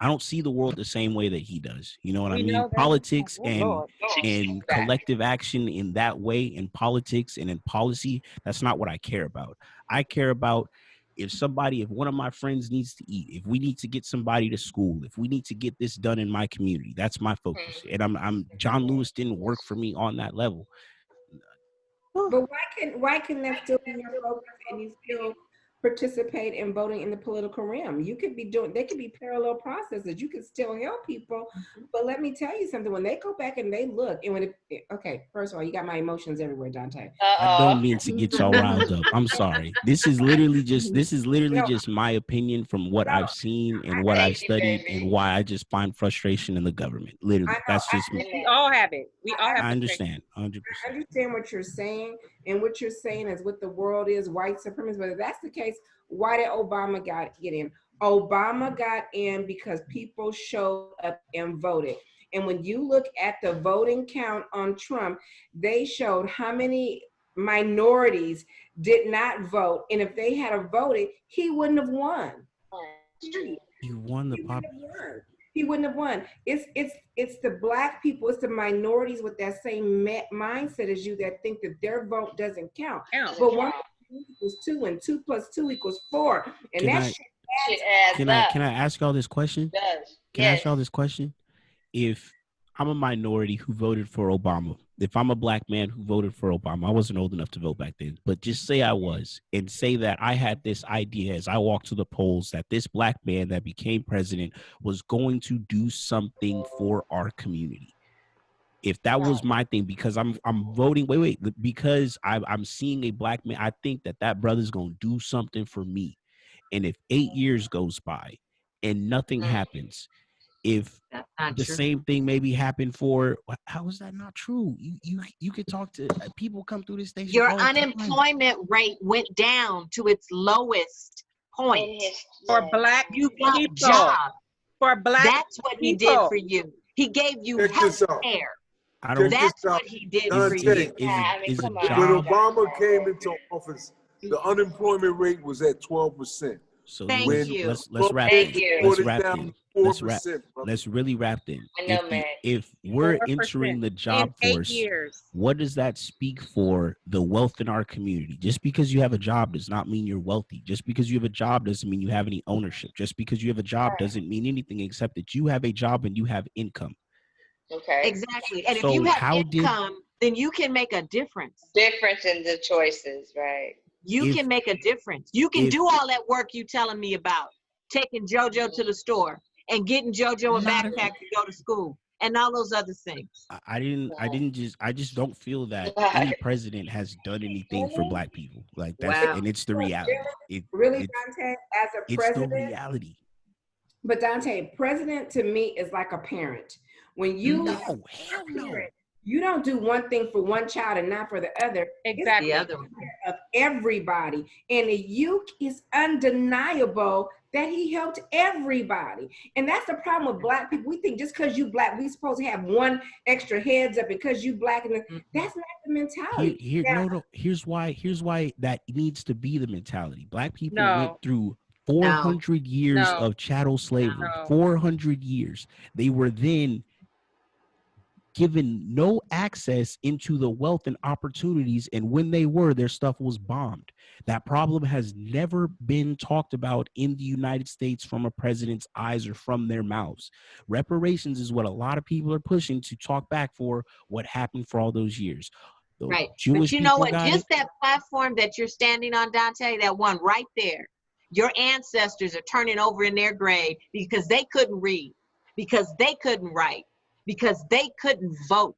I don't see the world the same way that he does. You know what I We mean? know that. Politics Oh, and Lord. and collective action in that way, in politics and in policy, that's not what I care about. I care about if one of my friends needs to eat, if we need to get somebody to school, if we need to get this done in my community, that's my focus. And I'm John Lewis didn't work for me on that level. But why can that still be your focus and you still participate in voting in the political realm? You could be they could be parallel processes. You could still help people. But let me tell you something, when they go back and they look, and okay, first of all, you got my emotions everywhere, Dante. I don't mean to get y'all riled up. I'm sorry. This is literally just my opinion from what I've seen and what I've studied and why I just find frustration in the government. Literally, that's just me. We all have it. We all have I understand, 100%. I understand what you're saying, and what you're saying is what the world is, white supremacy. But if that's the case, why did Obama get in? Obama got in because people showed up and voted. And when you look at the voting count on Trump, they showed how many minorities did not vote. And if they had voted, he wouldn't have won. He won the He wouldn't have won. It's the black people, it's the minorities with that same mindset as you that think that their vote doesn't count. But 1 equals 2 and 2 plus 2 equals 4. And Can I ask y'all this question? Can I ask y'all this question? If I'm a minority who voted for Obama, if I'm a black man who voted for Obama, I wasn't old enough to vote back then, but just say I was, and say that I had this idea as I walked to the polls that this black man that became president was going to do something for our community. If that was my thing, because I'm voting, because I'm seeing a black man, I think that brother's going to do something for me. And if 8 years goes by and nothing happens, if the same thing maybe happened for, how is that not true? You could talk to people come through this station. Your unemployment rate went down to its lowest point. For black you got people. a job. For black That's what he did for you. He gave you health care. That's what he did for you. When Obama came into office, the unemployment rate was at 12%. So let's wrap in. Let's really wrap in. If we're entering the job force, what does that speak for the wealth in our community? Just because you have a job does not mean you're wealthy. Just because you have a job doesn't mean you have any ownership. Just because you have a job doesn't mean anything except that you have a job and you have income. Okay. Exactly. And if you have income, then you can make a difference. Difference in the choices, right? You can make a difference. You can do all that work you telling me about. Taking JoJo to the store and getting JoJo a backpack to go to school and all those other things. I just don't feel that any president has done anything for black people. Like that's and it's the reality. Dante, as a president, it's the reality. But Dante, president to me is like a parent. When you you don't do one thing for one child and not for the other. Exactly. Of everybody. And the youth is undeniable that he helped everybody. And that's the problem with Black people. We think just because you Black, we supposed to have one extra heads up because you Black. And that's not the mentality. No. Here's why that needs to be the mentality. Black people No. went through 400 years No. of chattel slavery. No. 400 years. They were then given no access into the wealth and opportunities, and when they were, their stuff was bombed. That problem has never been talked about in the United States from a president's eyes or from their mouths. Reparations is what a lot of people are pushing to talk back for what happened for all those years. Right. Jewish but you know people what? got Just it. that platform that you're standing on, Dante, that one right there, your ancestors are turning over in their grave because they couldn't read, because they couldn't write, because they couldn't vote.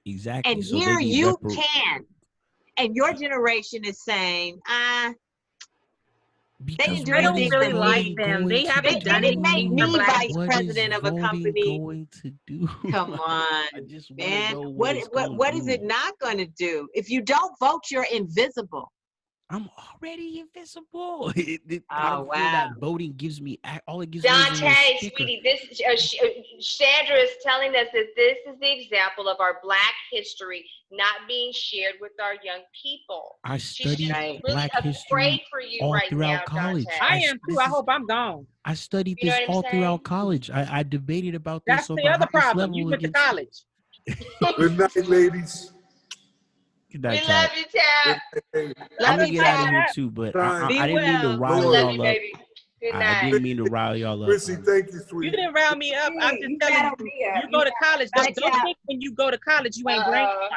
Exactly. And So here they need you can. And your generation is saying, they didn't do I don't anything really for like me. them. They haven't They done didn't make anything for me Black vice people. president of a company. Going to do? Come on, I just want man. to know What is it not going to do? If you don't vote, you're invisible. I'm already invisible. I Oh, don't feel wow. that voting gives me all it gives me is a little Dante, sticker. sweetie, this Sandra is telling us that this is the example of our Black history not being shared with our young people. I studied She's Right. really Black afraid history for you all right throughout now, college. Dante. I am too. I hope I'm gone. I studied You know this what I'm all throughout saying? college. I debated about this That's on the other highest problem. level You went to against. college. Good night, ladies. Good We night, love Tab. you, Tab. Hey, I'm Love gonna you, get out of Tab. here too, but I Be didn't mean to well. We rile love y'all you, up. baby. Good I night. didn't mean to rile y'all up. Chrissy, thank you, You sweetie. didn't round me up. I'm just You telling rattled you. me up. You go to college. Bye, Don't Tab. think when you go to college you ain't brainwashed.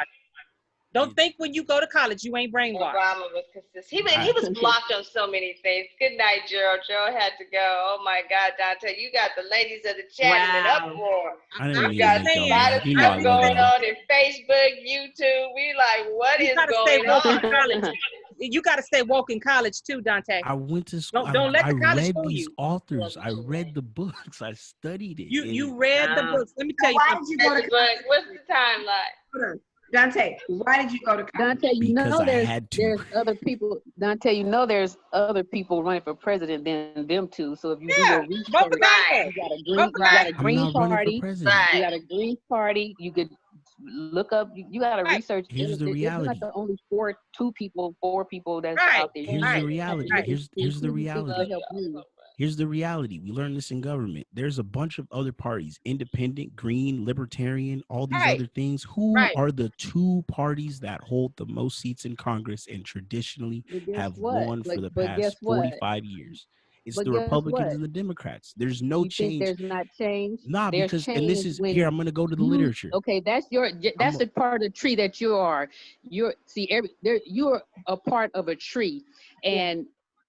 Don't think when you go to college you ain't brainwashed. Obama was consistent. He was blocked on so many things. Good night, Gerald. Gerald had to go. Oh my God, Dante, you got the ladies of the chat in an Wow. uproar. I didn't I'm mean You to got make a y'all lot mad. of You know stuff I love going y'all. on in Facebook, YouTube. We like, what You is gotta going stay woke in on? college. You gotta stay woke in college too, Dante. I went to school. Don't let I the college read fool these you. authors. I read the books. I studied it. You read the books. Let me tell you Why something. did you go to But what's the timeline? Hold on. Dante, why did you go to college? Dante, you Because know I had to. there's other people. Dante, you know there's other people running for president than them two. So if you do Yeah, your vote for research, Dante. you got a Vote green, for you got Dante. a I'm green not running for party. president. You Right. got a green party. You could look up. You got to Right. research. Here's the It's not reality. the only four people that's Right. out there. You Here's need the to reality. Right. Here's the include people reality. to help you. Here's the reality. We learn this in government. There's a bunch of other parties, independent, green, libertarian, all these Right. other things. Who Right. are the two parties that hold the most seats in Congress and traditionally But guess have what? won for the But guess past what? 45 years? It's But the guess Republicans what? and the Democrats. There's no You think change. there's not change? Nah, There's because, and this change is, when here, I'm going to go to the literature. Okay, that's the part of the tree that you are. You're a part of a tree, and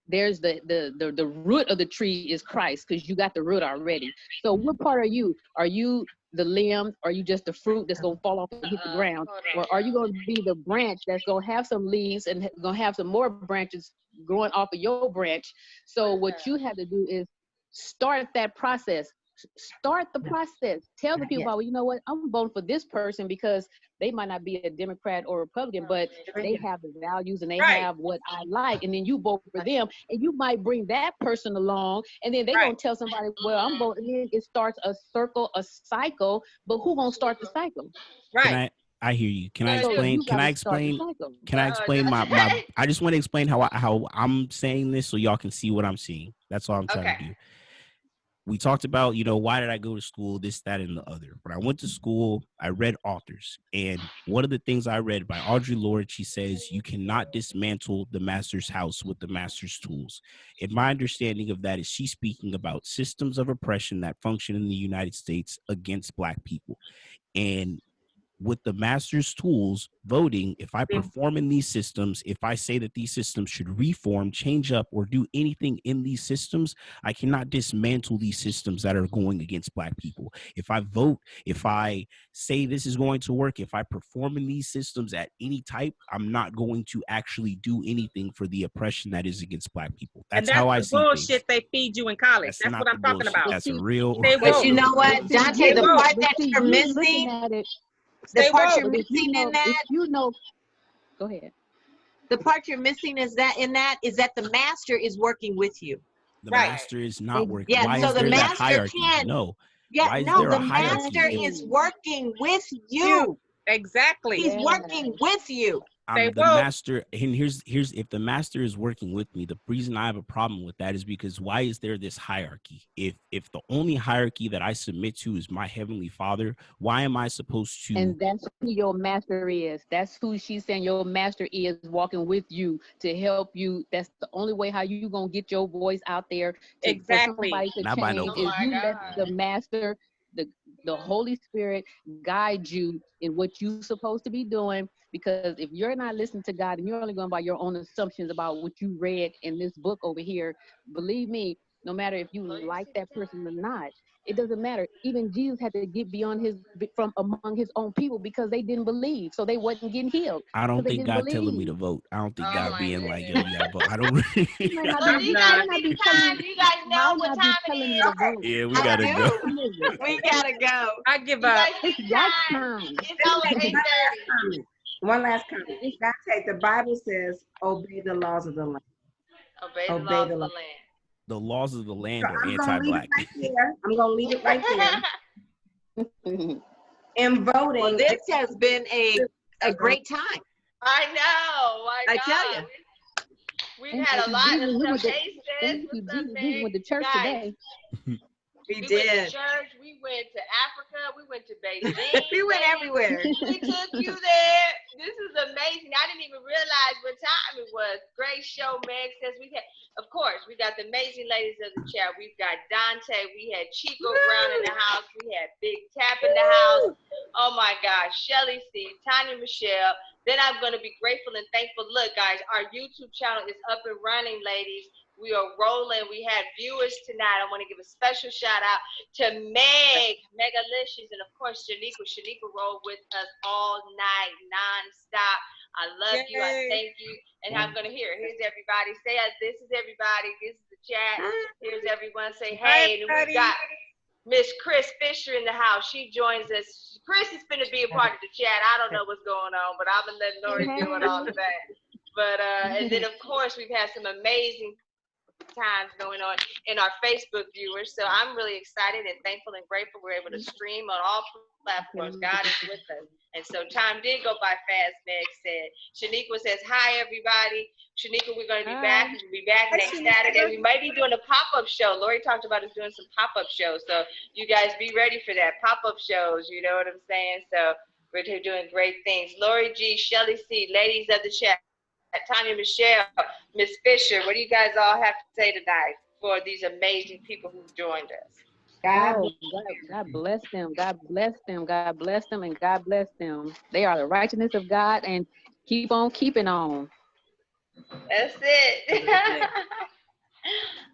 there's the root of the tree is Christ, because you got the root already. So what part are you? Are you the limb? Are you just the fruit that's gonna fall off and hit the ground? Or are you gonna be the branch that's gonna have some leaves and gonna have some more branches growing off of your branch? So what you have to do is start that process. Start the process. Tell the people, well, you know what? I'm voting for this person because they might not be a Democrat or Republican, but they have the values and they have what I like. And then you vote for them, and you might bring that person along, and then they're gonna tell somebody, well, I'm voting. And then it starts a circle, a cycle. But who gonna start the cycle? Right. I hear you. Can I So explain? you Can I gotta start the explain? cycle. Can I explain my? I just want to explain how I'm saying this so y'all can see what I'm seeing. That's all I'm trying to do. We talked about, why did I go to school, this, that, and the other. When I went to school, I read authors. And one of the things I read by Audre Lorde, she says, you cannot dismantle the master's house with the master's tools. And my understanding of that is she's speaking about systems of oppression that function in the United States against Black people. And with the master's tools, voting, if I perform in these systems, if I say that these systems should reform, change up, or do anything in these systems, I cannot dismantle these systems that are going against Black people. If I vote, if I say this is going to work, if I perform in these systems at any type, I'm not going to actually do anything for the oppression that is against Black people. That's how I see things. Bullshit they feed you in college. That's what I'm talking about. That's a real. But you know what, Dante, the part that you're missing, the part you're missing in that. Go ahead. The part you're missing is that the master is working with you. The Right. master is not working. Yeah, Why so is the there that master hierarchy? can. No. Yeah, Why is no, there a the hierarchy? master If is working with you. You. Exactly. He's Yeah. working with you. Say I'm the whoa. master, and here's if the master is working with me, the reason I have a problem with that is because why is there this hierarchy? If the only hierarchy that I submit to is my heavenly Father, why am I supposed to? And that's who your master is. That's who she's saying your master is, walking with you to help you. That's the only way how you gonna get your voice out there for Exactly. somebody to Not by no change Oh is my you let God. the master, the Holy Spirit guide you in what you're supposed to be doing. Because if you're not listening to God and you're only going by your own assumptions about what you read in this book over here, believe me, no matter if you like that person or not, it doesn't matter. Even Jesus had to get beyond from among his own people because they didn't believe, so they wasn't getting healed I because don't they think didn't God telling me believe. to vote. I don't think Oh God my being like, yo, goodness. you gotta vote. I don't really. He might not Well, I'm do be. you He guys done. might not see the be telling time? you. Do you guys He know might what not be time it telling you to is? Okay. vote. Yeah, we I gotta do. go. What time is it? We gotta go. I give You up. guys see It's the Jack's time? time. It's almost 8:30. Comment. One last comment. Dante, the Bible says, obey the laws of the land. Obey the Obey laws the of the law. land. The laws of the So land are I'm gonna leave it anti-black. right there. I'm gonna leave it right there. In Well, voting, this has been a great time. I know. My I God. tell you. We've And had a lot of Jesus, we stuff. went to, Hey, sis. thank you, What's up, Jesus, we Meg? went to church Guys, today. We we went to did. church. We went to Africa. We went to Beijing. We went ladies. everywhere. We took you there. This is amazing. I didn't even realize what time it was. Great show, Meg says we had. Of course, we got the amazing ladies of the chat. We've got Dante. We had Chico Brown in the house. We had Big Tap in the house. Oh my gosh, Shelly C, Tanya Michelle. Then I'm going to be grateful and thankful. Look, guys, our YouTube channel is up and running, ladies. We are rolling. We had viewers tonight. I want to give a special shout out to Megalicious, and of course, Shanika. Shanika rolled with us all night, nonstop. I love you. I Yay. thank you. And I'm going to hear. Here's everybody. Say, this is everybody. This is the chat. Here's everyone. Say, Hi, hey. And everybody. we've got Miss Kriss Fisher in the house. She joins us. Kriss is going to be a part of the chat. I don't know what's going on, but I'm going to let Lori do it all today. But, and then, of course, we've had some amazing times going on in our Facebook viewers. So I'm really excited and thankful and grateful we're able to stream on all platforms. God is with us. And so time did go by fast, Meg said. Shaniqua says, hi, everybody. Shaniqua, we're going to be back. We'll be back next Saturday. We might be doing a pop-up show. Lori talked about us doing some pop-up shows. So you guys be ready for that. Pop-up shows, you know what I'm saying? So we're doing great things. Lori G, Shelly C, ladies of the chat, Tanya Michelle, Miss Fisher, what do you guys all have to say tonight for these amazing people who joined us? God bless them. God bless them. God bless them, and God bless them. They are the righteousness of God, and keep on keeping on. That's it.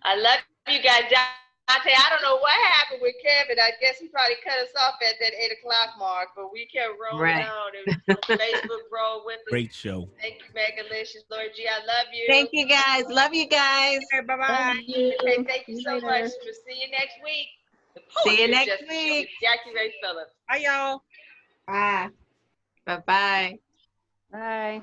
I love you guys. Dante, I don't know what happened with Kevin. I guess he probably cut us off at that 8 o'clock mark, but we kept rolling on. It was Facebook roll with us. Great show. Thank you, Megalicious. Lord G, I love you. Thank you, guys. Love you guys. Okay, bye-bye. Okay, thank you so much. We'll see you next week. See you next Just week. JackieRay Phillips. Bye, y'all. bye. Bye-bye. Bye.